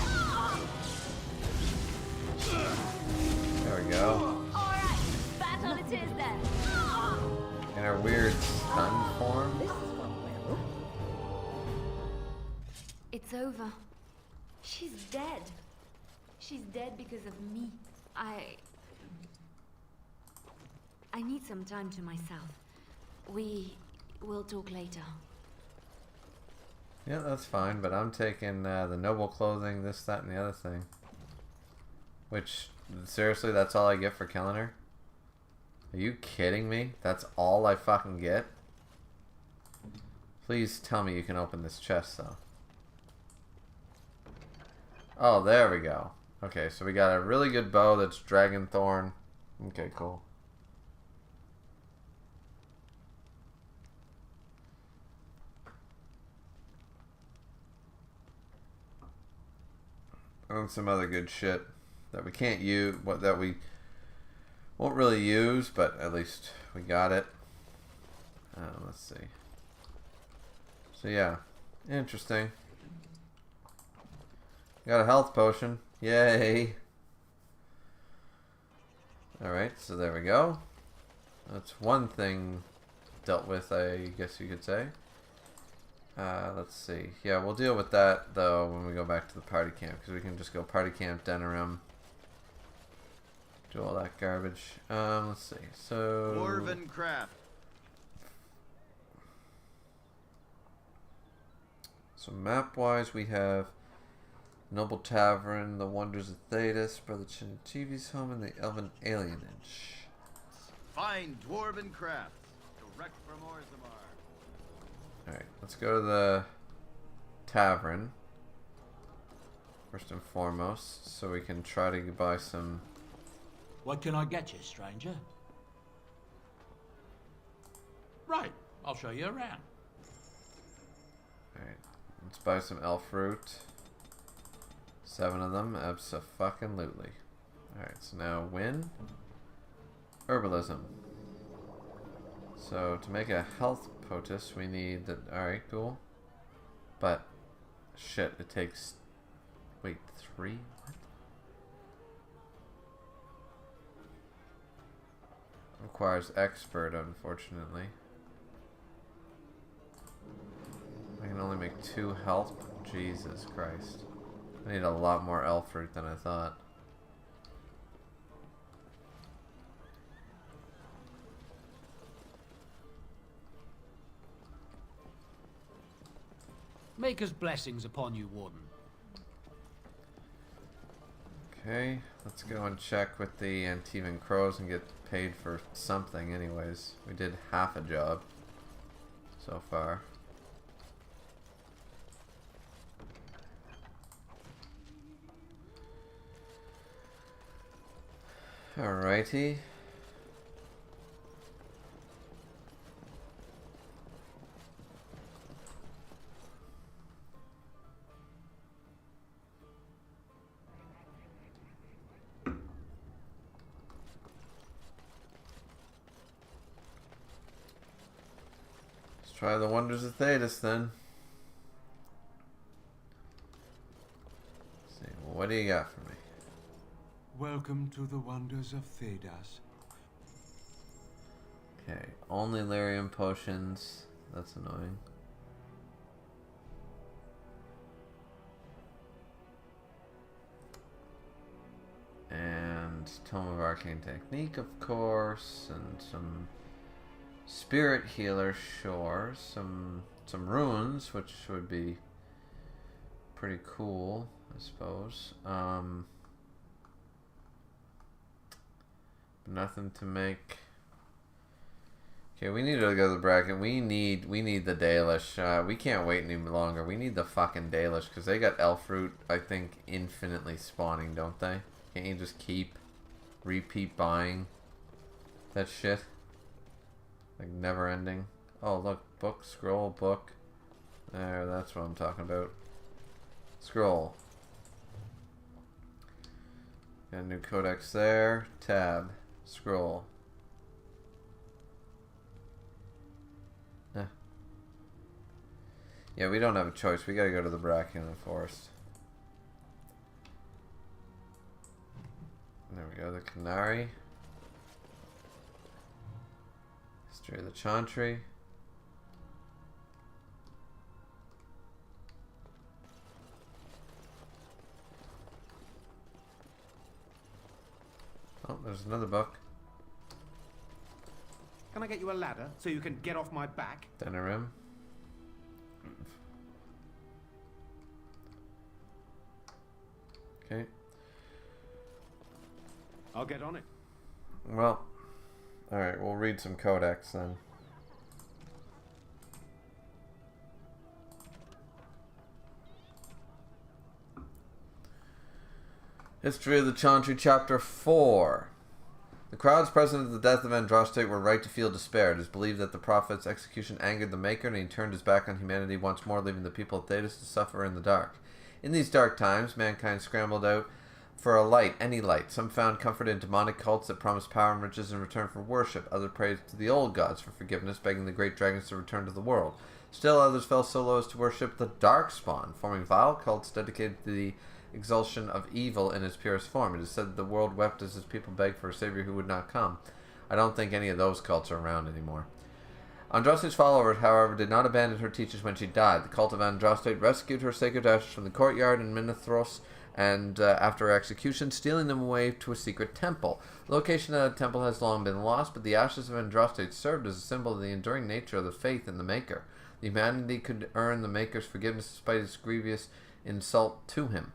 There we go. Alright, battle it is then. In her weird stun form. It's over. She's dead. She's dead because of me. I need some time to myself. We will talk later. Yeah, that's fine, but I'm taking the noble clothing, this, that, and the other thing. Which, seriously, that's all I get for killing her? Are you kidding me? That's all I fucking get? Please tell me you can open this chest, though. Oh, there we go. Okay, so we got a really good bow that's dragon thorn. Okay, cool. And some other good shit that we can't use, that we won't really use, but at least we got it. Let's see. So yeah, interesting. Got a health potion. Yay. Alright, so there we go. That's one thing dealt with, I guess you could say. Let's see. Yeah, we'll deal with that, though, when we go back to the party camp, because we can just go party camp, Denerim. Do all that garbage. Let's see. So... Dwarven craft. So map-wise, we have Noble Tavern, the Wonders of Thedas, Brother Chinichivi's home, and the Elven Alienage. Fine dwarven crafts. Direct from Orzammar. Alright, let's go to the tavern. First and foremost, so we can try to buy some... What can I get you, stranger? Right, I'll show you around. Alright, let's buy some elf fruit. 7 of them, abso-fucking-lutely. Alright, so now win. Herbalism. So to make a health potus, we need that. Alright, cool. But, shit, it takes... Wait, 3? What? Requires expert, unfortunately. I can only make 2 health. Jesus Christ. I need a lot more elf fruit than I thought. Maker's blessings upon you, Warden. Okay, let's go and check with the Antivan Crows and get paid for something anyways. We did half a job so far. Alrighty. Let's try the Wonders of Thedas then. Let's see, well, what do you got for me? Welcome to the Wonders of Thedas. Okay, only lyrium potions. That's annoying. And Tome of Arcane Technique, of course, and some Spirit Healer, sure. Some runes, which would be pretty cool, I suppose. Nothing to make. Okay, we need to go to the bracket. We need the Dalish. We can't wait any longer. We need the fucking Dalish because they got elf fruit, I think, infinitely spawning, don't they? Can't you just repeat buying that shit? Like never ending. Oh look, book, scroll, book. There, that's what I'm talking about. Scroll. Got a new codex there. Tab. Scroll. Yeah, we don't have a choice. We gotta go to the Brackian Forest. There we go, the Canary. History of the Chantry. Oh, there's another book. Can I get you a ladder so you can get off my back? Denerim. Okay. I'll get on it. Well, alright, we'll read some codex then. History of the Chantry, Chapter 4. The crowds present at the death of Andraste were right to feel despair. It is believed that the prophet's execution angered the Maker, and he turned his back on humanity once more, leaving the people of Thedas to suffer in the dark. In these dark times, mankind scrambled out for a light, any light. Some found comfort in demonic cults that promised power and riches in return for worship. Others prayed to the old gods for forgiveness, begging the great dragons to return to the world. Still others fell so low as to worship the Darkspawn, forming vile cults dedicated to the exaltation of evil in its purest form. It is said that the world wept as his people begged for a savior who would not come. I don't think any of those cults are around anymore. Andraste's followers, however, did not abandon her teachings when she died. The cult of Andraste rescued her sacred ashes from the courtyard in Minithros, and after her execution, stealing them away to a secret temple. The location of that temple has long been lost, but the ashes of Andraste served as a symbol of the enduring nature of the faith in the Maker. The humanity could earn the Maker's forgiveness despite his grievous insult to him.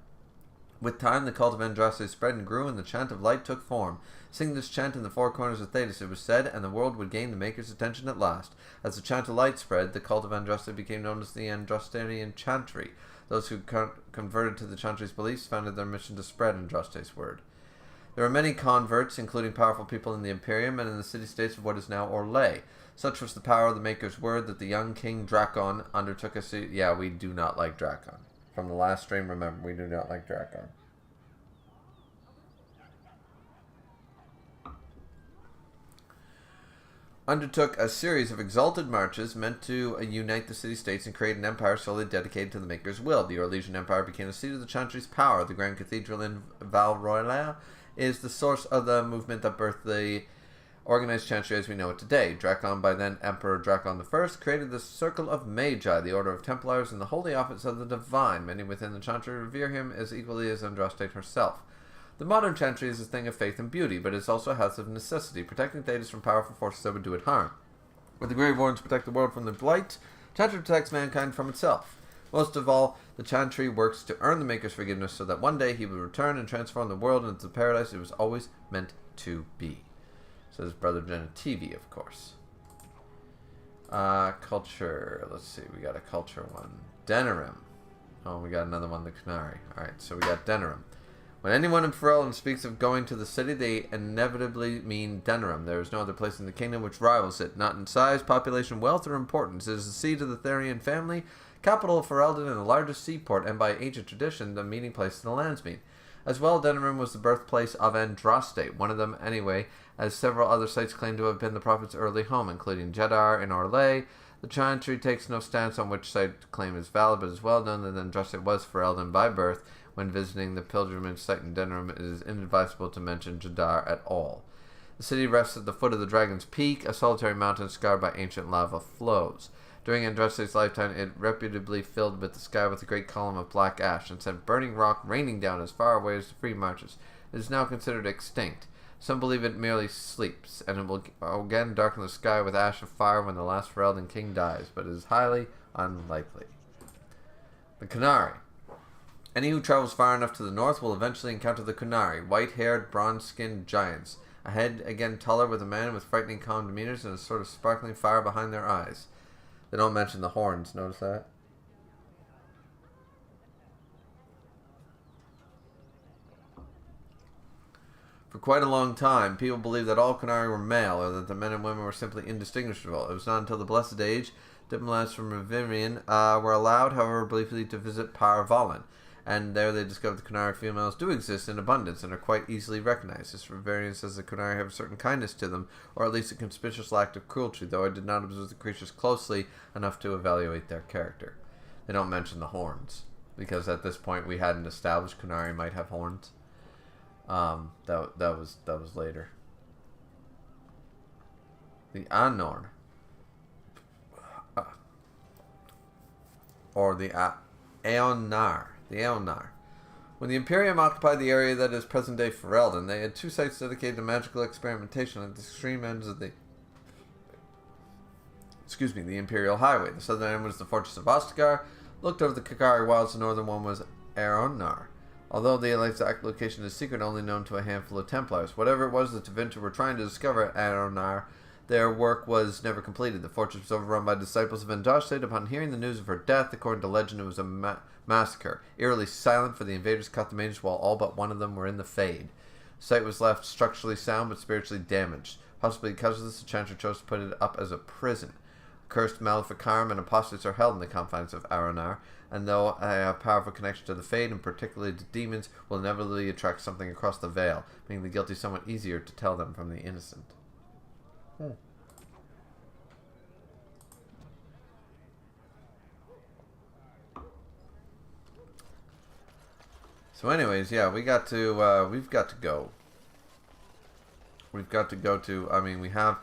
With time, the cult of Andraste spread and grew, and the chant of light took form. Sing this chant in the four corners of Thedas, it was said, and the world would gain the Maker's attention at last. As the chant of light spread, the cult of Andraste became known as the Andrastian Chantry. Those who converted to the Chantry's beliefs found it their mission to spread Andraste's word. There were many converts, including powerful people in the Imperium and in the city-states of what is now Orlais. Such was the power of the Maker's word that the young King Drakon undertook a Yeah, we do not like Drakon. From the last stream, remember, we do not like Drakon. Undertook a series of exalted marches meant to unite the city-states and create an empire solely dedicated to the Maker's will. The Orlesian Empire became the seat of the Chantry's power. The Grand Cathedral in Val Royale is the source of the movement that birthed the organized Chantry as we know it today. Drakon, by then Emperor Drakon I, created the Circle of Magi, the Order of Templars, and the Holy Office of the Divine. Many within the Chantry revere him as equally as Andraste herself. The modern Chantry is a thing of faith and beauty, but it is also a house of necessity, protecting Thedas from powerful forces that would do it harm. Where the Grey Warrens protect the world from the blight, Chantry protects mankind from itself. Most of all, the Chantry works to earn the Maker's forgiveness so that one day he will return and transform the world into the paradise it was always meant to be. Says Brother Genitivi, of course. Culture. Let's see, we got a culture one. Denerim. Oh, we got another one, the Canary. Alright, so we got Denerim. When anyone in Ferelden speaks of going to the city, they inevitably mean Denerim. There is no other place in the kingdom which rivals it, not in size, population, wealth, or importance. It is the seat of the Therian family, capital of Ferelden, and the largest seaport, and by ancient tradition, the meeting place of the landsmeet. As well, Denerim was the birthplace of Andraste, one of them anyway, as several other sites claim to have been the prophet's early home, including Jedar and Orlais. The Chantry takes no stance on which site claim is valid, but it is well known that Andraste was Ferelden by birth. When visiting the pilgrimage site in Denerim, it is inadvisable to mention Jedar at all. The city rests at the foot of the Dragon's Peak, a solitary mountain scarred by ancient lava flows. During Andraste's lifetime, it reputably filled with the sky with a great column of black ash and sent burning rock raining down as far away as the free marches. It is now considered extinct. Some believe it merely sleeps, and it will again darken the sky with ash of fire when the last Ferelden king dies, but it is highly unlikely. The Canary. Any who travels far enough to the north will eventually encounter the Canary, white-haired, bronze-skinned giants. A head again taller with a man with frightening calm demeanors and a sort of sparkling fire behind their eyes. They don't mention the horns, notice that? For quite a long time, people believed that all Canary were male, or that the men and women were simply indistinguishable. It was not until the Blessed Age, diplomats from Rivirian were allowed, however briefly, to visit Par Vollen, and there they discovered the Canary females do exist in abundance and are quite easily recognized. This Rivirian says the Canary have a certain kindness to them, or at least a conspicuous lack of cruelty, though I did not observe the creatures closely enough to evaluate their character. They don't mention the horns, because at this point we hadn't established Canary might have horns. That was later. The Anor, or the Aeonar. The Aeonar. When the Imperium occupied the area that is present-day Ferelden, they had two sites dedicated to magical experimentation at the extreme ends of the Imperial Highway. The southern end was the fortress of Ostagar, looked over the Kakari Wilds. The northern one was Aeonar. Although the exact location is secret, only known to a handful of Templars. Whatever it was that Tevinter were trying to discover at Aeonar, their work was never completed. The fortress was overrun by disciples of Andraste. Upon hearing the news of her death, according to legend, it was a massacre. Eerily silent, for the invaders cut the mages while all but one of them were in the Fade. The site was left structurally sound but spiritually damaged. Possibly because of this, the Chantry chose to put it up as a prison. Cursed Maleficarum and apostates are held in the confines of Aeonar, and though they have a powerful connection to the Fade, and particularly to demons, will inevitably attract something across the veil, making the guilty somewhat easier to tell them from the innocent. So anyways, yeah, we've got to go. We've got to go to, I mean, we have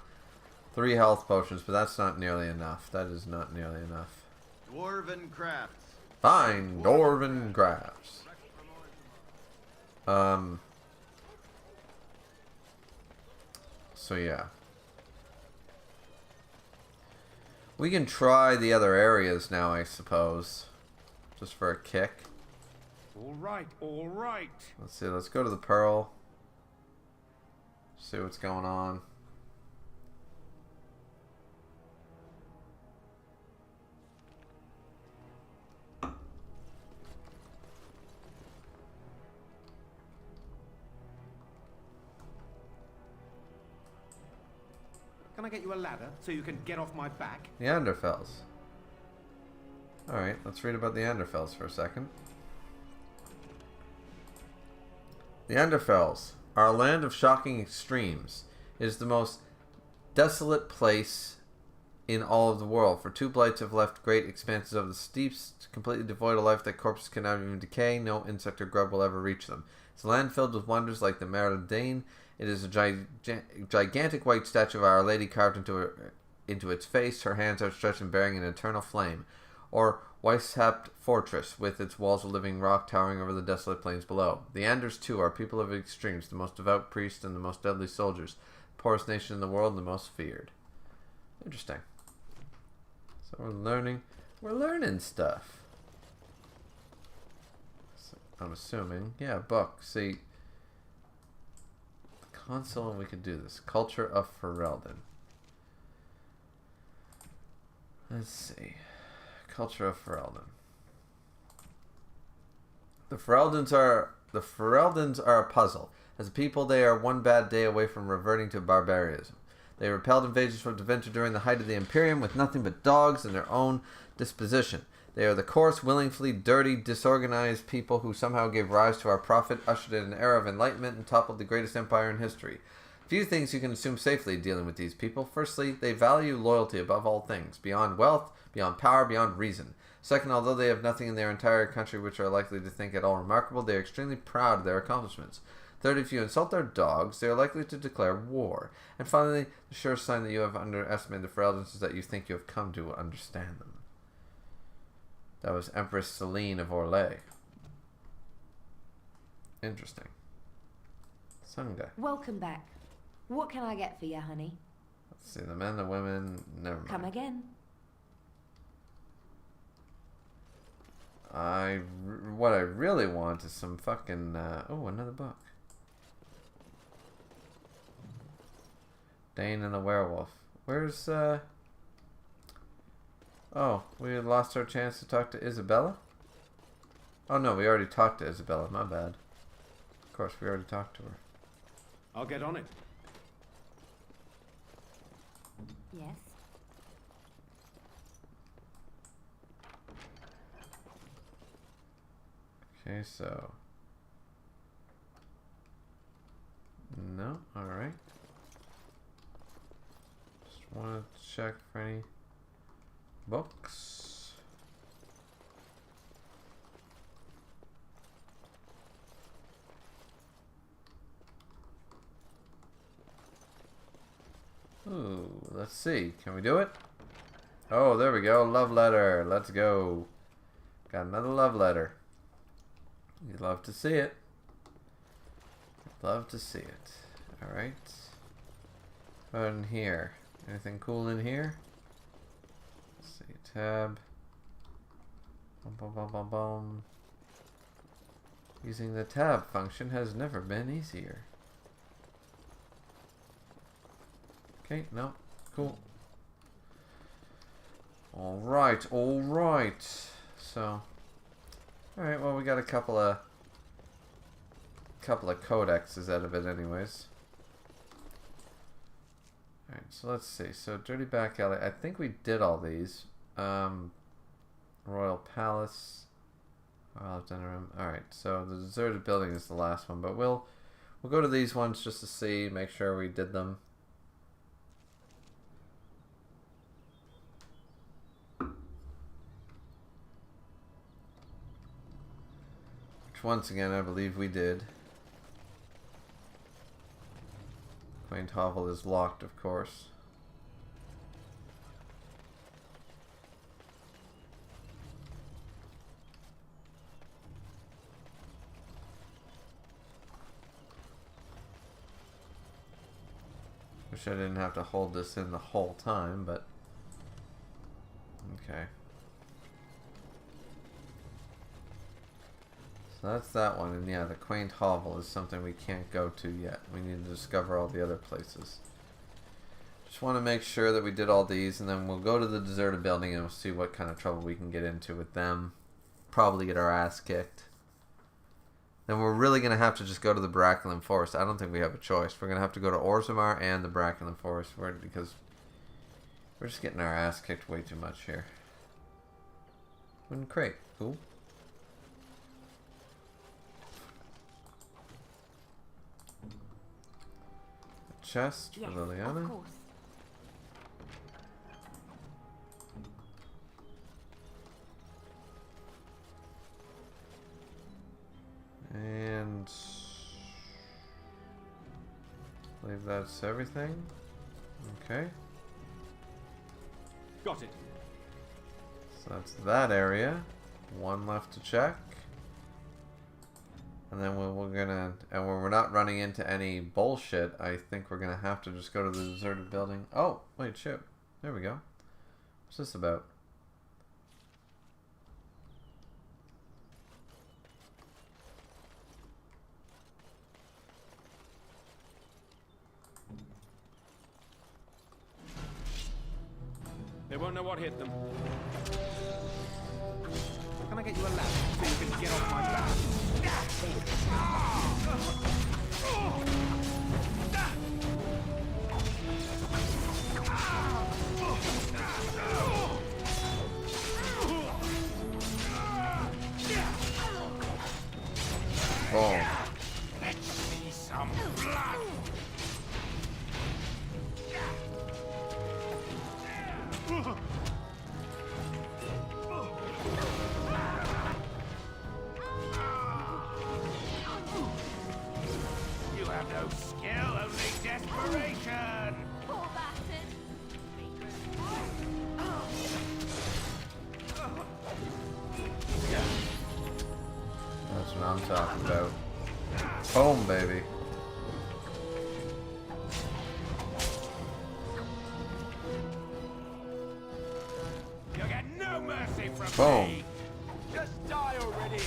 3 health potions, but that's not nearly enough. That is not nearly enough. Dwarven crafts. Fine, Dwarven crafts. So yeah. We can try the other areas now, I suppose. Just for a kick. All right, all right. Let's see, let's go to the Pearl. See what's going on. I get you a ladder so you can get off my back? Neanderthals. Alright, let's read about the Neanderthals for a second. The Neanderthals are a land of shocking extremes. It is the most desolate place in all of the world, for two blights have left great expanses of the steeps, completely devoid of life that corpses cannot even decay. No insect or grub will ever reach them. It's a land filled with wonders like the Meridian. It is a gigantic white statue of Our Lady carved into its face, her hands outstretched and bearing an eternal flame. Or Weishaupt Fortress, with its walls of living rock towering over the desolate plains below. The Anders, too, are people of extremes, the most devout priests and the most deadly soldiers, the poorest nation in the world and the most feared. Interesting. So we're learning stuff. So I'm assuming, yeah, book. See, the console, we could do this. Culture of Ferelden. Let's see. Culture of Ferelden. The Fereldans are a puzzle. As a people, they are one bad day away from reverting to barbarism. They repelled invaders from Deventer during the height of the Imperium with nothing but dogs and their own disposition. They are the coarse, willingly dirty, disorganized people who somehow gave rise to our prophet, ushered in an era of enlightenment, and toppled the greatest empire in history. Few things you can assume safely dealing with these people. Firstly, they value loyalty above all things, beyond wealth, beyond power, beyond reason. Second, although they have nothing in their entire country which are likely to think at all remarkable, they are extremely proud of their accomplishments. Third, if you insult their dogs, they are likely to declare war. And finally, the surest sign that you have underestimated the Fereldans is that you think you have come to understand them. That was Empress Celine of Orlais. Interesting. Sunday. Welcome back. What can I get for you, honey? Let's see, the men, the women, never mind. Come again. What I really want is some fucking, oh, another book. Dane and the Werewolf. Where's, oh, we lost our chance to talk to Isabella? Oh no, we already talked to Isabella, my bad. Of course, we already talked to her. I'll get on it. Yes. Okay, so... No, alright. Just want to check for any books. Ooh, let's see. Can we do it? Oh, there we go. Love letter. Let's go. Got another love letter. You'd love to see it. Love to see it. Alright. What in here? Anything cool in here? Let's see. Tab. Bum, bum, bum, bum, bum. Using the tab function has never been easier. Okay, no. Cool. Alright, alright. So, alright, well, we got a couple of codexes out of it anyways. Alright, so let's see. So, Dirty Back Alley. I think we did all these. Royal Palace. Royal Dinner Room. Alright, so the Deserted Building is the last one, but we'll go to these ones just to see, make sure we did them. Which once again I believe we did. Quaint Hovel is locked, of course. Wish I didn't have to hold this in the whole time, but okay. So that's that one, and yeah, the Quaint Hovel is something we can't go to yet. We need to discover all the other places. Just want to make sure that we did all these, and then we'll go to the Deserted Building and we'll see what kind of trouble we can get into with them. Probably get our ass kicked. Then we're really going to have to just go to the Bracklin Forest. I don't think we have a choice. We're going to have to go to Orzammar and the Bracklin Forest because We're just getting our ass kicked way too much here. Wooden crate. Cool. A chest for Liliana. Of course. And I believe that's everything. Okay. Got it. So that's that area. One left to check. And then we're gonna, and when we're not running into any bullshit, I think we're gonna have to just go to the deserted building. Oh, wait, shit. There we go. What's this about? They won't know what hit them. Can I get you a lamp so you can get off my back? Boom. Let's see some blood. You have no skill, only desperation. Poor bastard. That's what I'm talking about. Home, baby. You'll get no mercy from Boom. me. Just die already.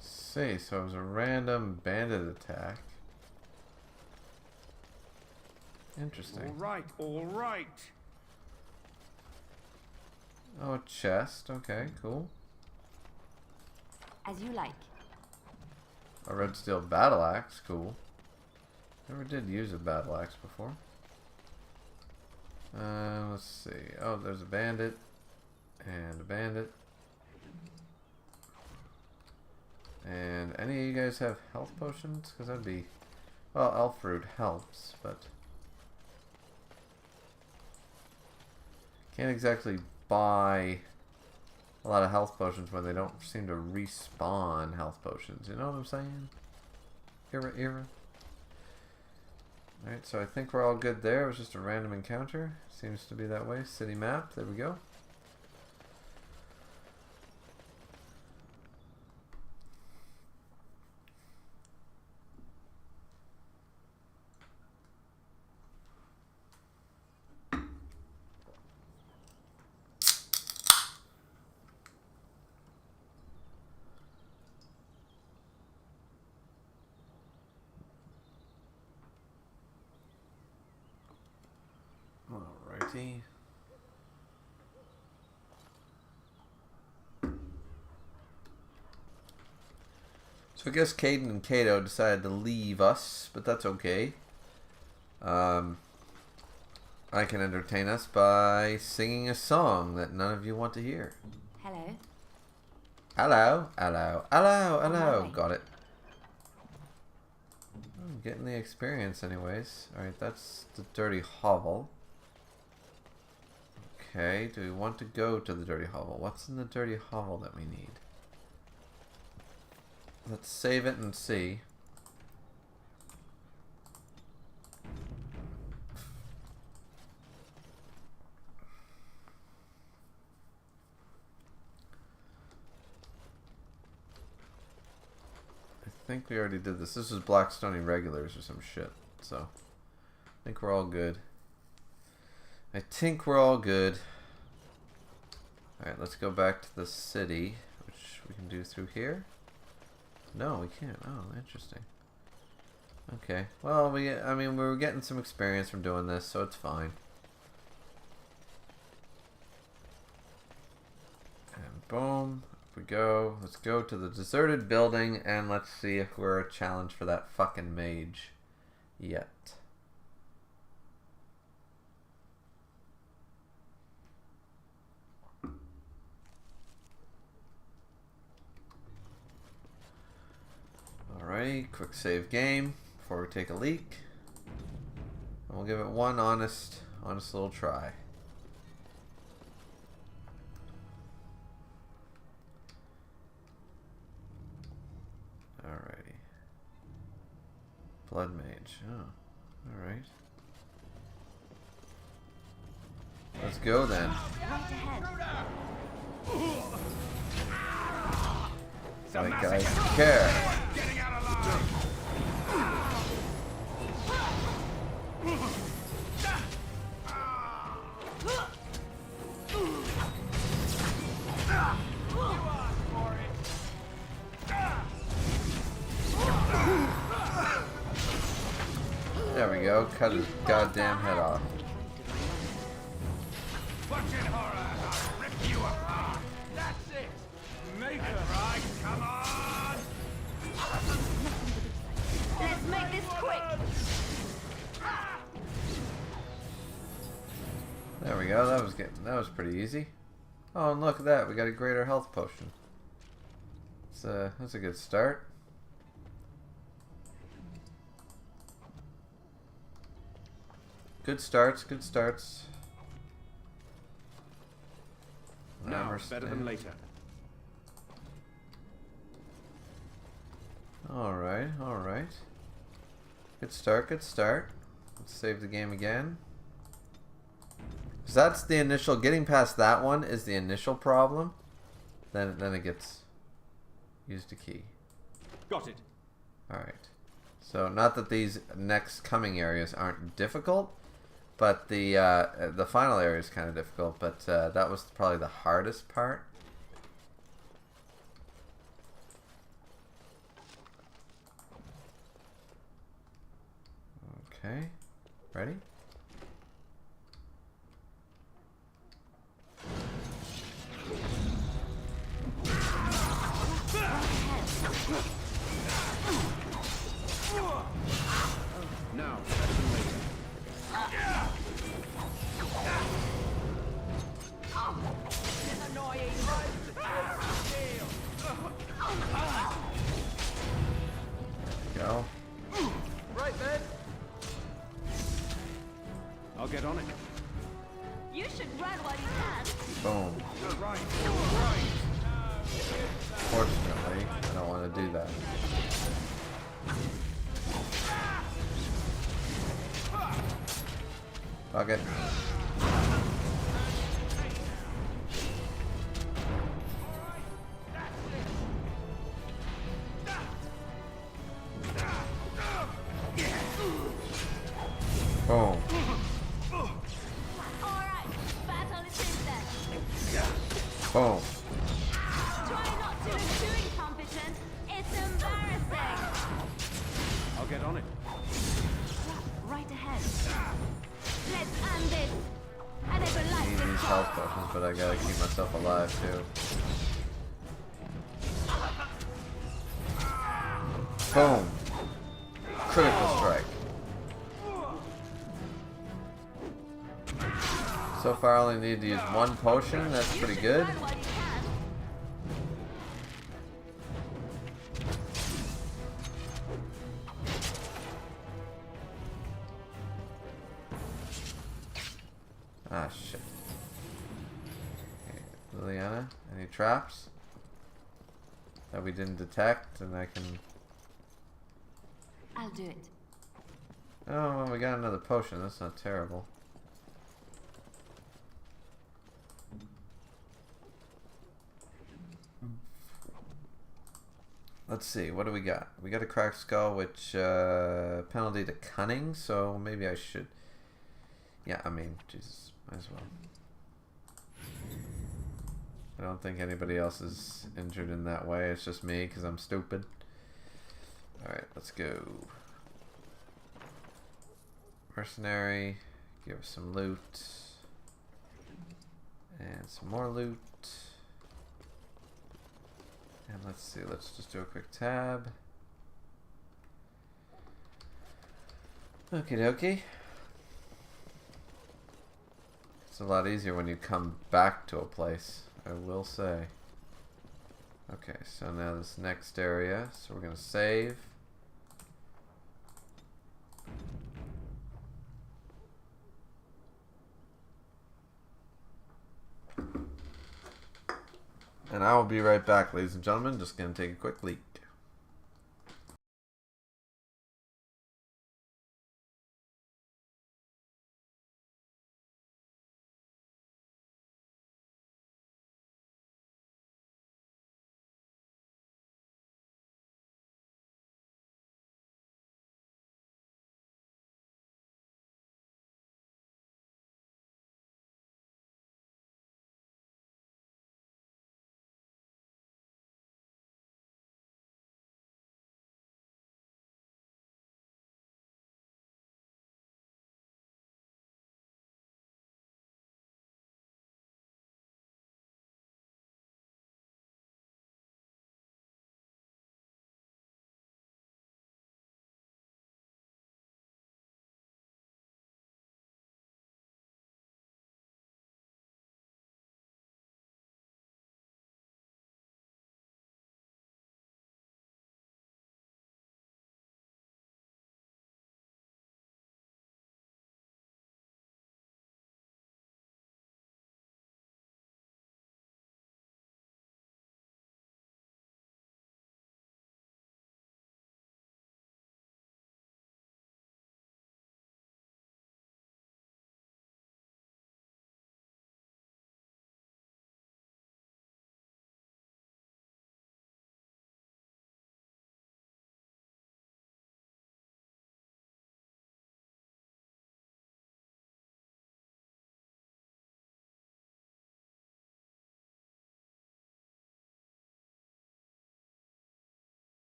See, so it was a random bandit attack. Interesting. All right, all right. Oh, a chest. Okay, cool. As you like. A red steel battle axe. Cool. Never did use a battle axe before. Let's see. Oh, there's a bandit. And a bandit. And any of you guys have health potions? Because that'd be... Well, elf fruit helps, but... Can't exactly buy a lot of health potions when they don't seem to respawn health potions. You know what I'm saying? Era. Alright, so I think we're all good there. It was just a random encounter. Seems to be that way. City map. There we go. Alrighty. So I guess Caden and Kato decided to leave us, but that's okay. I can entertain us by singing a song that none of you want to hear. Hello. Hello, hello, hello, hello. Hi. Got it. I'm getting the experience anyways. Alright, that's the dirty hovel. Okay, do we want to go to the dirty hovel? What's in the dirty hovel that we need? Let's save it and see. I think we already did this. This is Blackstone regulars or some shit. So, I think we're all good. I think we're all good. Alright, let's go back to the city, which we can do through here. No, we can't. Oh, interesting. Okay. Well, I mean, we were getting some experience from doing this, so it's fine. And boom. If we go. Let's go to the deserted building and let's see if we're a challenge for that fucking mage yet. Alrighty, quick save game before we take a leak. And we'll give it one honest little try. Alrighty. Blood mage. Oh, alright. Let's go then. Alright guys, care. There we go, cut his goddamn head off. Fucking horror! I'll rip you apart! That's it! Make it right, come on! Let's make this quick! There we go, that was pretty easy. Oh, and look at that, we got a greater health potion. That's a good start. Good starts, good starts. Now, better than later. Alright, alright. Good start, good start. Let's save the game again. Because that's the initial, getting past that one is the initial problem. Then it gets used a key. Got it. Alright. So not that these next coming areas aren't difficult, but the final area is kind of difficult, but that was probably the hardest part. Okay. Ready? Now, better than later. Go. Right, man. I'll get on it. You should run while you can. Boom. Right. Fortunately, I don't want to do that. Fuck it. Boom. Alright, battle is in then. Boom. Try not to look too incompetent. It's embarrassing. I'll get on it. Right ahead. Let's end this. I never I liked need this these health potions, but I gotta keep myself alive too. Boom. Critical strike. So far I only need to use one potion, that's pretty good. Ah, shit. Okay, Liliana, any traps that we didn't detect and I can... I'll do it. Oh, well, we got another potion, that's not terrible. Let's see, what do we got? We got a cracked skull, which penalty to cunning, so maybe I should... Yeah, I mean, Jesus, might as well. I don't think anybody else is injured in that way, it's just me, because I'm stupid. Alright, let's go. Mercenary, give us some loot. And some more loot. And let's see, let's just do a quick tab. Okie dokie. It's a lot easier when you come back to a place, I will say. Okay, so now this next area, so we're going to save. And I will be right back, ladies and gentlemen. Just going to take a quick leak.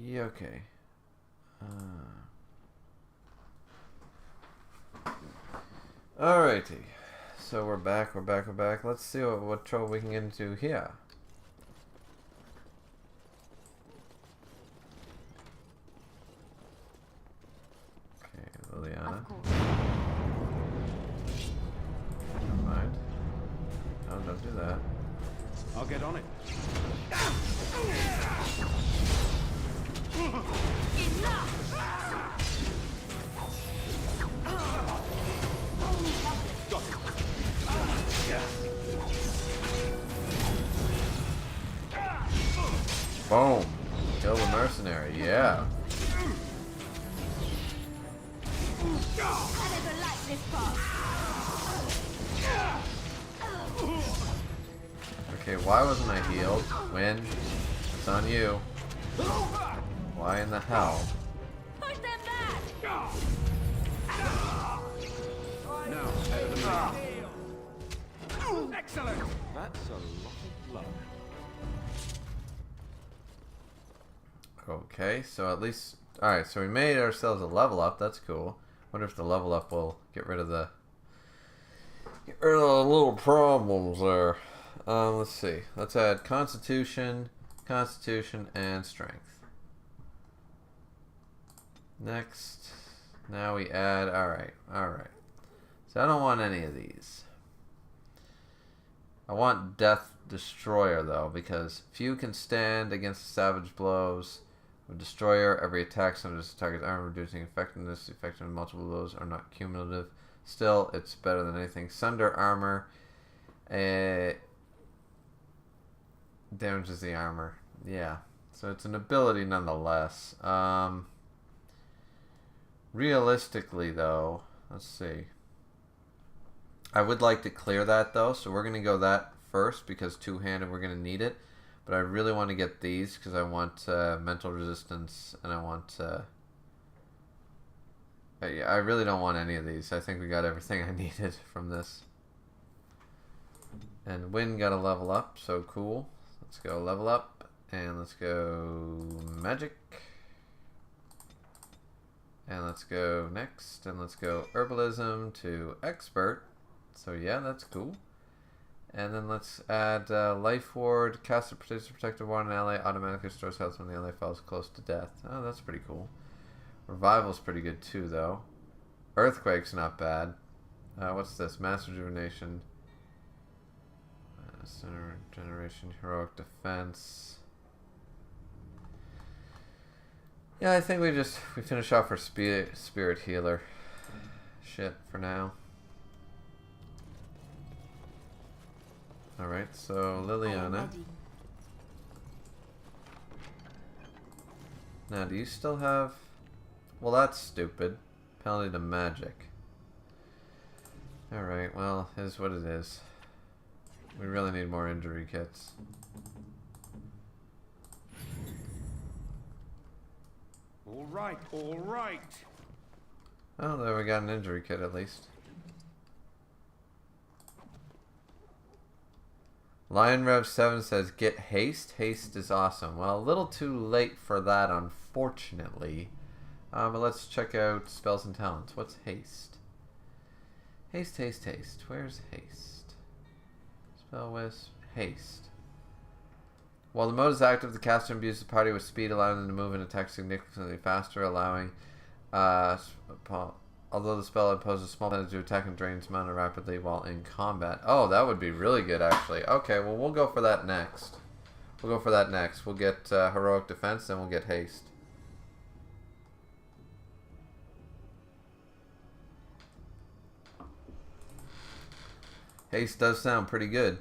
Yeah, okay. Alrighty. So we're back. Let's see what trouble we can get into here. Okay, Liliana. Never mind. No, don't do that. I'll get on it. Boom. Kill the mercenary, yeah. Okay, why wasn't I healed? Win. It's on you. Why in the hell? Push them back! Now, excellent! That's a lot of blood. Okay, so at least... Alright, so we made ourselves a level up. That's cool. Wonder if the level up will get rid of the... Get rid of the little problems there. Let's see. Let's add Constitution, and Strength. Next. Now we add... Alright. So I don't want any of these. I want Death Destroyer, though, because few can stand against savage blows. With Destroyer, every attack centers the target's armor, reducing effectiveness. The effect of multiple blows are not cumulative. Still, it's better than anything. Sunder armor damages the armor. Yeah. So it's an ability nonetheless. Realistically, though, let's see. I would like to clear that, though, so we're going to go that first because two-handed, we're going to need it. But I really want to get these because I want mental resistance, and I want... yeah, I really don't want any of these. I think we got everything I needed from this. And Wind got a level up, so cool. Let's go level up, and let's go Magic. And let's go next, and let's go Herbalism to Expert. So yeah, that's cool. And then let's add Life Ward, cast a protective ward on an ally, automatically restores health when the ally falls close to death. Oh, that's pretty cool. Revival's pretty good too, though. Earthquake's not bad. What's this? Mass Rejuvenation. Center Generation, Heroic Defense. Yeah, I think we finish off our Spirit Healer shit for now. Alright, so Liliana. Now, do you still have... Well, that's stupid. Penalty to magic. Alright, well, is what it is. We really need more injury kits. Alright, alright. Oh, there we got an injury kit at least. Lion Rev 7 says, get haste. Haste is awesome. Well, a little too late for that, unfortunately. But let's check out spells and talents. What's haste? Haste, haste, haste. Where's haste? Spell wisp. Haste. While the mode is active, the caster imbues the party with speed, allowing them to move and attack significantly faster, allowing... although the spell imposes a small penalty to attack and drains mana rapidly while in combat. Oh, that would be really good, actually. Okay, well, we'll go for that next. We'll go for that next. We'll get Heroic Defense, then we'll get Haste. Haste does sound pretty good.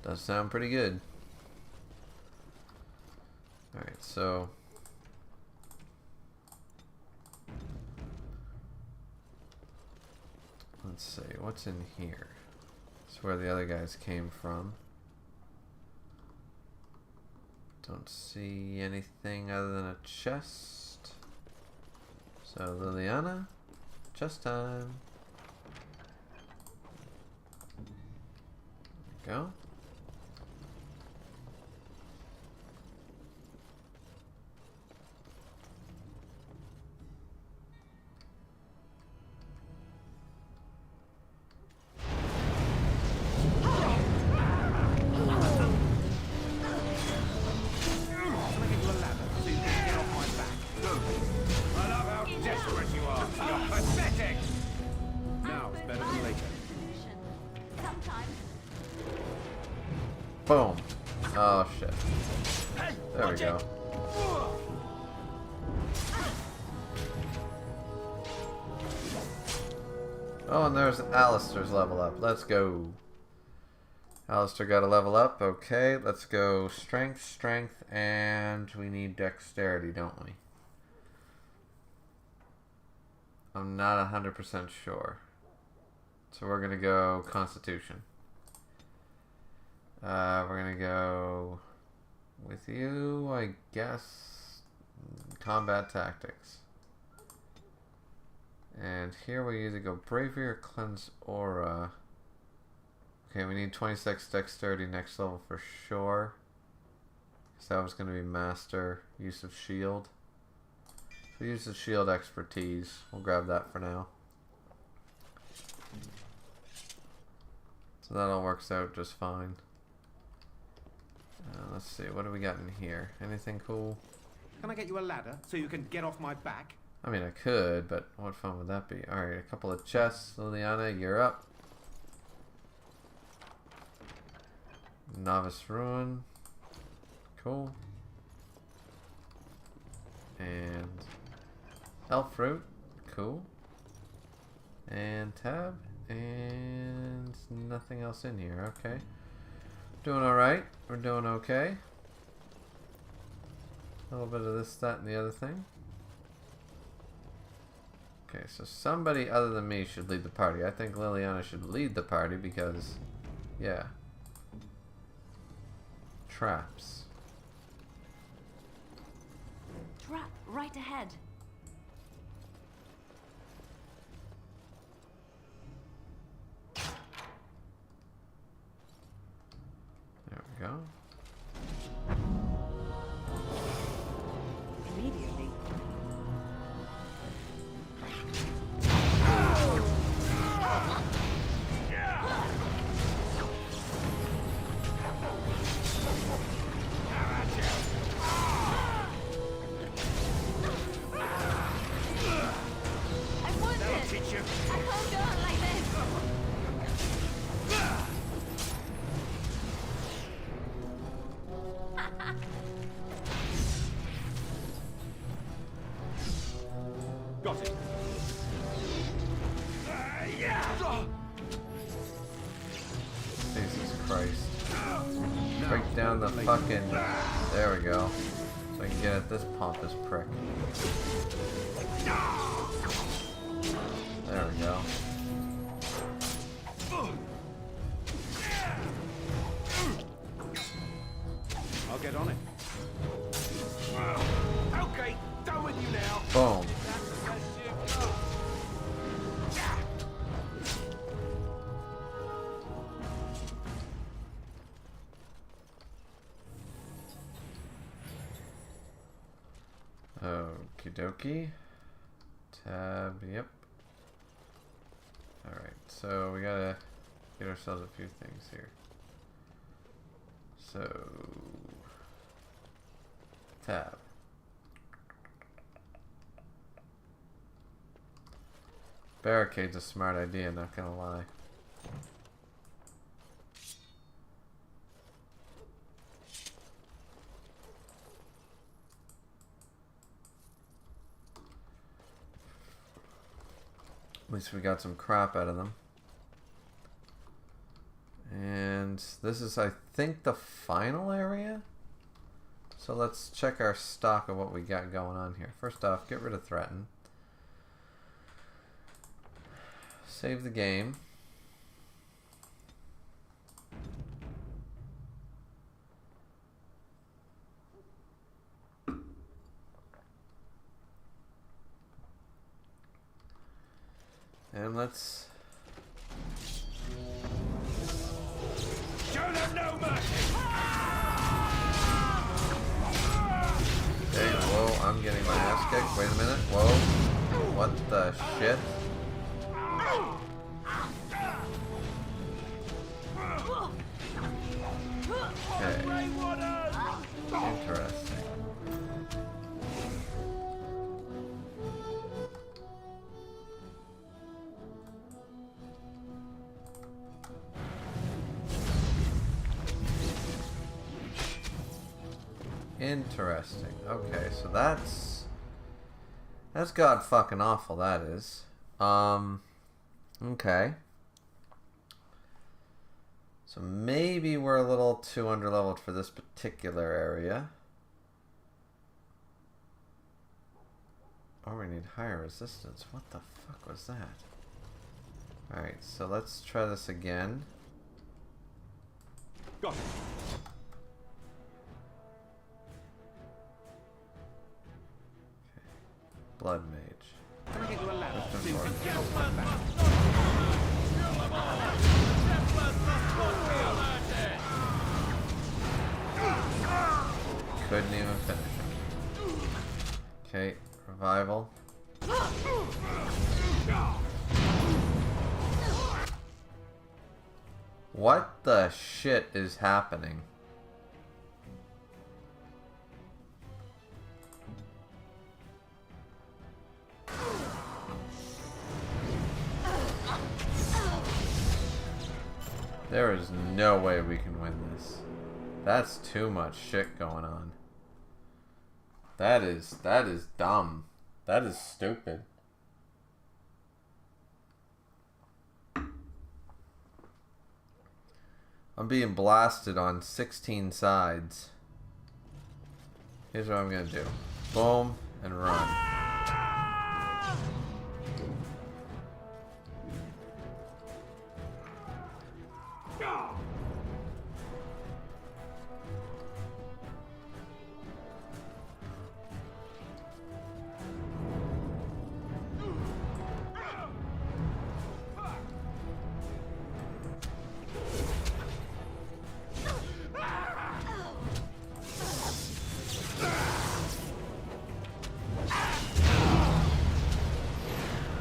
Does sound pretty good. Alright, so... let's see, what's in here? That's where the other guys came from. Don't see anything other than a chest. So, Liliana, chest time. There we go. Boom. Oh shit. There we go. Oh, and there's Alistair's level up. Let's go. Alistair got a level up. Okay, let's go strength, strength, and we need dexterity, don't we? I'm not 100% sure. So we're going to go constitution. We're gonna go with you, I guess. Combat tactics. And here we either go bravery or cleanse aura. Okay, we need 26 dexterity next level for sure. So that was gonna be master use of shield. So use of shield expertise. We'll grab that for now. So that all works out just fine. Let's see, what do we got in here? Anything cool? Can I get you a ladder so you can get off my back? I mean, I could, but what fun would that be? Alright, a couple of chests. Liliana, you're up. Novice Ruin. Cool. And Elf Fruit. Cool. And Tab. And nothing else in here. Okay. Doing alright. We're doing okay. A little bit of this, that, and the other thing. Okay, so somebody other than me should lead the party. I think Liliana should lead the party because, yeah. traps. Trap right ahead. There we go. Immediately. Got it. Jesus Christ. Break down the fucking... There we go. So I can get at this pompous prick. There we go. I'll get on it. Okay, done with you now. Boom. Okie dokie. Tab, yep. Alright, so we gotta get ourselves a few things here. So... Tab. Barricade's a smart idea, not gonna lie. At least we got some crap out of them. And this is, I think, the final area? So let's check our stock of what we got going on here. First off, get rid of Threaten. Save the game. And let's... Show them no mercy! Okay, whoa, I'm getting my ass kicked. Wait a minute, whoa. What the shit? Okay. Interesting. Interesting. Okay, so that's god fucking awful, that is. Okay. So maybe we're a little too underleveled for this particular area. Or we need higher resistance. What the fuck was that? Alright, so let's try this again. Got it. Blood Mage. Couldn't even finish him. Okay, revival. What the shit is happening? There is no way we can win this. That's too much shit going on. That is dumb. That is stupid. I'm being blasted on 16 sides. Here's what I'm gonna do. Boom and run.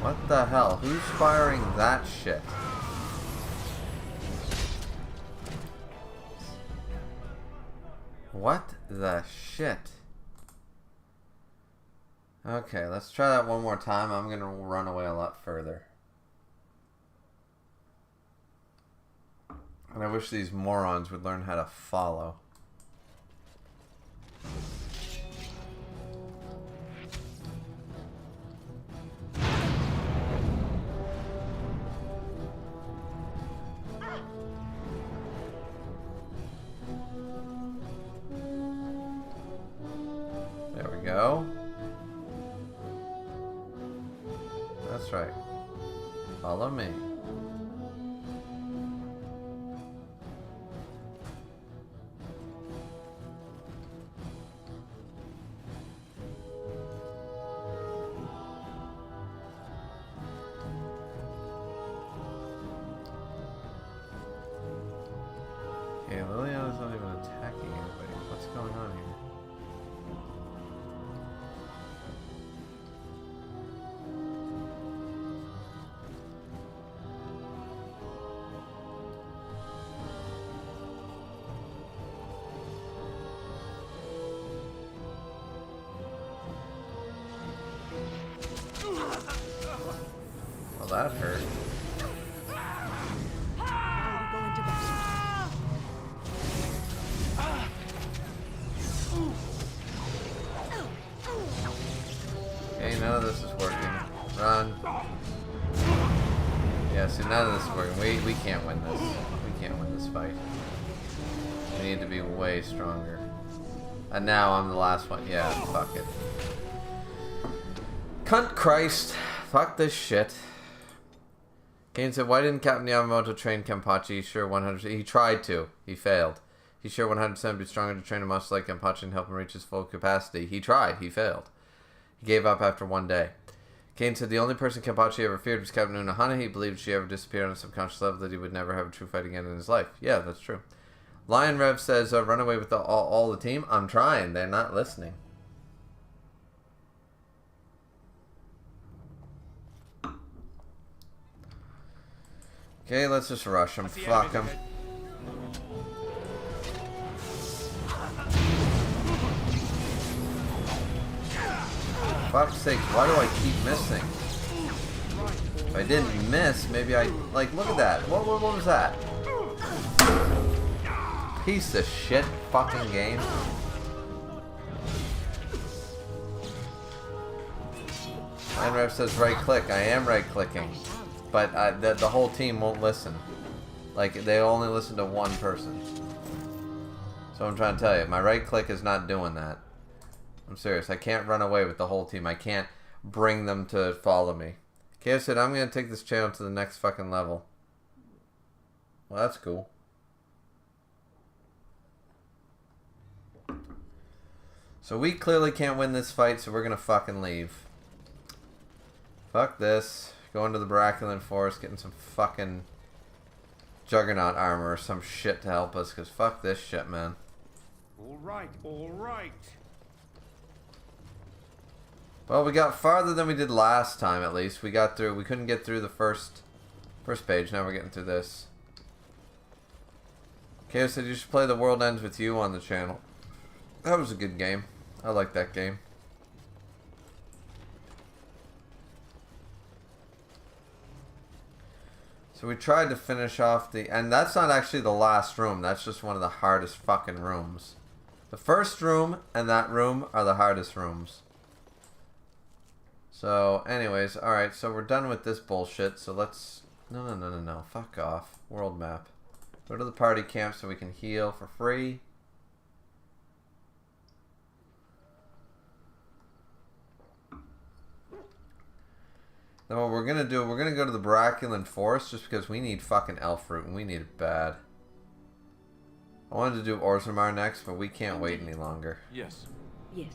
What the hell? Who's firing that shit? What the shit? Okay, let's try that one more time. I'm gonna run away a lot further. And I wish these morons would learn how to follow. There we go. That's right. Follow me. Okay, Liliana's not even attacking anybody. What's going on here? Well, that hurt. Okay, none of this is working. Run. Yeah, see, none of this is working. We can't win this. We can't win this fight. We need to be way stronger. And now I'm the last one. Yeah, fuck it. Cunt Christ. Fuck this shit. Kane said, why didn't Captain Yamamoto train Kenpachi? Sure, 100%. He tried to. He failed. He sure 100% be stronger to train a muscle like Kenpachi and help him reach his full capacity. He tried. He failed. He gave up after one day. Kane said, the only person Kenpachi ever feared was Captain Unohana. He believed she ever disappeared on a subconscious level that he would never have a true fight again in his life. Yeah, that's true. Lion Rev says, run away with all the team. I'm trying. They're not listening. Okay, let's just rush him. Fuck him. Fuck's sake, why do I keep missing? If I didn't miss, maybe I... Like, look at that. What was that? Piece of shit fucking game. Ref says right click. I am right clicking. But the whole team won't listen. Like, they only listen to one person. So I'm trying to tell you, my right click is not doing that. I'm serious. I can't run away with the whole team. I can't bring them to follow me. KF said, I'm going to take this channel to the next fucking level. Well, that's cool. So we clearly can't win this fight, so we're going to fucking leave. Fuck this. Going to the Baraculan Forest, getting some fucking Juggernaut armor or some shit to help us, because fuck this shit, man. Alright, alright. Well, we got farther than we did last time, at least. We got through. We couldn't get through the first page. Now we're getting through this. Keo said you should play The World Ends With You on the channel. That was a good game. I like that game. So we tried to finish off the... And that's not actually the last room. That's just one of the hardest fucking rooms. The first room and that room are the hardest rooms. So, anyways, alright, so we're done with this bullshit, so let's... No, fuck off. World map. Go to the party camp so we can heal for free. Then what we're gonna do, we're gonna go to the Baraculan Forest just because we need fucking elf fruit and we need it bad. I wanted to do Orzammar next, but we can't wait any longer. Yes. Yes.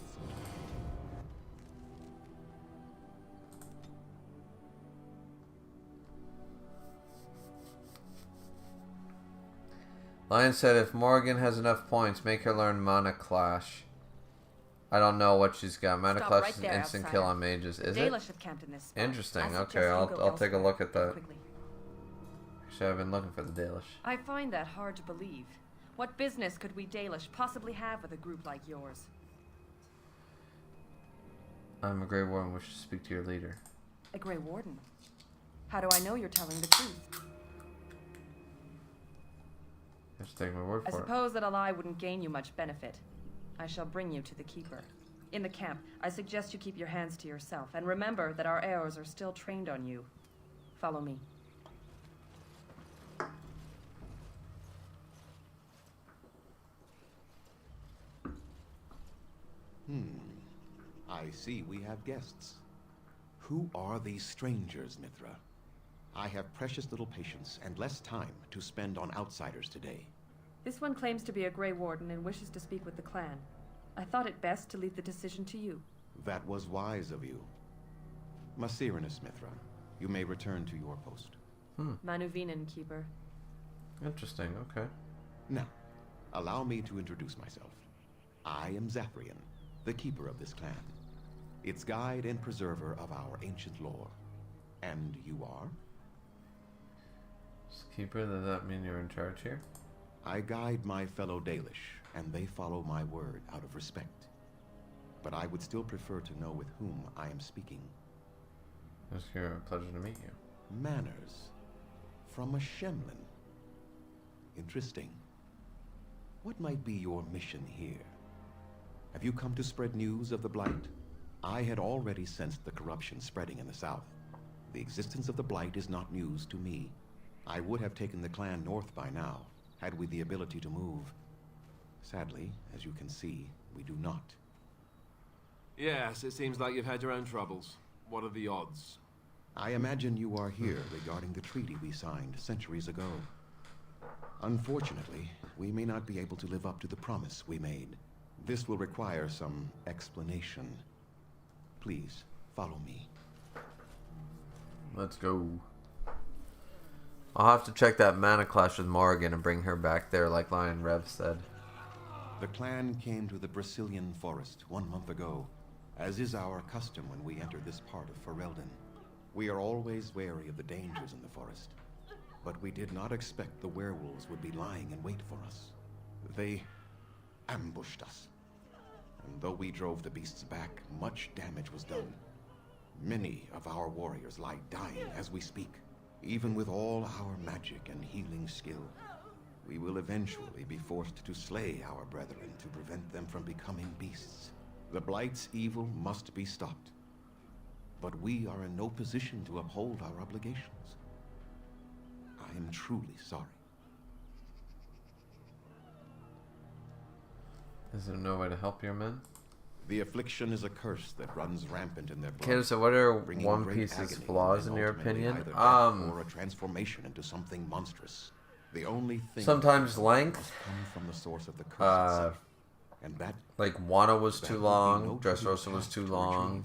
Lion said if Morgan has enough points, make her learn Mana Clash. I don't know what she's got. Mana Stop Clash right is an there, instant outsider. kill on mages. Is The it? Dalish have camped in this spot. Interesting. I Okay, suggest you I'll go take a elsewhere. look at that. Quickly. Actually, I've been looking for the Dalish. I find that hard to believe. What business could we Dalish possibly have with a group like yours? I'm a Grey Warden. Wish to speak to your leader. A Grey Warden? How do I know you're telling the truth? Just take my word I for it. suppose that a lie wouldn't gain you much benefit. I shall bring you to the Keeper. In the camp, I suggest you keep your hands to yourself, and remember that our arrows are still trained on you. Follow me. I see we have guests. Who are these strangers, Mithra? I have precious little patience and less time to spend on outsiders today. This one claims to be a Grey Warden and wishes to speak with the clan. I thought it best to leave the decision to you. That was wise of you. Masirinus, Mithra, you may return to your post. Manuvinen, Keeper. Interesting, okay. Now, allow me to introduce myself. I am Zafrian, the keeper of this clan, its guide and preserver of our ancient lore. And you are? Keeper, does that mean you're in charge here? I guide my fellow Dalish, and they follow my word out of respect. But I would still prefer to know with whom I am speaking. It's a pleasure to meet you. Manners. From a Shemlin. Interesting. What might be your mission here? Have you come to spread news of the Blight? I had already sensed the corruption spreading in the south. The existence of the Blight is not news to me. I would have taken the clan north by now, had we the ability to move. Sadly, as you can see, we do not. Yes, it seems like you've had your own troubles. What are the odds? I imagine you are here regarding the treaty we signed centuries ago. Unfortunately, we may not be able to live up to the promise we made. This will require some explanation. Please, follow me. Let's go. I'll have to check that Mana Clash with Morrigan and bring her back there like Lion Rev said. The clan came to the Brazilian forest 1 month ago, as is our custom when we enter this part of Ferelden. We are always wary of the dangers in the forest, but we did not expect the werewolves would be lying in wait for us. They ambushed us, and though we drove the beasts back, much damage was done. Many of our warriors lie dying as we speak. Even with all our magic and healing skill, we will eventually be forced to slay our brethren to prevent them from becoming beasts. The Blight's evil must be stopped, but we are in no position to uphold our obligations. I am truly sorry. Is there no way to help your men? The affliction is a curse that runs rampant in their blood. Okay, so what are bringing One great Piece's agony flaws and in your ultimately opinion? either death or a transformation into something monstrous. The only thing Sometimes length. must come from the source of the curse itself. And that, like Wano was that too would be long, no Dressrosa trivial was task too to long,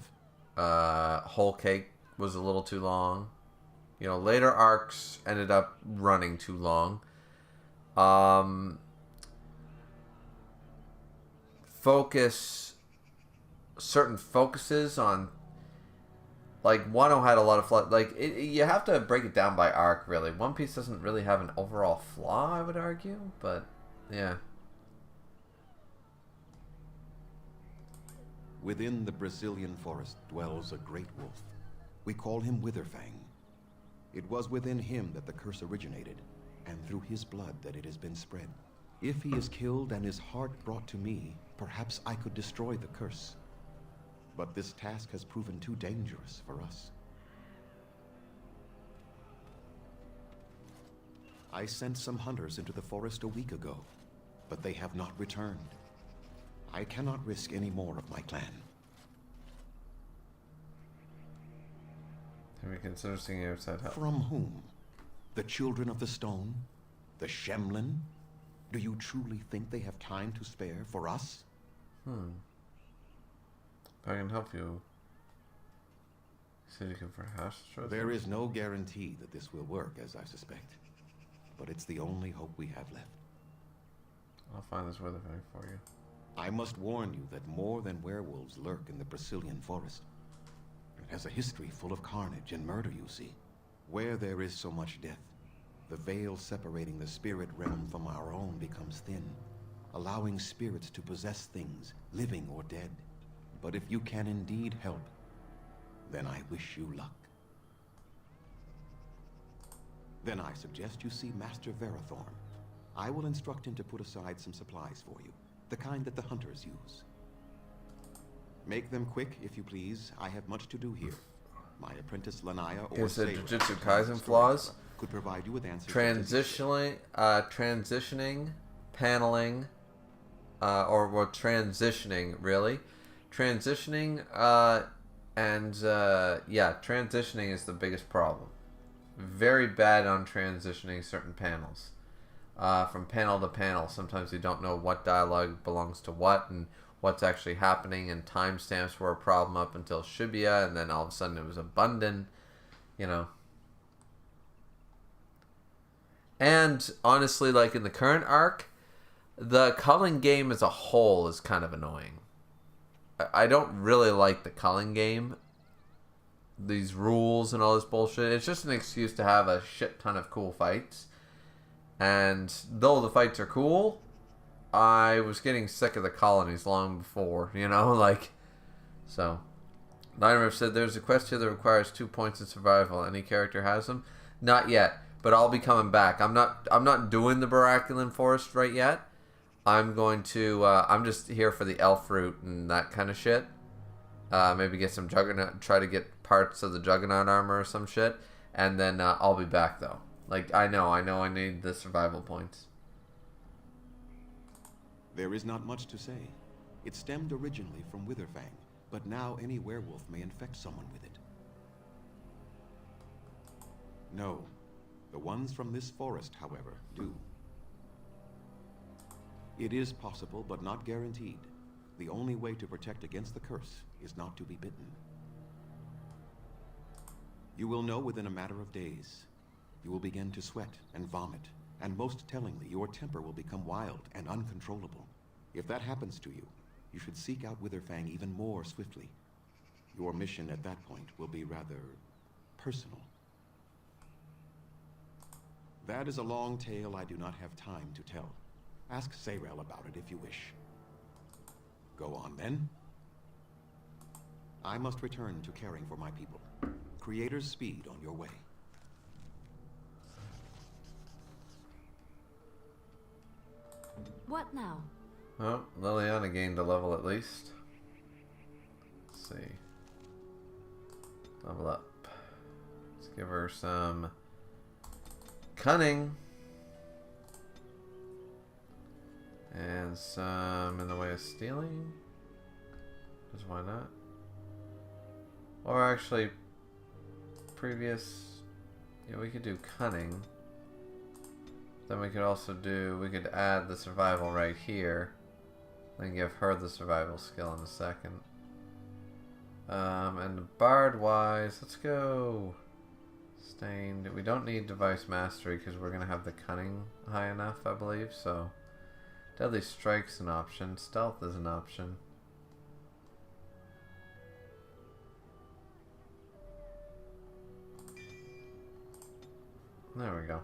retrieve. Whole Cake was a little too long. You know, later arcs ended up running too long. Certain focuses on, like Wano had a lot of you have to break it down by arc really. One Piece doesn't really have an overall flaw, I would argue, but yeah. Within the Brazilian forest dwells a great wolf. We call him Witherfang. It was within him that the curse originated, and through his blood that it has been spread. If he is killed and his heart brought to me, perhaps I could destroy the curse. But this task has proven too dangerous for us. I sent some hunters into the forest a week ago, but they have not returned. I cannot risk any more of my clan. Have you considered seeking outside help? From whom? The Children of the Stone? The Shemlin? Do you truly think they have time to spare for us? If I can help you. See, you can perhaps trust There me? is no guarantee that this will work, as I suspect. But it's the only hope we have left. I'll find this Witherfang for you. I must warn you that more than werewolves lurk in the Brazilian forest. It has a history full of carnage and murder, you see. Where there is so much death, the veil separating the spirit realm from our own becomes thin, allowing spirits to possess things, living or dead. But if you can indeed help, then I wish you luck. Then I suggest you see Master Verathorn. I will instruct him to put aside some supplies for you, the kind that the hunters use. Make them quick, if you please. I have much to do here. My apprentice Lanaya or Is it Jujutsu Kaisen flaws? Could provide you with answers. Transitioning, paneling, or well, transitioning really, transitioning, transitioning is the biggest problem. Very bad on transitioning certain panels. From panel to panel, sometimes you don't know what dialogue belongs to what and what's actually happening, and timestamps were a problem up until Shibuya, and then all of a sudden it was abundant, you know. And honestly, like in the current arc, the culling game as a whole is kind of annoying. I don't really like the culling game. These rules and all this bullshit. It's just an excuse to have a shit ton of cool fights. And though the fights are cool, I was getting sick of the colonies long before, you know, like, so. Dynamite said, there's a quest here that requires 2 points in survival. Any character has them? Not yet, but I'll be coming back. I'm not doing the Baraculan Forest right yet. I'm going to, I'm just here for the elf route and that kind of shit. Maybe get some Juggernaut, try to get parts of the Juggernaut armor or some shit. And then I'll be back, though. Like, I know I need the survival points. There is not much to say. It stemmed originally from Witherfang, but now any werewolf may infect someone with it. No. The ones from this forest, however, do. It is possible, but not guaranteed. The only way to protect against the curse is not to be bitten. You will know within a matter of days. You will begin to sweat and vomit, and most tellingly, your temper will become wild and uncontrollable. If that happens to you, you should seek out Witherfang even more swiftly. Your mission at that point will be rather personal. That is a long tale I do not have time to tell. Ask Sayrel about it if you wish. Go on, then. I must return to caring for my people. Creator's speed on your way. What now? Well, Liliana gained a level at least. Let's see. Level up. Let's give her some cunning. And some in the way of stealing. Just why not? Or actually, previous... Yeah, we could do cunning. Then we could also do... We could add the survival right here. Then give her the survival skill in a second. And the bard-wise, let's go... Stained. We don't need device mastery because we're going to have the cunning high enough, I believe, so... Deadly Strike's an option. Stealth is an option. There we go.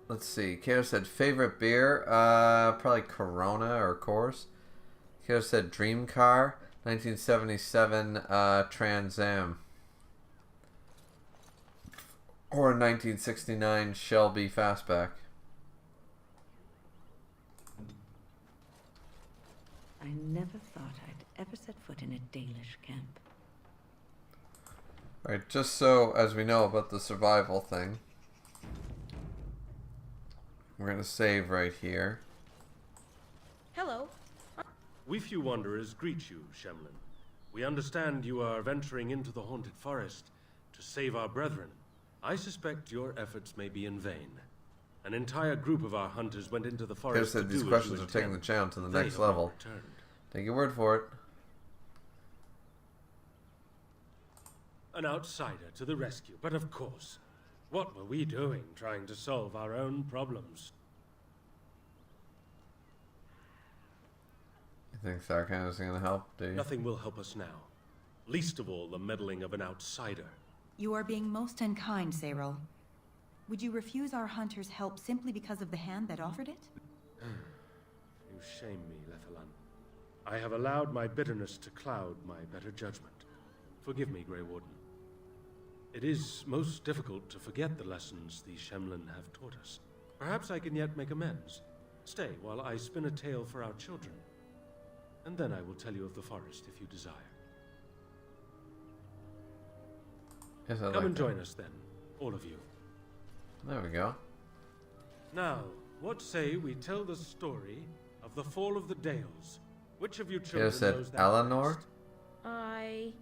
Let's see. Kato said favorite beer. Probably Corona or Coors. Kato said Dream Car. 1977 Trans Am. Or 1969 Shelby Fastback. I never thought I'd ever set foot in a Dalish camp. Alright, just so as we know about the survival thing, we're going to save right here. Hello. We few wanderers greet you, Shemlin. We understand you are venturing into the haunted forest to save our brethren. I suspect your efforts may be in vain. An entire group of our hunters went into the forest said these questions are taking the channel to the next level. Take your word for it. An outsider to the rescue, but of course, what were we doing trying to solve our own problems? You think Sarkhan is going to help, do you? Nothing will help us now. Least of all, the meddling of an outsider. You are being most unkind, Cyril. Would you refuse our hunter's help simply because of the hand that offered it? You shame me, Lethalan. I have allowed my bitterness to cloud my better judgment. Forgive me, Grey Warden. It is most difficult to forget the lessons these Shemlin have taught us. Perhaps I can yet make amends. Stay while I spin a tale for our children. And then I will tell you of the forest if you desire. Yes, Come and join us then, all of you. There we go. Now, what say we tell the story of the fall of the Dales? Which of you children You said knows that Eleanor? best? I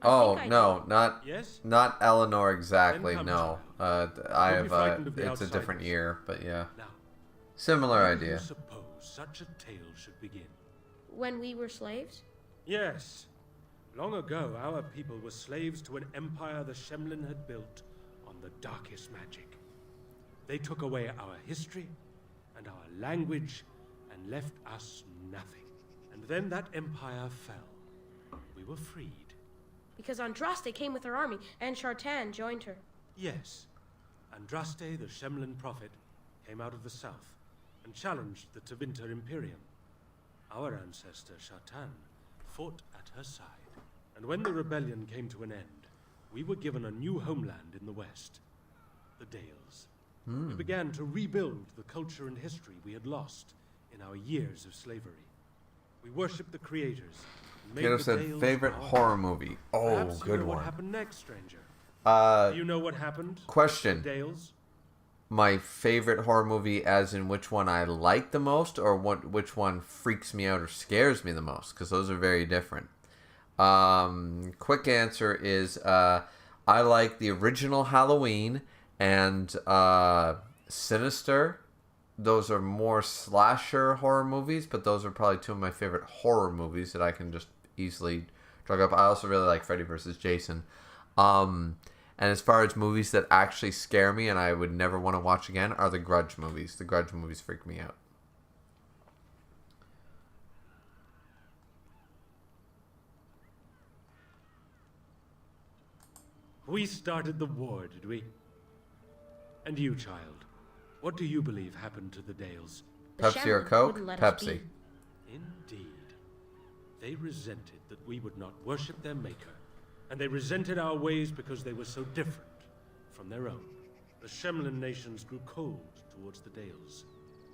Oh, think I no, do. not Yes? not Eleanor exactly, Then come, no. I Don't be have, frightened of the it's a different outsiders. year, but yeah. Now, Similar when do you idea. suppose such a tale should begin? When we were slaves? Yes. Long ago, our people were slaves to an empire the Shemlin had built on the darkest magic. They took away our history and our language and left us nothing. And then that empire fell. We were freed. Because Andraste came with her army, and Shartan joined her. Yes. Andraste, the Shemlin prophet, came out of the south and challenged the Tevinter Imperium. Our ancestor, Shartan, fought at her side. And when the rebellion came to an end, we were given a new homeland in the west, the Dales. We began to rebuild the culture and history we had lost in our years of slavery. We worshipped the creators. And made Kato the said Dales favorite our horror own. movie. Oh, Perhaps you good know one. What happened next, stranger? Uh, Do you know what happened? question. To the Dales? My favorite horror movie, as in which one I like the most, or which one freaks me out or scares me the most, because those are very different. Quick answer is I like the original Halloween and Sinister. Those are more slasher horror movies, but those are probably two of my favorite horror movies that I can just easily drug up. I also really like Freddy vs. Jason. And as far as movies that actually scare me and I would never want to watch again are the Grudge movies. The Grudge movies freak me out. We started the war, did we? And you, child, what do you believe happened to the Dales? Pepsi or Coke? Pepsi. Indeed. They resented that we would not worship their maker, and they resented our ways because they were so different from their own. The Shemlin nations grew cold towards the Dales.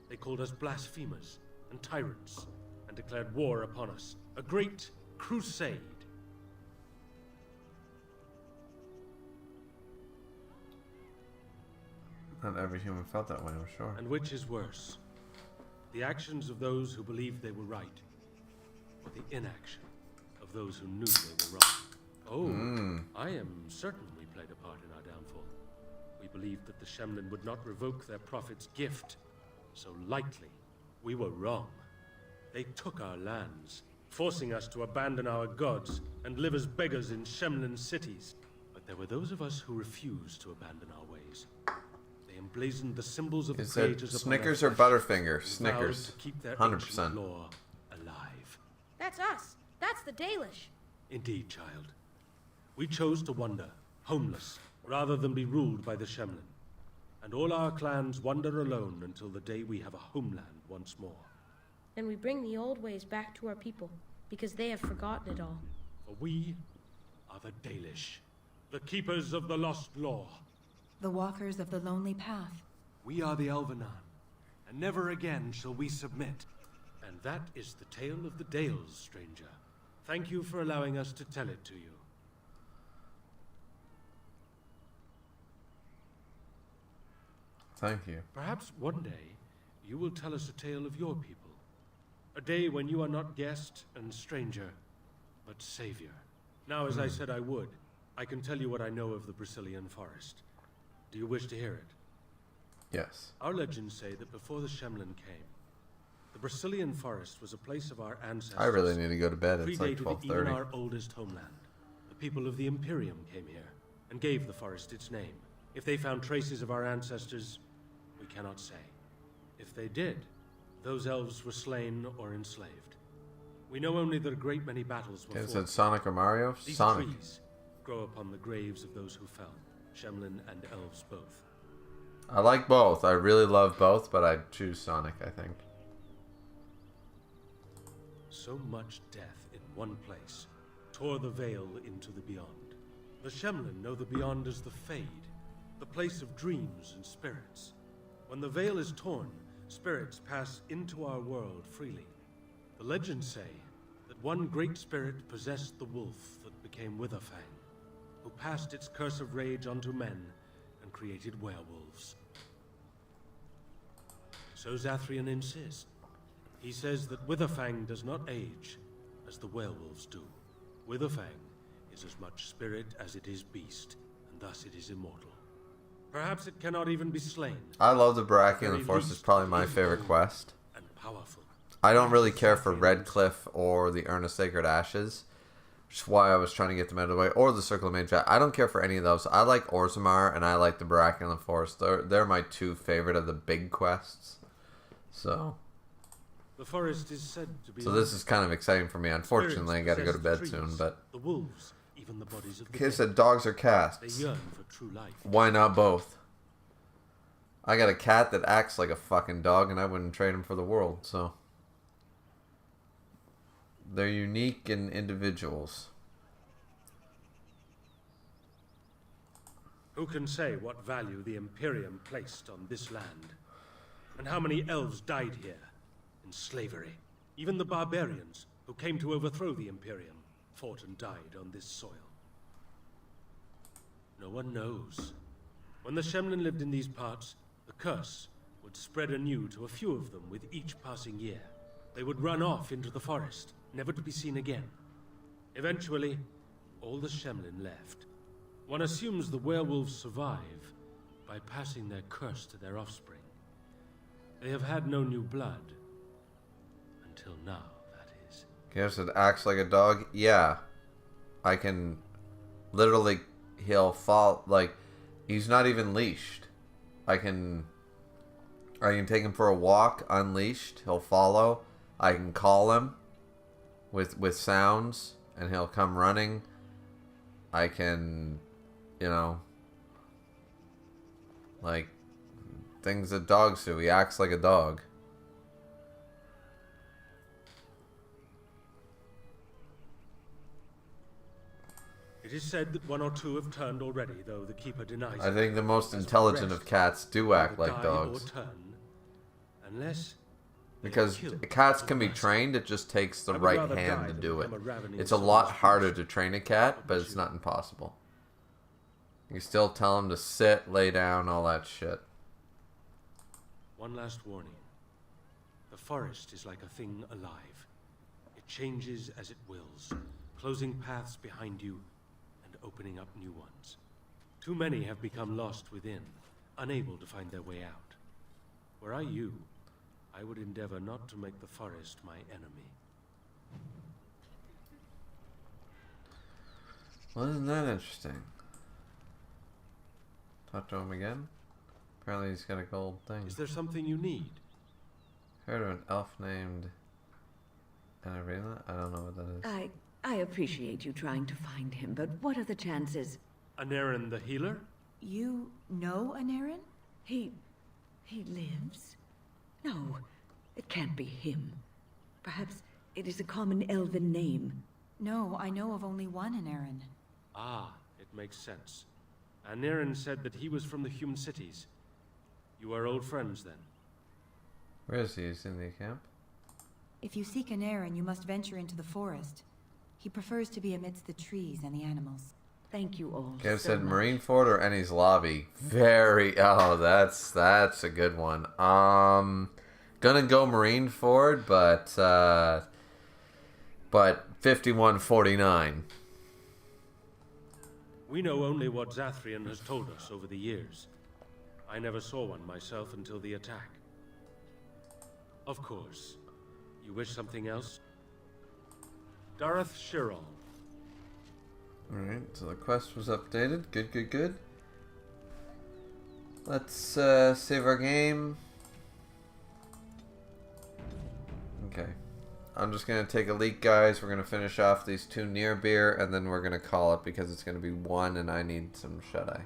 They called us blasphemers and tyrants, and declared war upon us, a great crusade. Not every human felt that way, I'm sure. And which is worse? The actions of those who believed they were right, or the inaction of those who knew they were wrong? Oh, I am certain we played a part in our downfall. We believed that the Shemlin would not revoke their prophet's gift so lightly. We were wrong. They took our lands, forcing us to abandon our gods and live as beggars in Shemlin cities. But there were those of us who refused to abandon our ways. They emblazoned the symbols of the Is it creators upon Snickers our or flesh Butterfinger? and Snickers. vowed to keep their 100%. ancient law alive. That's us. That's the Dalish. Indeed, child. We chose to wander, homeless, rather than be ruled by the Shemlin. And all our clans wander alone until the day we have a homeland once more. And we bring the old ways back to our people, because they have forgotten it all. For we are the Dalish, the keepers of the lost law. The walkers of the lonely path. We are the Elvenan, and never again shall we submit. And that is the tale of the Dales, stranger. Thank you for allowing us to tell it to you. Thank you. Perhaps one day you will tell us a tale of your people. A day when you are not guest and stranger, but savior. Now, as I said I would, I can tell you what I know of the Brazilian forest. Do you wish to hear it? Yes. Our legends say that before the Shemlin came, the Brazilian forest was a place of our ancestors. I really need to go to bed. It's like Predated 12:30. even our oldest homeland. The people of the Imperium came here and gave the forest its name. If they found traces of our ancestors, we cannot say. If they did, those elves were slain or enslaved. We know only that a great many battles were Is fought. it Sonic or Mario? These Sonic. trees grow upon the graves of those who fell, Shemlin and elves both. I like both. I really love both, but I'd choose Sonic, I think. So much death in one place tore the veil into the beyond. The Shemlin know the beyond as the Fade, the place of dreams and spirits. When the veil is torn, spirits pass into our world freely. The legends say that one great spirit possessed the wolf that became Witherfang, who passed its curse of rage onto men and created werewolves. So Zathrian insists. He says that Witherfang does not age as the werewolves do. Witherfang is as much spirit as it is beast, and thus it is immortal. Perhaps it cannot even be slain. I love the Baratheon Force. It's probably my favorite quest. And powerful. I don't really care for Redcliffe or the Urn of Sacred Ashes, which is why I was trying to get them out of the way, or the Circle of Mage. I don't care for any of those. I like Orzammar and I like the Baratheon Force. They're my two favorite of the big quests. So The forest is said to be. So this is kind of exciting for me. Unfortunately, I got to go to bed soon, but the wolves, even the bodies of the kids said dogs or cats. They yearn for true life. Why not both? I got a cat that acts like a fucking dog, and I wouldn't trade him for the world. So they're unique and individuals. Who can say what value the Imperium placed on this land? And how many elves died here in slavery? Even the barbarians who came to overthrow the Imperium fought and died on this soil. No one knows. When the Shemlin lived in these parts, the curse would spread anew to a few of them with each passing year. They would run off into the forest, never to be seen again. Eventually, all the Shemlin left. One assumes the werewolves survive by passing their curse to their offspring. They have had no new blood. Until now, that is. Guess it acts like a dog? Yeah. I can literally, he'll fall, like, he's not even leashed. I can take him for a walk unleashed. He'll follow. I can call him with sounds and he'll come running. I can, you know, like things that dogs do. He acts like a dog. It is said that one or two have turned already, though the keeper denies I it. think the most As for intelligent rest, of cats do act either like die dogs. Or turn, unless Because cats can be trained, it just takes the I would right rather die hand to than do it. become a ravening It's a soul lot of harder to train a cat, but it's not impossible. You still tell him to sit, lay down, all that shit. One last warning. The forest is like a thing alive. It changes as it wills, closing paths behind you and opening up new ones. Too many have become lost within, unable to find their way out. Were I you, I would endeavor not to make the forest my enemy. Well, isn't that interesting? Talk to him again? Apparently he's got a gold thing. Is there something you need? Heard of an elf named Anarena? I don't know what that is. I appreciate you trying to find him, but what are the chances? Anaren the healer? You know Anaren? He lives? No, it can't be him. Perhaps it is a common elven name. No, I know of only one Anaren. Ah, it makes sense. Anaren said that he was from the human cities. You are old friends, then? Where is he? Is he in the camp? If you seek Anaren, you must venture into the forest. He prefers to be amidst the trees and the animals. Thank you all. Gav said Marineford or Ennie's Lobby. Very. Oh, that's a good one. Gonna go Marineford, but 5149. We know only what Zathrian has told us over the years. I never saw one myself until the attack. Of course. You wish something else? Dareth Shirol. Alright, so the quest was updated. Good. Let's save our game. Okay. I'm just going to take a leak, guys. We're going to finish off these 2 near beer, and then we're going to call it because it's going to be 1, and I need some shut-eye.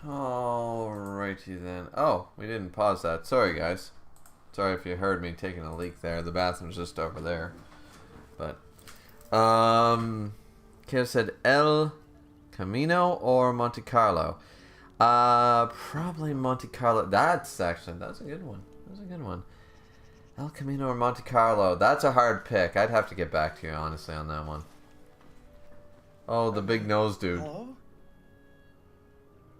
Alrighty then. Oh, we didn't pause that. Sorry, guys. Sorry if you heard me taking a leak there. The bathroom's just over there. But, Kira said El Camino or Monte Carlo? Probably Monte Carlo. That's a good one. That's a good one. El Camino or Monte Carlo? That's a hard pick. I'd have to get back to you, honestly, on that one. Oh, the big nose dude. Hello?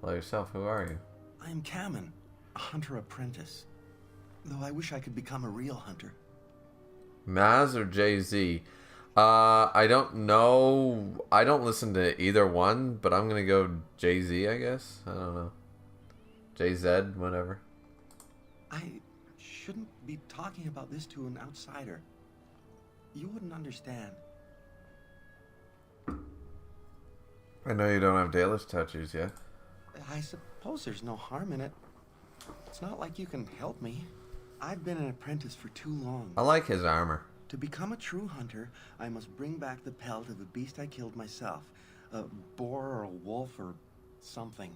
Hello yourself. Who are you? I am Kamen, a hunter apprentice. Though I wish I could become a real hunter. Maz or Jay-Z? I don't know. I don't listen to either one, but I'm gonna go Jay-Z, I guess. I don't know. Jay-Z, whatever. I shouldn't be talking about this to an outsider. You wouldn't understand. I know you don't have Dalish tattoos yet. I suppose there's no harm in it. It's not like you can help me. I've been an apprentice for too long. I like his armor. To become a true hunter, I must bring back the pelt of a beast I killed myself. A boar or a wolf or something.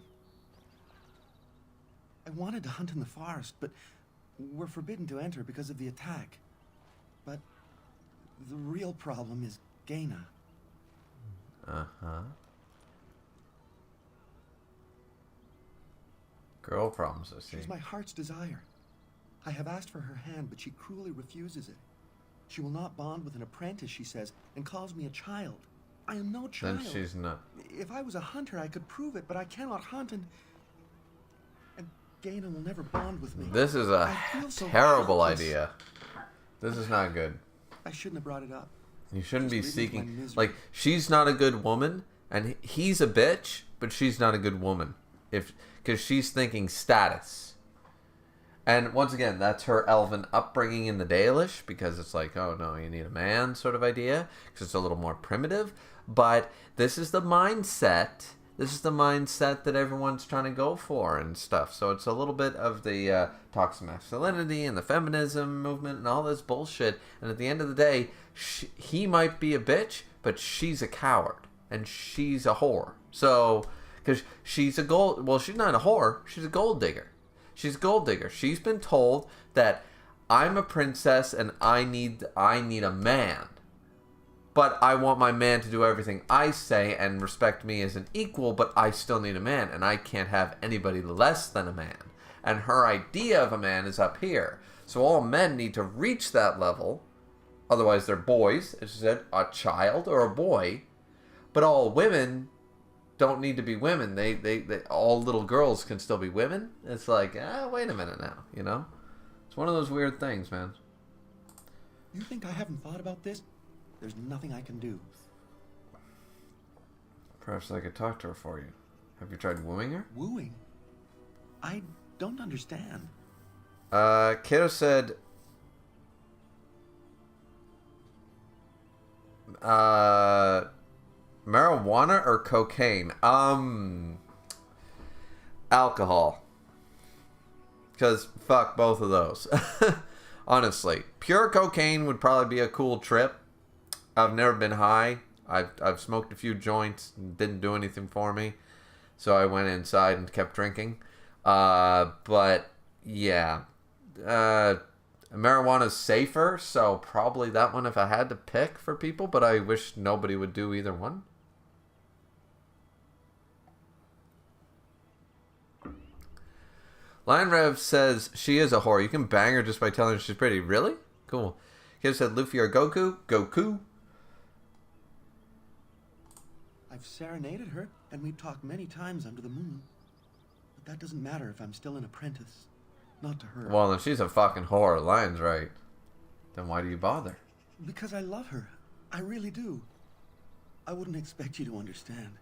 I wanted to hunt in the forest, but we're forbidden to enter because of the attack. But the real problem is Gaina. Uh-huh. Girl problems, I see. She's my heart's desire. I have asked for her hand, but she cruelly refuses it. She will not bond with an apprentice, she says, and calls me a child. I am no child. Then she's not. If I was a hunter, I could prove it, but I cannot hunt, and Gaina will never bond with me. This is a terrible idea. This is not good. I shouldn't have brought it up. You shouldn't be seeking... Like, she's not a good woman, and he's a bitch, but she's not a good woman. Because she's thinking status. And once again, that's her elven upbringing in the Dalish, because it's like, oh no, you need a man sort of idea, because it's a little more primitive. But this is the mindset. This is the mindset that everyone's trying to go for and stuff. So it's a little bit of the toxic masculinity and the feminism movement and all this bullshit. And at the end of the day, he might be a bitch, but she's a coward. And she's a whore. So... Because she's a gold... Well, she's not a whore. She's a gold digger. She's a gold digger. She's been told that I'm a princess and I need a man. But I want my man to do everything I say and respect me as an equal, but I still need a man. And I can't have anybody less than a man. And her idea of a man is up here. So all men need to reach that level. Otherwise they're boys. As she said, a child or a boy. But all women... don't need to be women. They all little girls can still be women. It's like, wait a minute now, you know? It's one of those weird things, man. You think I haven't thought about this? There's nothing I can do. Perhaps I could talk to her for you. Have you tried wooing her? Wooing? I don't understand. Kiddo said... marijuana or cocaine? Alcohol. Because fuck both of those. Honestly. Pure cocaine would probably be a cool trip. I've never been high. I've smoked a few joints. Didn't do anything for me. So I went inside and kept drinking. But, yeah. Marijuana's safer, so probably that one if I had to pick for people. But I wish nobody would do either one. Lion Rev says she is a whore. You can bang her just by telling her she's pretty. Really? Cool. Kid said Luffy or Goku? Goku. I've serenaded her, and we've talked many times under the moon. But that doesn't matter if I'm still an apprentice. Not to her. Well, if she's a fucking whore, Lion's right. Then why do you bother? Because I love her. I really do. I wouldn't expect you to understand.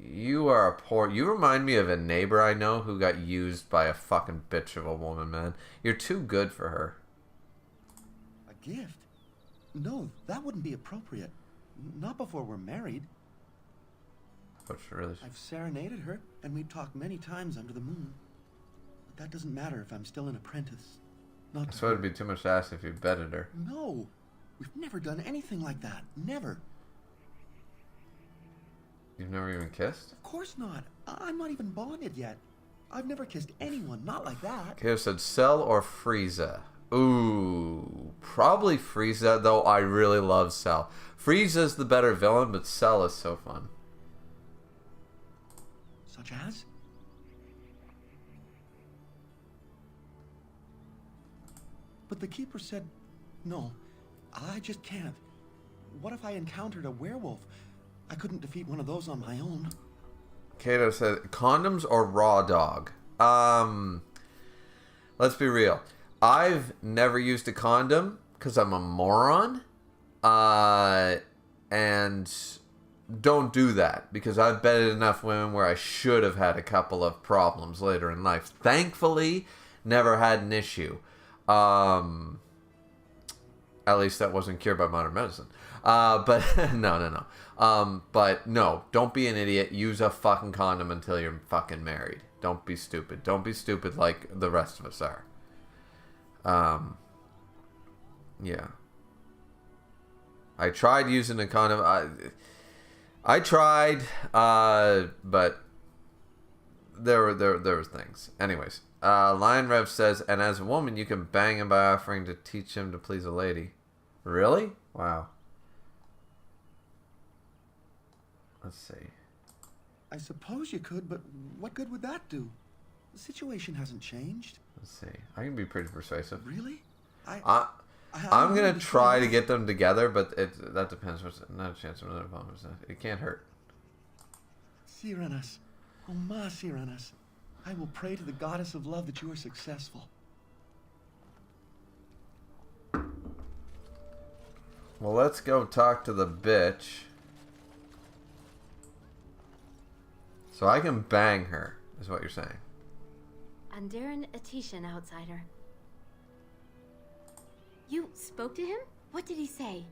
You are a poor... You remind me of a neighbor I know who got used by a fucking bitch of a woman, man. You're too good for her. A gift? No, that wouldn't be appropriate. Not before we're married. But she really... I've serenaded her, and we've talked many times under the moon. But that doesn't matter if I'm still an apprentice. Not to So it'd be too much to ask if you betted her. No, we've never done anything like that. Never. You've never even kissed? Of course not. I'm not even bonded yet. I've never kissed anyone, not like that. Kid said Cell or Frieza. Ooh, probably Frieza, though I really love Cell. Frieza's the better villain, but Cell is so fun. Such as? But the Keeper said, no, I just can't. What if I encountered a werewolf? I couldn't defeat one of those on my own. Kato said, condoms or raw dog? Let's be real. I've never used a condom because I'm a moron. And don't do that because I've betted enough women where I should have had a couple of problems later in life. Thankfully, never had an issue. At least that wasn't cured by modern medicine. But no. But no, don't be an idiot. Use a fucking condom until you're fucking married. Don't be stupid. Don't be stupid like the rest of us are. Yeah. I tried using a condom. I tried, but there were things. Anyways, Lion Rev says, and as a woman, you can bang him by offering to teach him to please a lady. Really? Wow. Let's see. I suppose you could, but what good would that do? The situation hasn't changed. Let's see. I can be pretty persuasive. Really? I'm gonna try to get them together, but that depends. Not a chance of another bomb. It can't hurt. Cyranas, oh ma Cyranas, I will pray to the goddess of love that you are successful. Well, let's go talk to the bitch. So I can bang her, is what you're saying. Andaran Atishan, outsider. You spoke to him? What did he say?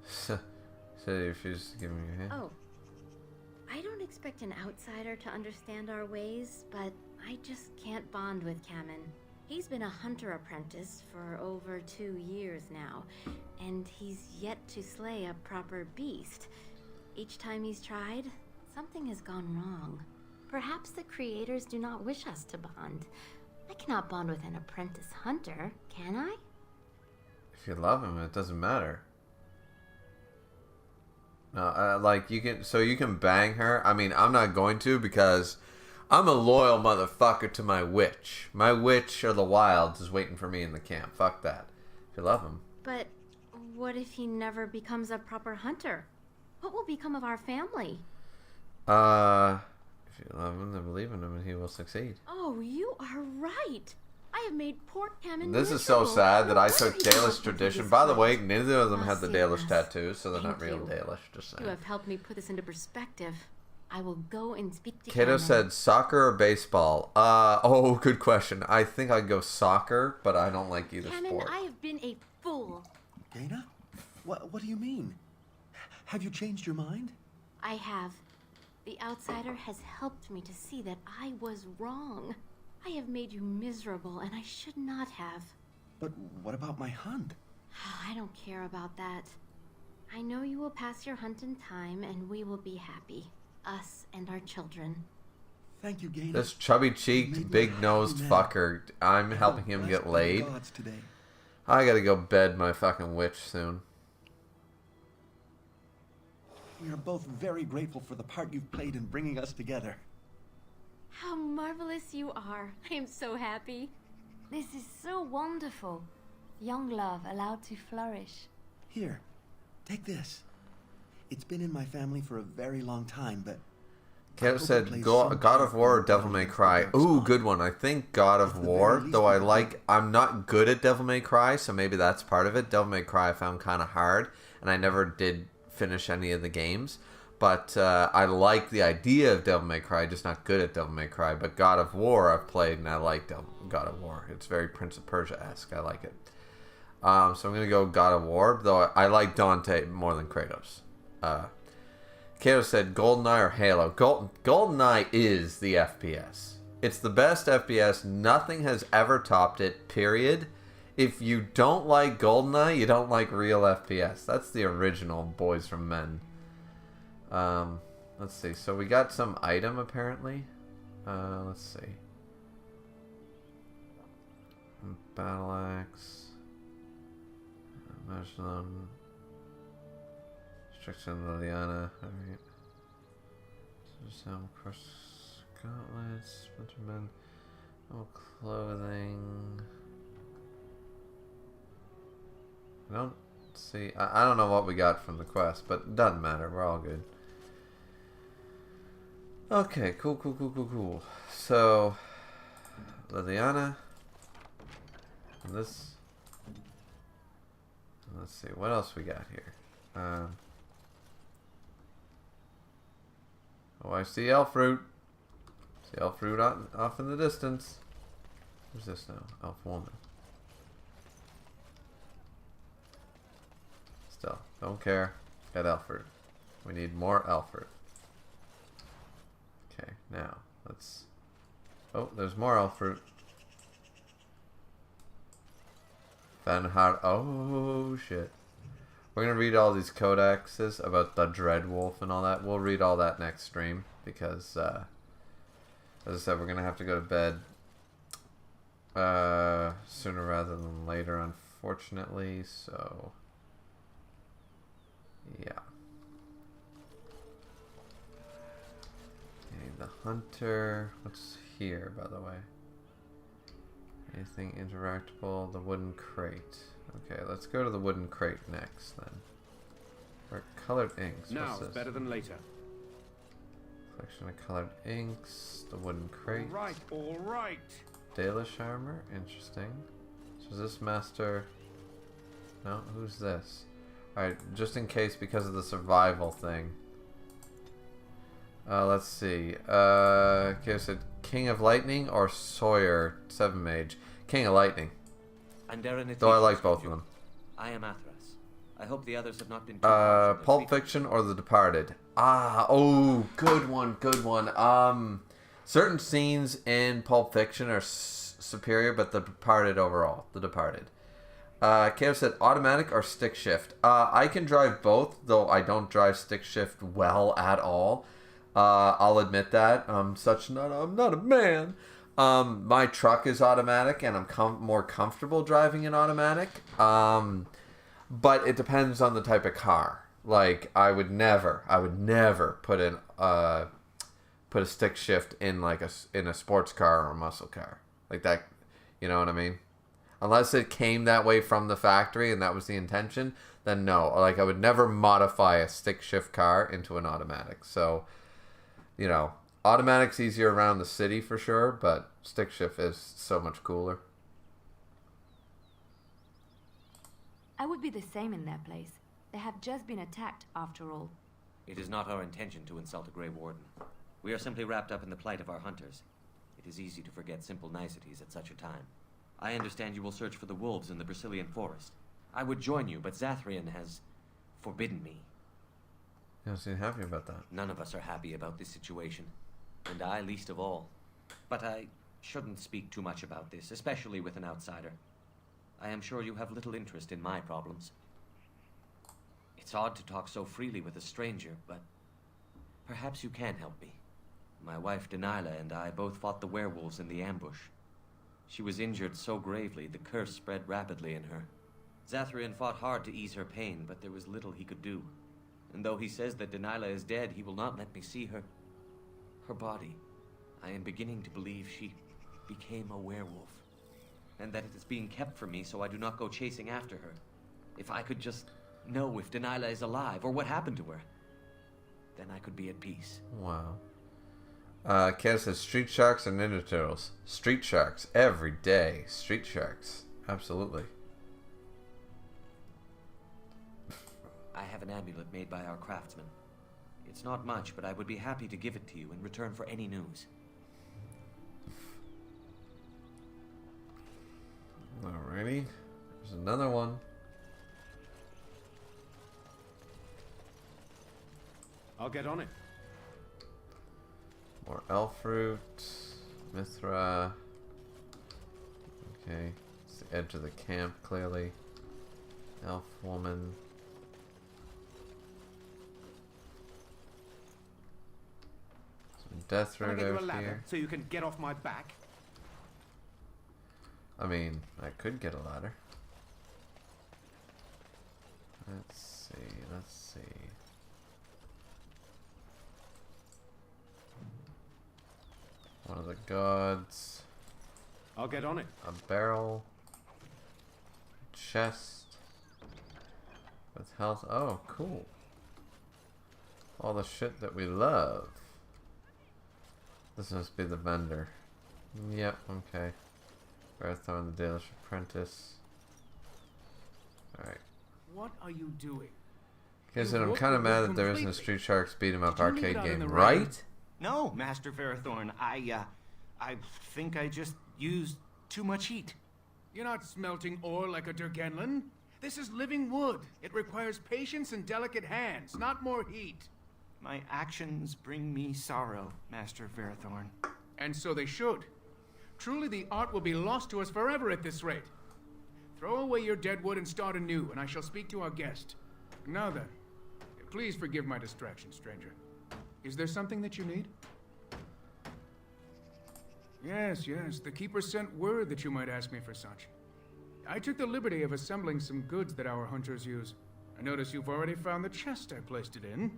So if she's giving me your hand. Oh. I don't expect an outsider to understand our ways, but I just can't bond with Kamen. He's been a hunter apprentice for over 2 years now, and he's yet to slay a proper beast. Each time he's tried, something has gone wrong. Perhaps the creators do not wish us to bond. I cannot bond with an apprentice hunter, can I? If you love him, it doesn't matter. No, like you can bang her. I mean, I'm not going to because I'm a loyal motherfucker to my witch. My witch of the wilds is waiting for me in the camp. Fuck that. If you love him. But what if he never becomes a proper hunter? What will become of our family? If you love him, then believe in him and he will succeed. Oh, you are right. I have made poor Kamen This is so sad that I took Dalish tradition. By the way, neither of them have the Dalish tattoos, so they're not real Dalish. Just saying. You have helped me put this into perspective. I will go and speak to Kato Kamen. said soccer or baseball? Oh, good question. I think I'd go soccer, but I don't like either Kamen, sport. I have been a fool. Dana? What do you mean? Have you changed your mind? I have. The outsider has helped me to see that I was wrong. I have made you miserable, and I should not have. But what about my hunt? I don't care about that. I know you will pass your hunt in time, and we will be happy. Us and our children. Thank you, Gaina. This chubby-cheeked, big-nosed fucker. I'm helping him get laid. I gotta go bed my fucking witch soon. We are both very grateful for the part you've played in bringing us together. How marvelous you are. I am so happy. This is so wonderful. Young love allowed to flourish. Here, take this. It's been in my family for a very long time, but... Kev said God of War or Devil May Cry. Ooh, good one. I think God of War, though I'm not good at Devil May Cry, so maybe that's part of it. Devil May Cry I found kind of hard, and I never did finish any of the games. But I like the idea of Devil May Cry, just not good at Devil May Cry. But God of War I've played, and I like God of War. It's very Prince of Persia-esque. I like it. So I'm going to go God of War, though I like Dante more than Kratos. Kato said GoldenEye or Halo. GoldenEye is the FPS. It's the best FPS. Nothing has ever topped it, period. If you don't like GoldenEye, you don't like real FPS. That's the original Boys from Men. Let's see. So we got some item, apparently. Let's see. Battle Axe. Magellon. Restriction Liliana. Alright. Some cross gauntlets. Splinterman. Oh, clothing. I don't see. I don't know what we got from the quest, but it doesn't matter. We're all good. Okay, cool. So, Liliana. And this. Let's see, what else we got here? Oh, I see elf fruit. See elf fruit off in the distance. Who's this now? Elf woman. Still, don't care. Got elf fruit. We need more elf fruit. Okay, now let's. Oh, there's more elf fruit. Oh shit. We're gonna read all these codexes about the Dreadwolf and all that. We'll read all that next stream because, as I said, we're gonna have to go to bed sooner rather than later, unfortunately. So, yeah. Okay, the hunter. What's here, by the way? Anything interactable? The wooden crate. Okay, let's go to the wooden crate next, then. Or colored inks. Now it's better than later. Collection of colored inks. The wooden crate. All right. Dalish armor. Interesting. So is this master... No? Who's this? Alright, just in case because of the survival thing. Let's see. Okay, so King of Lightning or Sawyer, 7 Mage. King of Lightning. Though I like both of them. I am Athras. I hope the others have not been too Pulp Fiction or The Departed? Oh, good one. Certain scenes in Pulp Fiction are superior, but The Departed overall. The Departed. Kato said automatic or stick shift. I can drive both, though I don't drive stick shift well at all. I'll admit that. I'm not a man. My truck is automatic, and I'm more comfortable driving in automatic. But it depends on the type of car. Like, I would never put a stick shift in in a sports car or a muscle car like that. You know what I mean? Unless it came that way from the factory and that was the intention, then no. Like, I would never modify a stick shift car into an automatic. So, you know, automatic's easier around the city for sure, but stick shift is so much cooler. I would be the same in their place. They have just been attacked, after all. It is not our intention to insult a Grey Warden. We are simply wrapped up in the plight of our hunters. It is easy to forget simple niceties at such a time. I understand you will search for the wolves in the Brazilian forest. I would join you, but Zathrian has forbidden me. You don't seem happy about that. None of us are happy about this situation, and I least of all. But I shouldn't speak too much about this, especially with an outsider. I am sure you have little interest in my problems. It's odd to talk so freely with a stranger, but perhaps you can help me. My wife Dalilah and I both fought the werewolves in the ambush. She was injured so gravely, the curse spread rapidly in her. Zathrian fought hard to ease her pain, but there was little he could do. And though he says that Dalilah is dead, he will not let me see her body. I am beginning to believe she became a werewolf, and that it is being kept from me so I do not go chasing after her. If I could just know if Dalilah is alive, or what happened to her, then I could be at peace. Wow. Kaz says Street Sharks or Ninja Turtles? Street Sharks. Every day. Street Sharks. Absolutely. I have an amulet made by our craftsman. It's not much, but I would be happy to give it to you in return for any news. Alrighty. There's another one. I'll get on it. More elf fruit. Mithra. Okay. It's the edge of the camp, clearly. Elf woman. Some death Can I root get you a out ladder here. so you can get off my back? I mean, I could get a ladder. Let's see, let's see. One of the gods. I'll get on it. A barrel. Chest. With health. Oh, cool. All the shit that we love. This must be the vendor. Yep, okay. Marathon, the Dalish apprentice. Alright. What are you doing? Okay, so I'm kind of mad that there isn't a Street Sharks beat 'em up Did you leave arcade it out in game, the right? rain? No, Master Ferrothorn. I think I just used too much heat. You're not smelting ore like a Durgenlin. This is living wood. It requires patience and delicate hands, not more heat. My actions bring me sorrow, Master Ferrothorn. And so they should. Truly, the art will be lost to us forever at this rate. Throw away your dead wood and start anew, and I shall speak to our guest. Now then, please forgive my distraction, stranger. Is there something that you need? Yes, the Keeper sent word that you might ask me for such. I took the liberty of assembling some goods that our hunters use. I notice you've already found the chest I placed it in.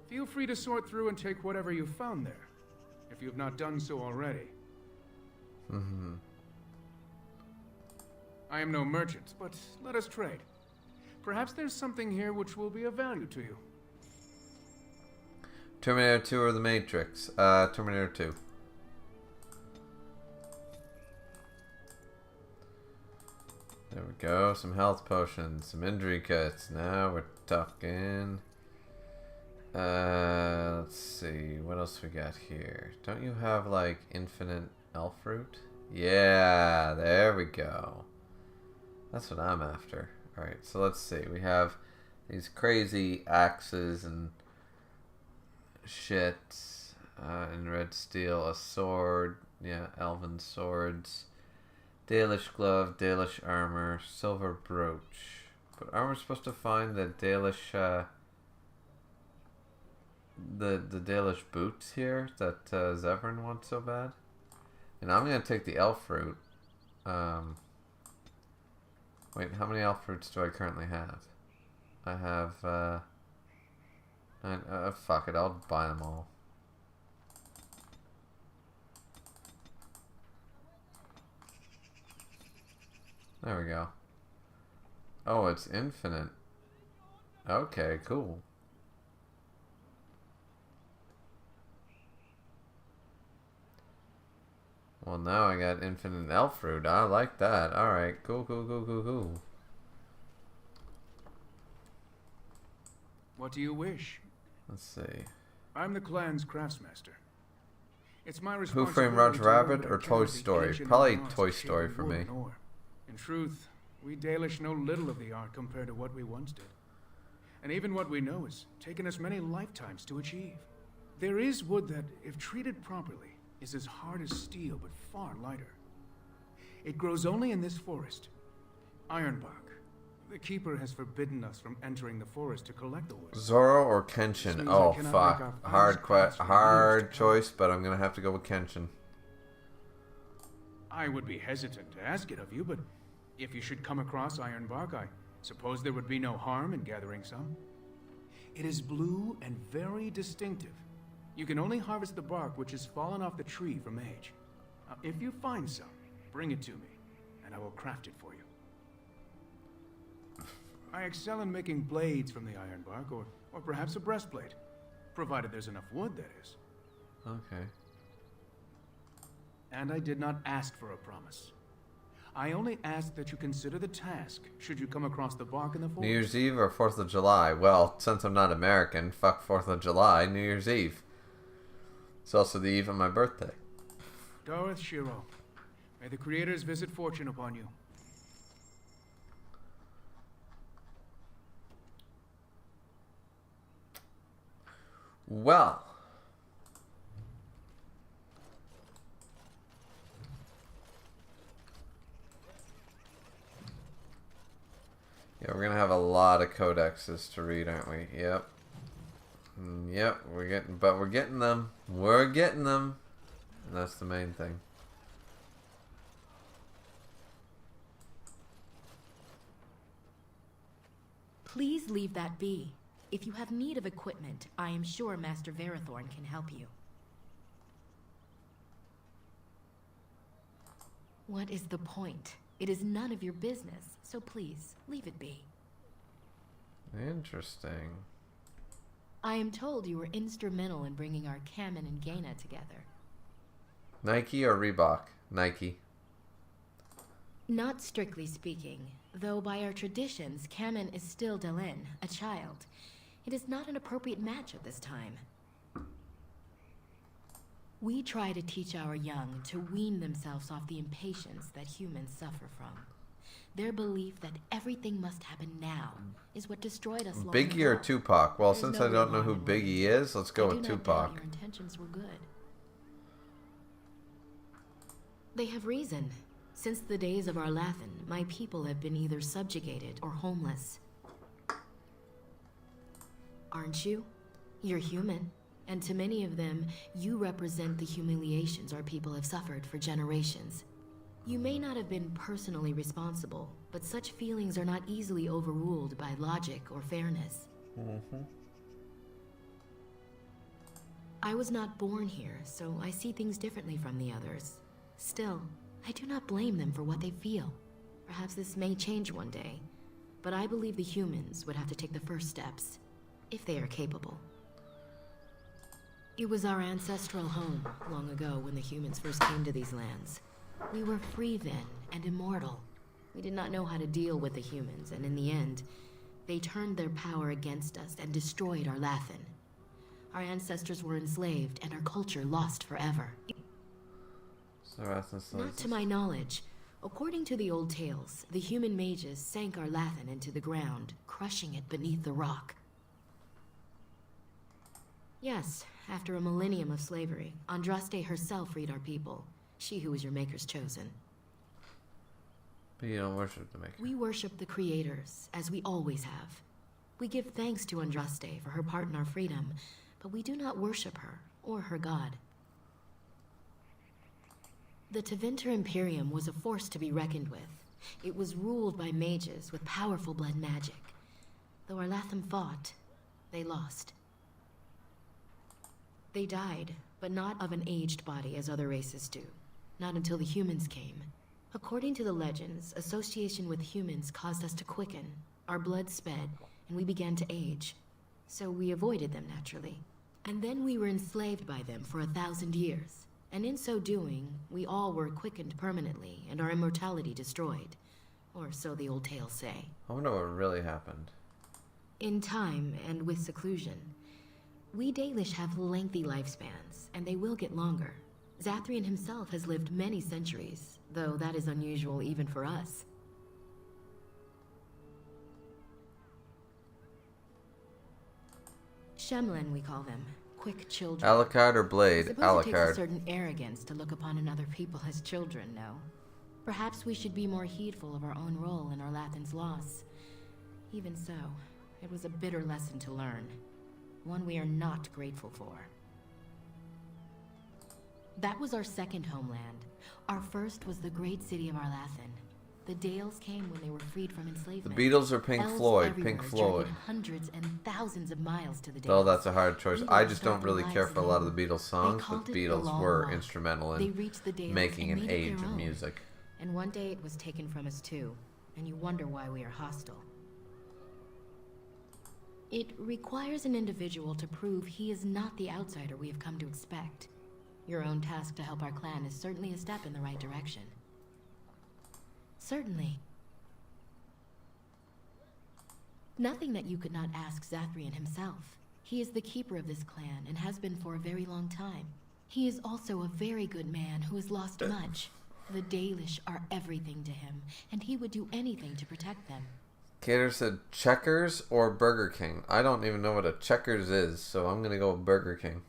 Feel free to sort through and take whatever you found there, if you've not done so already. Mm-hmm. I am no merchant, but let us trade. Perhaps there's something here which will be of value to you. Terminator 2 or The Matrix? Terminator 2. There we go. Some health potions, some injury kits. Now we're talking. Let's see. What else we got here? Don't you have like infinite elf fruit? Yeah, there we go. That's what I'm after. Alright, so let's see. We have these crazy axes and shit. In red steel, a sword. Yeah, elven swords. Dalish glove, Dalish armor, silver brooch. But aren't we supposed to find the Dalish, the Dalish boots here that Zevran wants so bad? And I'm gonna take the elf fruit. Wait, how many elf fruits do I currently have? I have, fuck it, I'll buy them all. There we go. Oh, it's infinite. Okay, cool. Well, now I got infinite elf fruit. I like that. Alright, cool. What do you wish? Let's see. I'm the clan's craftsmaster. It's my Who responsibility Framed Roger to learn Rabbit what or I can Toy of the Story? ancient Probably arts Toy of Story shaping for wood me. and ore. In truth, we Dalish know little of the art compared to what we once did. And even what we know has taken us many lifetimes to achieve. There is wood that, if treated properly, is as hard as steel but far lighter. It grows only in this forest. Ironbark. The Keeper has forbidden us from entering the forest to collect the wood. Zoro or Kenshin? Oh, fuck. Hard choice, but I'm gonna have to go with Kenshin. I would be hesitant to ask it of you, but if you should come across Ironbark, I suppose there would be no harm in gathering some. It is blue and very distinctive. You can only harvest the bark which has fallen off the tree from age. Now, if you find some, bring it to me, and I will craft it for you. I excel in making blades from the ironbark, or perhaps a breastplate, provided there's enough wood, that is. Okay. And I did not ask for a promise. I only asked that you consider the task, should you come across the bark in the forest. New Year's Eve or 4th of July? Well, since I'm not American, fuck 4th of July, New Year's Eve. It's also the eve of my birthday. Darth Shiro, may the creators visit fortune upon you. Well, yeah, we're gonna have a lot of codexes to read, aren't we? Yep. Yep, we're getting them. We're getting them. And that's the main thing. Please leave that be. If you have need of equipment, I am sure Master Verathorn can help you. What is the point? It is none of your business, so please, leave it be. Interesting. I am told you were instrumental in bringing our Kamen and Gaina together. Nike or Reebok? Nike. Not strictly speaking, though by our traditions, Kamen is still Dalin, a child. It is not an appropriate match at this time. We try to teach our young to wean themselves off the impatience that humans suffer from. Their belief that everything must happen now is what destroyed us long Biggie ago. or Tupac? Well, There's since no I don't know who harm in Biggie is, let's go with I do not doubt Tupac. your intentions were good. They have reason. Since the days of Arlathan, my people have been either subjugated or homeless. Aren't you? You're human. And to many of them, you represent the humiliations our people have suffered for generations. You may not have been personally responsible, but such feelings are not easily overruled by logic or fairness. I was not born here, so I see things differently from the others. Still, I do not blame them for what they feel. Perhaps this may change one day, but I believe the humans would have to take the first steps, if they are capable. It was our ancestral home, long ago when the humans first came to these lands. We were free then, and immortal. We did not know how to deal with the humans, and in the end, they turned their power against us and destroyed Arlathan. Our ancestors were enslaved, and our culture lost forever. Not to my knowledge. According to the old tales, the human mages sank Arlathan into the ground, crushing it beneath the rock. Yes, after a millennium of slavery, Andraste herself freed our people. She who was your maker's chosen. But you don't worship the maker. We worship the creators, as we always have. We give thanks to Andraste for her part in our freedom, but we do not worship her, or her god. The Tevinter Imperium was a force to be reckoned with. It was ruled by mages with powerful blood magic. Though Arlathan fought, they lost. They died, but not of an aged body as other races do. Not until the humans came. According to the legends, association with humans caused us to quicken. Our blood sped, and we began to age. So we avoided them naturally. And then we were enslaved by them for 1,000 years. And in so doing, we all were quickened permanently, and our immortality destroyed. Or so the old tales say. I wonder what really happened. In time, and with seclusion, we Dalish have lengthy lifespans, and they will get longer. Zathrian himself has lived many centuries, though that is unusual even for us. Shemlin, we call them. Quick children. Alucard or Blade? I suppose it takes a certain arrogance to look upon another people as children, no? Perhaps we should be more heedful of our own role in Orlathan's loss. Even so, it was a bitter lesson to learn. One we are not grateful for. That was our second homeland. Our first was the great city of Orlathan. The Dales came when they were freed from enslavement. The Beatles or Pink Elves Floyd? everywhere Pink Floyd. journeyed hundreds and thousands of miles to the Oh, Dales. that's a hard choice. We I were just don't really starting care lives for a lot of anew. the Beatles songs, They but called the it the Beatles Long were Walk. instrumental They in reached the Dales making and an made it age their of own. music. And one day it was taken from us too, and you wonder why we are hostile. It requires an individual to prove he is not the outsider we have come to expect. Your own task to help our clan is certainly a step in the right direction. Certainly. Nothing that you could not ask Zathrian himself. He is the keeper of this clan and has been for a very long time. He is also a very good man who has lost much. The Dalish are everything to him, and he would do anything to protect them. Cater said Checkers or Burger King. I don't even know what a Checkers is, so I'm gonna go with Burger King.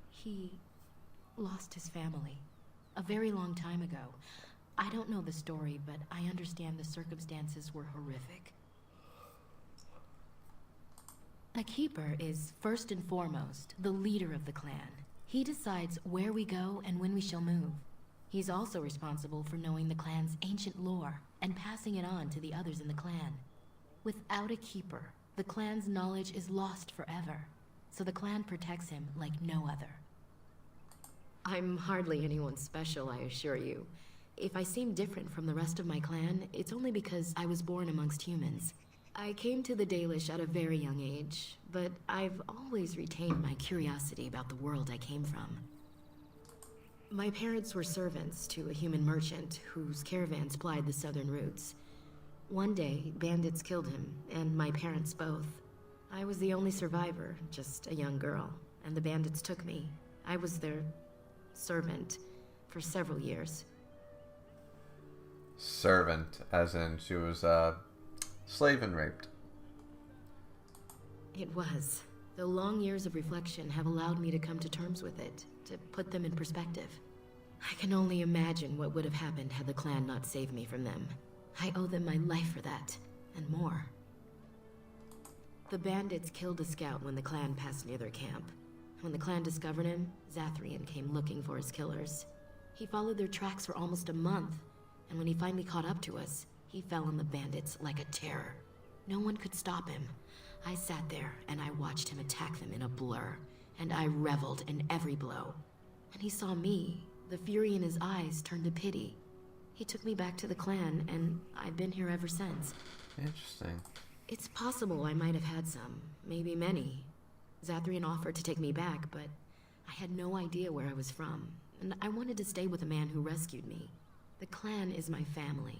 He lost his family a very long time ago. I don't know the story, but I understand the circumstances were horrific. A keeper is, first and foremost, the leader of the clan. He decides where we go and when we shall move. He's also responsible for knowing the clan's ancient lore and passing it on to the others in the clan. Without a keeper, the clan's knowledge is lost forever, so the clan protects him like no other. I'm hardly anyone special, I assure you. If I seem different from the rest of my clan, it's only because I was born amongst humans. I came to the Dalish at a very young age, but I've always retained my curiosity about the world I came from. My parents were servants to a human merchant whose caravans plied the southern routes. One day, bandits killed him, and my parents both. I was the only survivor, just a young girl, and the bandits took me. I was their servant for several years. Servant, as in she was slave and raped. It was. The long years of reflection have allowed me to come to terms with it, to put them in perspective. I can only imagine what would have happened had the clan not saved me from them. I owe them my life for that, and more. The bandits killed a scout when the clan passed near their camp. When the clan discovered him, Zathrian came looking for his killers. He followed their tracks for almost a month, and when he finally caught up to us, he fell on the bandits like a terror. No one could stop him. I sat there and I watched him attack them in a blur, and I reveled in every blow. When he saw me, the fury in his eyes turned to pity. He took me back to the clan, and I've been here ever since. Interesting. It's possible I might have had some, maybe many. Zathrian offered to take me back, but I had no idea where I was from, and I wanted to stay with the man who rescued me. The clan is my family.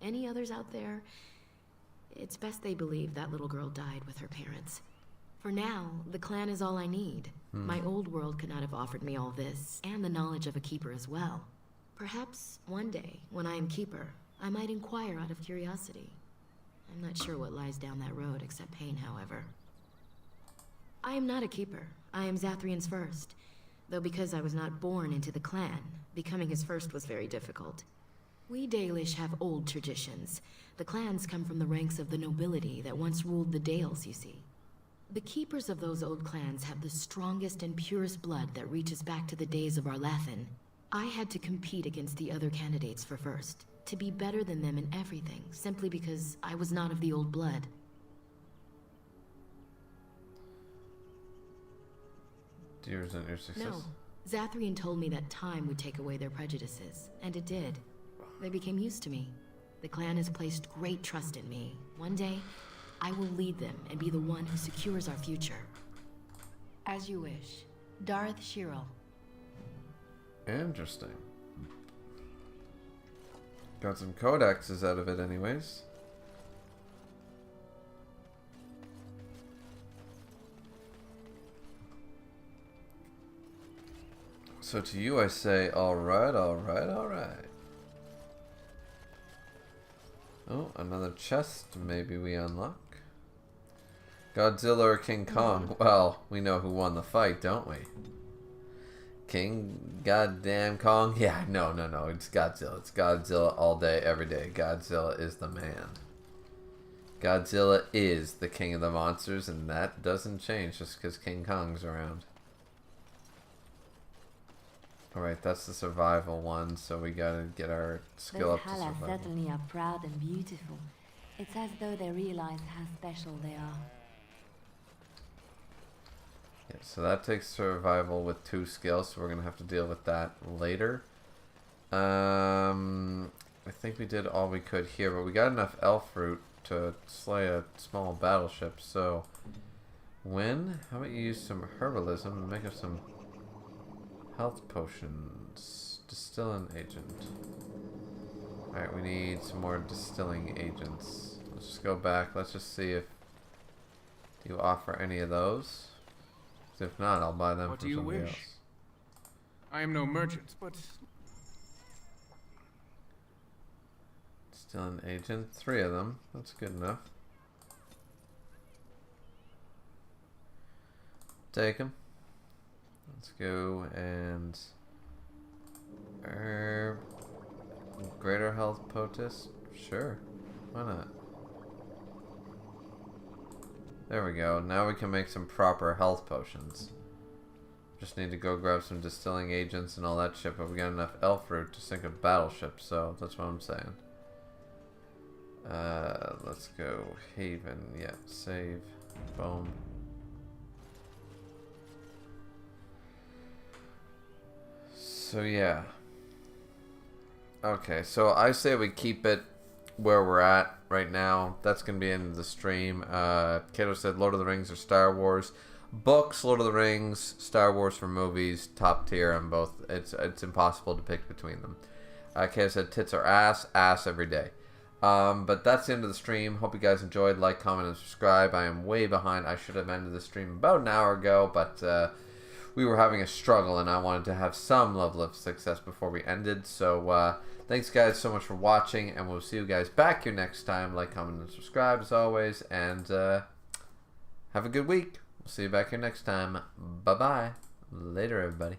Any others out there? It's best they believe that little girl died with her parents. For now, the clan is all I need. My old world could not have offered me all this, and the knowledge of a keeper as well. Perhaps one day, when I am keeper, I might inquire out of curiosity. I'm not sure what lies down that road except pain, however. I am not a keeper. I am Zathrian's first. Though because I was not born into the clan, becoming his first was very difficult. We Dalish have old traditions. The clans come from the ranks of the nobility that once ruled the Dales, you see. The keepers of those old clans have the strongest and purest blood that reaches back to the days of Orlathan. I had to compete against the other candidates for first, to be better than them in everything, simply because I was not of the old blood. Do you resent your success? No. Zathrian told me that time would take away their prejudices, and it did. They became used to me. The clan has placed great trust in me. One day, I will lead them and be the one who secures our future. As you wish. Darth Shirel. Interesting. Got some codexes out of it anyways. So to you I say, alright, alright, alright. Oh, another chest maybe we unlock. Godzilla or King Kong? Well, we know who won the fight, don't we? King goddamn Kong? Yeah, no. It's Godzilla. It's Godzilla all day, every day. Godzilla is the man. Godzilla is the king of the monsters, and that doesn't change just because King Kong's around. Alright, that's the survival one, so we gotta get our skill up to Those Halas survival. certainly are proud and beautiful. It's as though they realize how special they are. Yeah, so that takes survival with 2 skills, so we're gonna have to deal with that later. I think we did all we could here, but we got enough elf fruit to slay a small battleship, so how about you use some herbalism and make up some health potions. Distilling agent. Alright, we need some more distilling agents. Let's just go back. Let's just see if you offer any of those. If not, I'll buy them What from do you somebody wish? else. I am no merchant, but Still an agent. 3 of them. That's good enough. Take them. Let's go and herb. Greater health potus. Sure. Why not? There we go. Now we can make some proper health potions. Just need to go grab some distilling agents and all that shit, but we got enough elf fruit to sink a battleship, so that's what I'm saying. Let's go Haven. Yeah, save. Boom. So yeah. Okay, so I say we keep it where we're at right now. That's gonna be in the stream. Kato said Lord of the Rings or Star Wars. Books, Lord of the Rings, Star Wars for movies, top tier on both. It's impossible to pick between them. Kato said tits are ass every day. But that's the end of the stream. Hope you guys enjoyed. Like, comment, and subscribe. I am way behind. I should have ended the stream about an hour ago, but we were having a struggle, and I wanted to have some level of success before we ended. So thanks, guys, so much for watching, and we'll see you guys back here next time. Like, comment, and subscribe, as always, and have a good week. We'll see you back here next time. Bye-bye. Later, everybody.